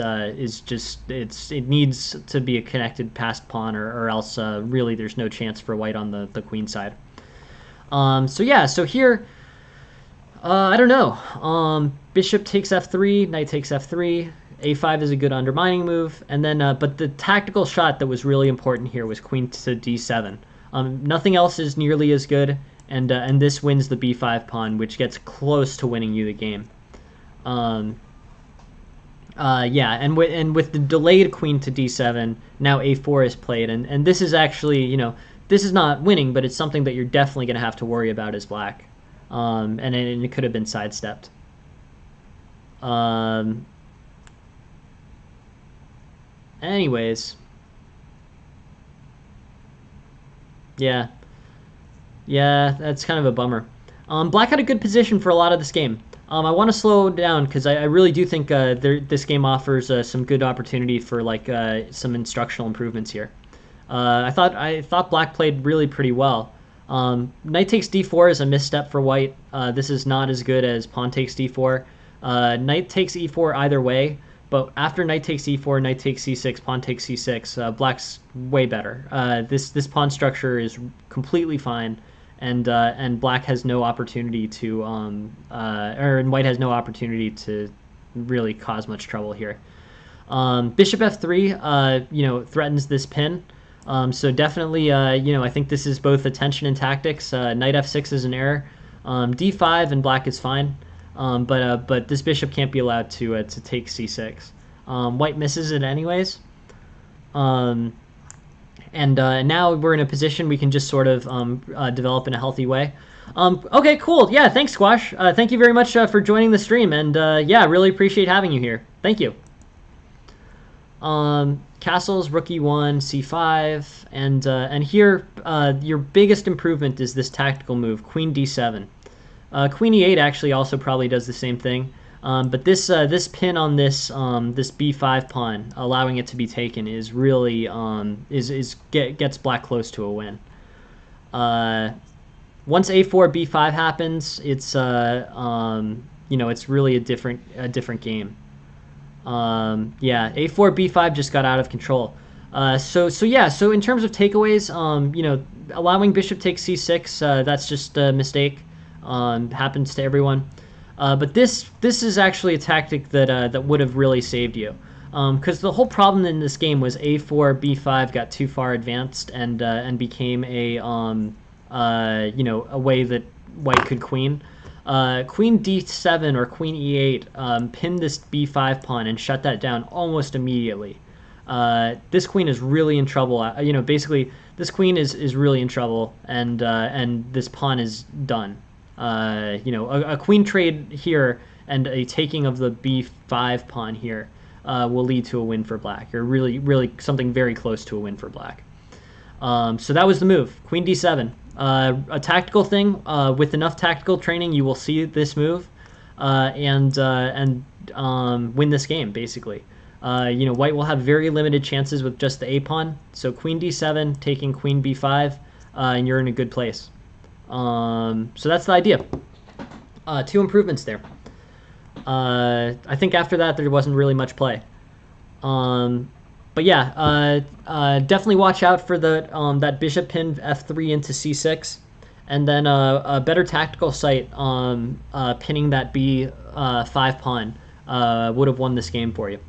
needs to be a connected passed pawn, or else really there's no chance for white on the queen side. So here, I don't know. Bishop takes f3, knight takes f3. A5 is a good undermining move, and then but the tactical shot that was really important here was queen to d7. Nothing else is nearly as good, and this wins the b5 pawn, which gets close to winning you the game. And with the delayed queen to d7, now a4 is played, and this is actually, this is not winning, but it's something that you're definitely going to have to worry about as black, and it could have been sidestepped. Anyways, yeah, that's kind of a bummer. Black had a good position for a lot of this game. I want to slow down because I really do think this game offers some good opportunity for some instructional improvements here. I thought black played really pretty well. Knight takes d4 is a misstep for white. This is not as good as pawn takes d4. Knight takes e4 either way. But after knight takes e4, knight takes c6, pawn takes c6, black's way better. This pawn structure is completely fine, and black has no opportunity to, and white has no opportunity to really cause much trouble here. Bishop f3, threatens this pin. So definitely, I think this is both attention and tactics. Knight f6 is an error. d5 and black is fine. But this bishop can't be allowed to take c6. White misses it anyways. And now we're in a position we can just sort of develop in a healthy way. Okay, cool. Yeah, thanks, Squash. Thank you very much for joining the stream, and yeah, really appreciate having you here. Thank you. Castles, rook e1, c5, and here your biggest improvement is this tactical move, queen d7. Queen e8 actually also probably does the same thing, but this pin on this b5 pawn, allowing it to be taken, is really gets black close to a win. Once a4 b5 happens, it's it's really a different game. Yeah, a4 b5 just got out of control. So in terms of takeaways, allowing bishop takes c6, that's just a mistake. Happens to everyone, but this is actually a tactic that would have really saved you, because the whole problem in this game was a4 b5 got too far advanced and became a way that white could queen. Queen d7 or queen e8 pinned this b5 pawn and shut that down almost immediately. This queen is really in trouble. Basically this queen is really in trouble, and this pawn is done. A queen trade here and a taking of the b5 pawn here will lead to a win for black, or really something very close to a win for black. So that was the move, queen d7. A tactical thing, with enough tactical training, you will see this move, and win this game, basically. White will have very limited chances with just the a-pawn. So queen d7, taking queen b5, and you're in a good place. So that's the idea. 2 improvements there. I think after that, there wasn't really much play. But yeah, definitely watch out for the that bishop pin f3 into c6, and then a better tactical sight pinning that b5 pawn would have won this game for you.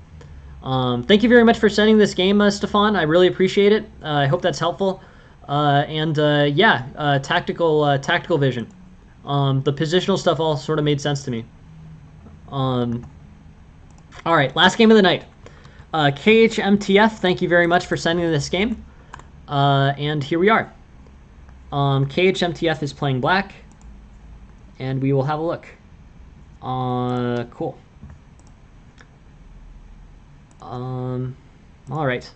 Thank you very much for sending this game, Stefan. I really appreciate it. I hope that's helpful. Yeah, tactical vision. The positional stuff all sort of made sense to me. All right, last game of the night. KHMTF, thank you very much for sending this game. And here we are. KHMTF is playing black, and we will have a look. Cool. All right.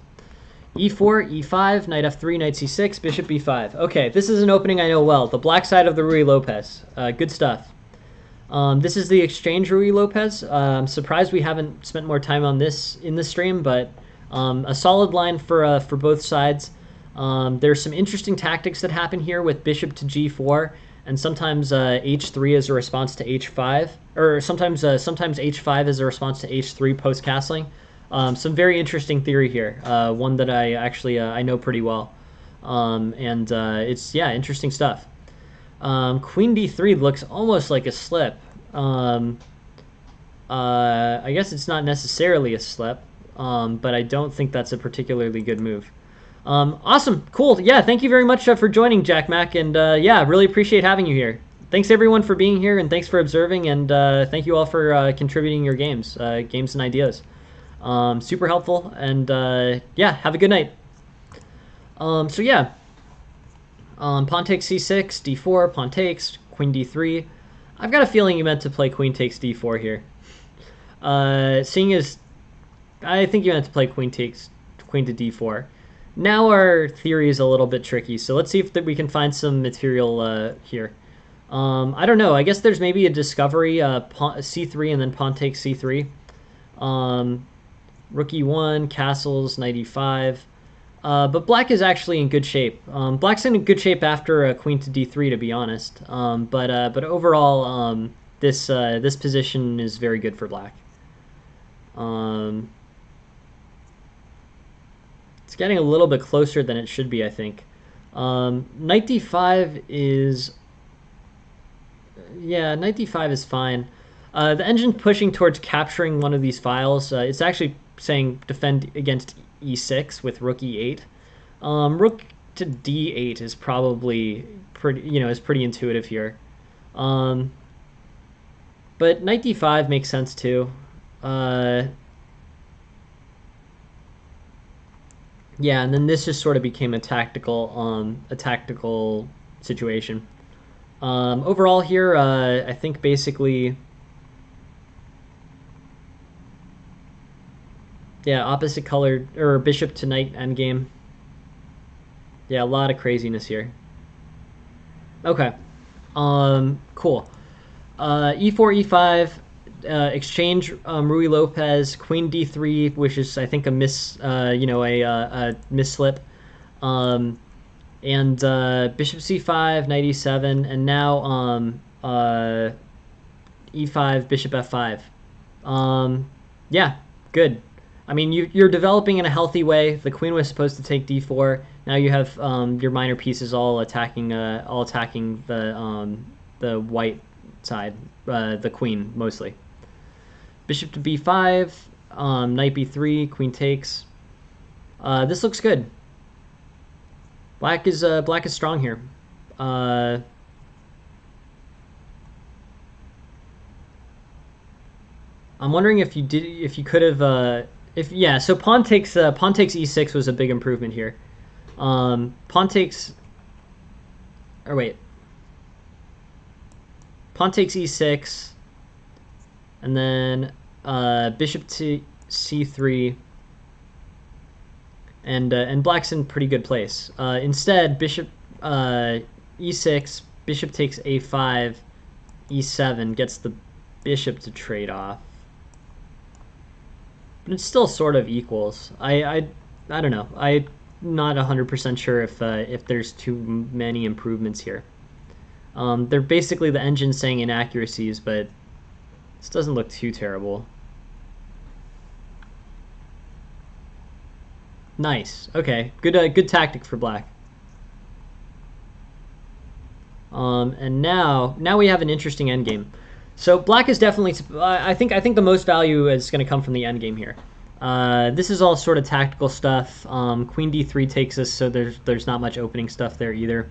E4, E5, knight F3, knight C6, bishop B5. Okay, this is an opening I know well. The black side of the Ruy Lopez. Good stuff. This is the exchange Ruy Lopez. I'm surprised we haven't spent more time on this in the stream, but a solid line for both sides. There's some interesting tactics that happen here with bishop to G4, and sometimes H3 is a response to H5, or sometimes H5 is a response to H3 post castling. Some very interesting theory here, one that I actually I know pretty well, and it's interesting stuff. Queen d3 looks almost like a slip. I guess it's not necessarily a slip, but I don't think that's a particularly good move. Awesome, cool. Yeah, thank you very much for joining, Jack Mac, and yeah, really appreciate having you here. Thanks everyone for being here, and thanks for observing, and thank you all for contributing your games and ideas. Super helpful, and yeah, have a good night. So yeah, pawn takes c6, d4, pawn takes, queen d3. I've got a feeling you meant to play queen takes d4 here. Seeing as I think you meant to play queen to d4. Now our theory is a little bit tricky, so let's see if we can find some material here. I don't know. I guess there's maybe a discovery, pawn, c3 and then pawn takes c3. Rook e1, castles, knight e5. But black is actually in good shape. Black's in good shape after queen to d3, to be honest. But overall, this position is very good for black. It's getting a little bit closer than it should be, I think. Knight d5 is... Yeah, knight d5 is fine. The engine's pushing towards capturing one of these files. It's actually saying defend against e6 with rook e8. Rook to d8 is probably pretty intuitive here. But knight d5 makes sense too. Yeah, and then this just sort of became a tactical situation. Overall here, I think basically, yeah, opposite colored, or bishop to knight endgame. Yeah, a lot of craziness here. Okay, cool. E4, E5, exchange Ruy Lopez, queen D3, which is I think a misslip, and bishop C5, knight E7, and now E5, bishop F5. Yeah, good. I mean, you're developing in a healthy way. The queen was supposed to take d4. Now you have your minor pieces all attacking the white side, the queen mostly. Bishop to b5, knight b3, queen takes. This looks good. Black is strong here. I'm wondering if you could have. So pawn takes e6 was a big improvement here. Pawn takes e6, and then bishop to c3, and black's in pretty good place. Instead, bishop e6, bishop takes a5, e7 gets the bishop to trade off, but it's still sort of equals. I don't know. I'm not 100% sure if there's too many improvements here. They're basically the engine saying inaccuracies, but this doesn't look too terrible. Nice. Okay. Good tactic for black. And now we have an interesting endgame. So black is definitely. I think the most value is going to come from the endgame here. This is all sort of tactical stuff. Queen d3 takes us, so there's not much opening stuff there either.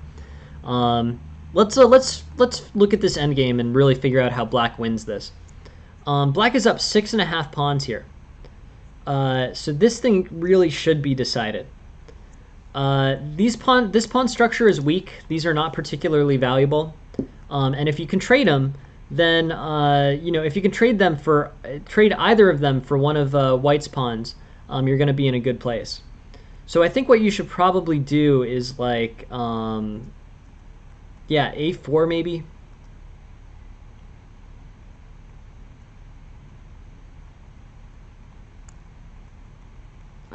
Let's look at this endgame and really figure out how black wins this. Black is up 6.5 pawns here. So this thing really should be decided. This pawn structure is weak. These are not particularly valuable. And if you can trade them, then if you can trade either of them for one of white's pawns, you're going to be in a good place. So I think what you should probably do is like, a4 maybe.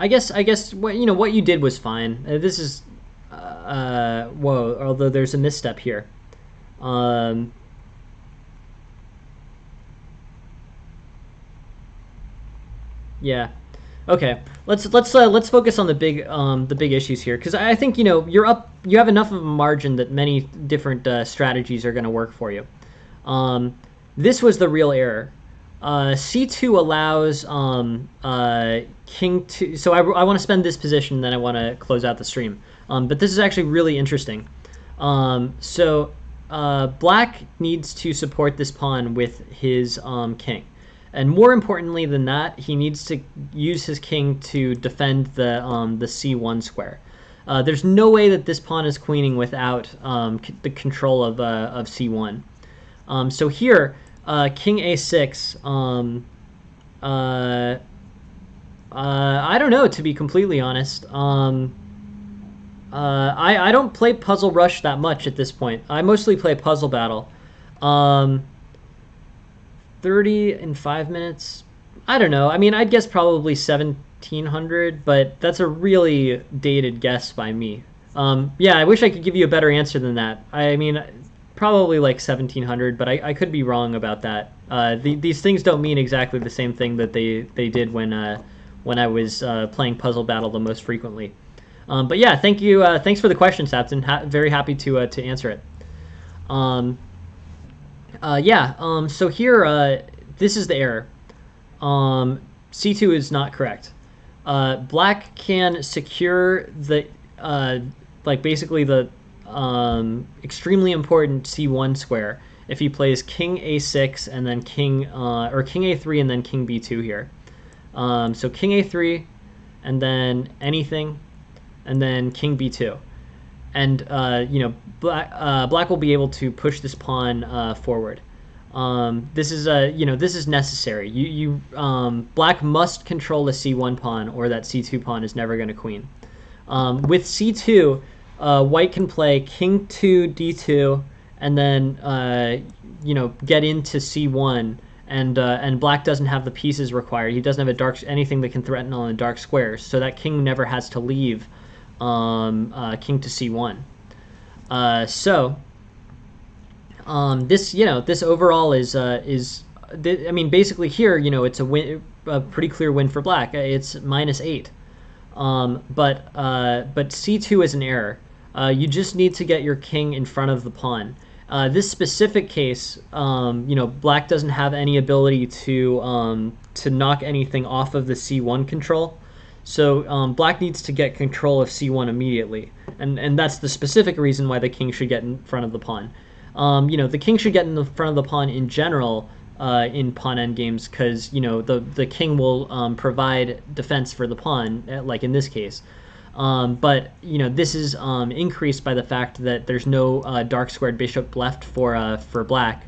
I guess what you did was fine. This is whoa, although there's a misstep here. Yeah. Okay. Let's focus on the big issues here, because I think you have enough of a margin that many different strategies are going to work for you. This was the real error. C2 allows king to. So I want to spend this position, then I want to close out the stream. But this is actually really interesting. Black needs to support this pawn with his king. And more importantly than that, he needs to use his king to defend the c1 square. There's no way that this pawn is queening without the control of c1. So here, king a6. I don't know, to be completely honest. I don't play Puzzle Rush that much at this point. I mostly play Puzzle Battle. 30 in 5 minutes. I don't know. I mean, I'd guess probably 1700, but that's a really dated guess by me. Yeah, I wish I could give you a better answer than that. I mean, probably like 1700, but I could be wrong about that. These things don't mean exactly the same thing that they did when I was playing Puzzle Battle the most frequently. But yeah, thank you. Thanks for the question, Sapton. Very happy to answer it. So here, this is the error. C2 is not correct. Black can secure the, basically the extremely important c1 square if he plays king a6 and then king a3 and then king b2 here. So king a3 and then anything and then king b2. And black will be able to push this pawn forward. This is necessary. Black must control the c1 pawn, or that c2 pawn is never going to queen. With c2, white can play king 2 d2 and then get into c1, and black doesn't have the pieces required. He doesn't have anything that can threaten on the dark squares, so that king never has to leave king to c1. This overall is I mean, basically here, it's a pretty clear win for black. It's -8. But c2 is an error. You just need to get your king in front of the pawn. This specific case, black doesn't have any ability to knock anything off of the c1 control. So black needs to get control of c1 immediately, and that's the specific reason why the king should get in front of the pawn. The king should get in the front of the pawn in general in pawn endgames, because the king will provide defense for the pawn, like in this case. But this is increased by the fact that there's no dark squared bishop left for black.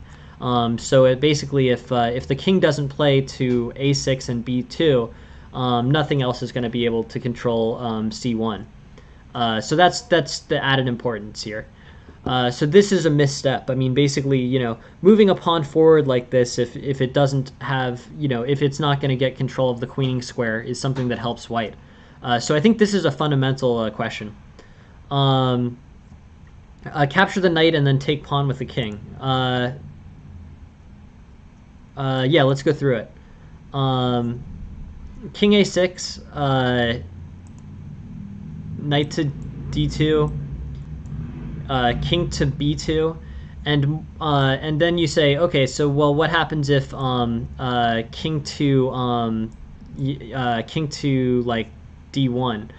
So basically, if the king doesn't play to a6 and b2, nothing else is going to be able to control c1. So that's the added importance here. So this is a misstep. I mean, basically, moving a pawn forward like this, if it doesn't have, if it's not going to get control of the queening square, is something that helps white. So I think this is a fundamental question. Capture the knight and then take pawn with the king. Yeah, let's go through it. King a6, knight to d2, king to b2, and then you say, okay, so well, what happens if king to like d1?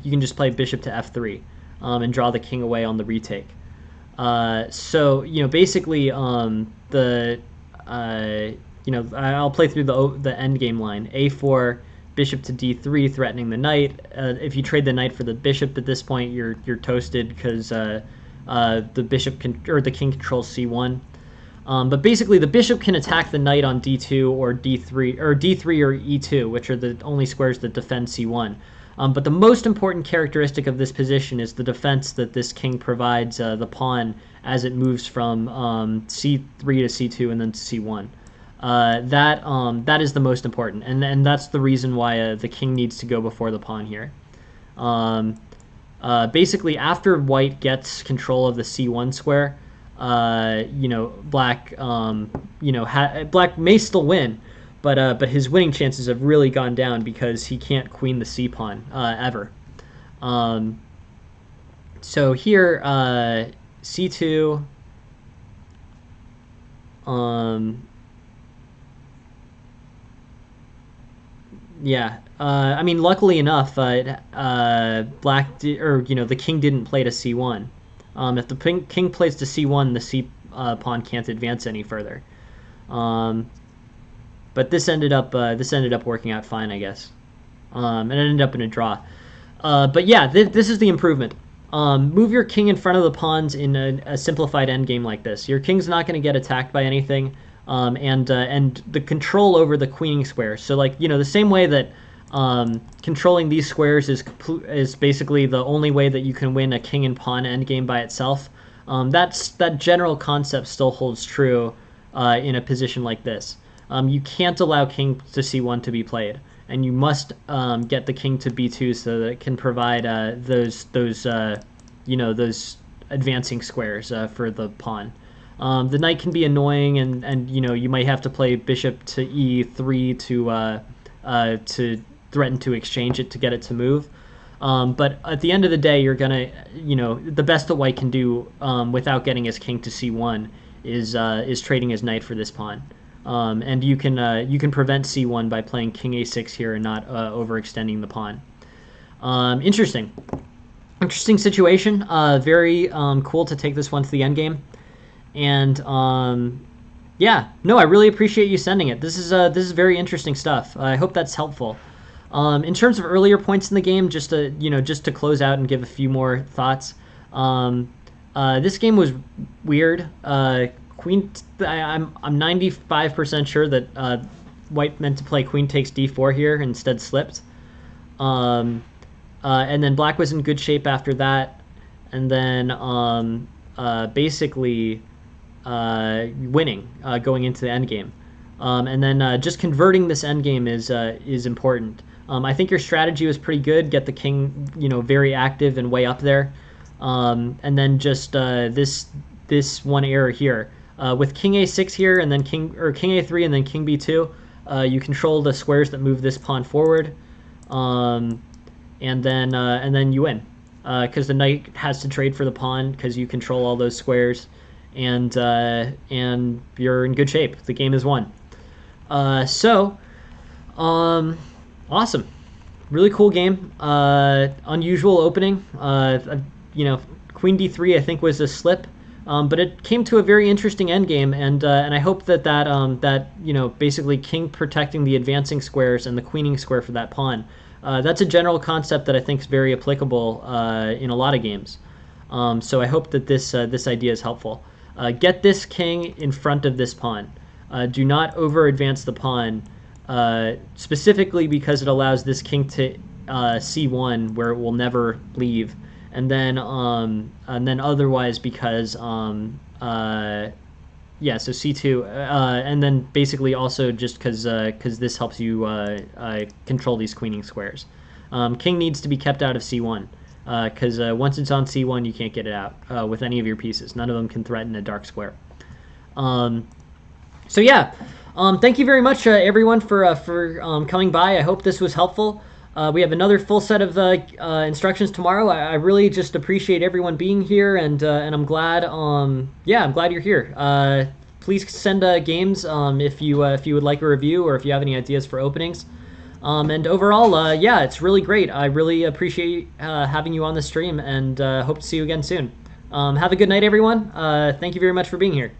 You can just play bishop to f3 and draw the king away on the retake. So basically I'll play through the endgame line. A4, bishop to d3, threatening the knight. If you trade the knight for the bishop at this point, you're toasted because the king controls c1. But basically, the bishop can attack the knight on d2 or d3 or e2, which are the only squares that defend c1. But the most important characteristic of this position is the defense that this king provides the pawn as it moves from c3 to c2 and then to c1. That is the most important, and that's the reason why the king needs to go before the pawn here. Basically, after white gets control of the c1 square, black black may still win, but his winning chances have really gone down because he can't queen the c pawn ever. So here c2. Yeah, I mean, luckily enough, the king didn't play to c1. If the king plays to c1, the c pawn can't advance any further. But this ended up working out fine, I guess. And it ended up in a draw. But yeah, this is the improvement. Move your king in front of the pawns in a simplified endgame like this. Your king's not going to get attacked by anything. And the control over the queening square. So the same way that controlling these squares is basically the only way that you can win a king and pawn endgame by itself. That general concept still holds true in a position like this. You can't allow king to c1 to be played, and you must get the king to b2 so that it can provide those advancing squares for the pawn. The knight can be annoying, and you might have to play bishop to e3 to threaten to exchange it to get it to move. But at the end of the day, you're gonna the best that white can do without getting his king to c1 is trading his knight for this pawn. And you can prevent c1 by playing king a6 here and not overextending the pawn. Interesting situation. Very cool to take this one to the endgame. And yeah, no, I really appreciate you sending it. This is very interesting stuff. I hope that's helpful. In terms of earlier points in the game, just to close out and give a few more thoughts. This game was weird. Queen. I'm 95% sure that white meant to play queen takes d4 here, instead slipped. And then black was in good shape after that, and then basically winning going into the endgame. And then just converting this endgame is important. I think your strategy was pretty good. Get the king, very active and way up there. And then just this one error here with king a6 here, and then king a3, and then king b2. You control the squares that move this pawn forward, and then you win because the knight has to trade for the pawn because you control all those squares, and you're in good shape. The game is won. Awesome, really cool game. Unusual opening. Queen d3 I think was a slip, but it came to a very interesting endgame, and I hope that basically king protecting the advancing squares and the queening square for that pawn. That's a general concept that I think is very applicable in a lot of games. So I hope that this idea is helpful. Get this king in front of this pawn. Do not over advance the pawn specifically because it allows this king to c1 where it will never leave, and then otherwise because yeah, so c2, and then basically also just because this helps you control these queening squares. King needs to be kept out of c1 because once it's on c1 you can't get it out with any of your pieces. None of them can threaten a dark square. So yeah, thank you very much, everyone, for coming by. I hope this was helpful. We have another full set of instructions tomorrow. I really just appreciate everyone being here, and I'm glad. Yeah, I'm glad you're here. Please send games if you would like a review, or if you have any ideas for openings. And overall, yeah, it's really great. I really appreciate having you on the stream, and hope to see you again soon. Have a good night, everyone. Thank you very much for being here.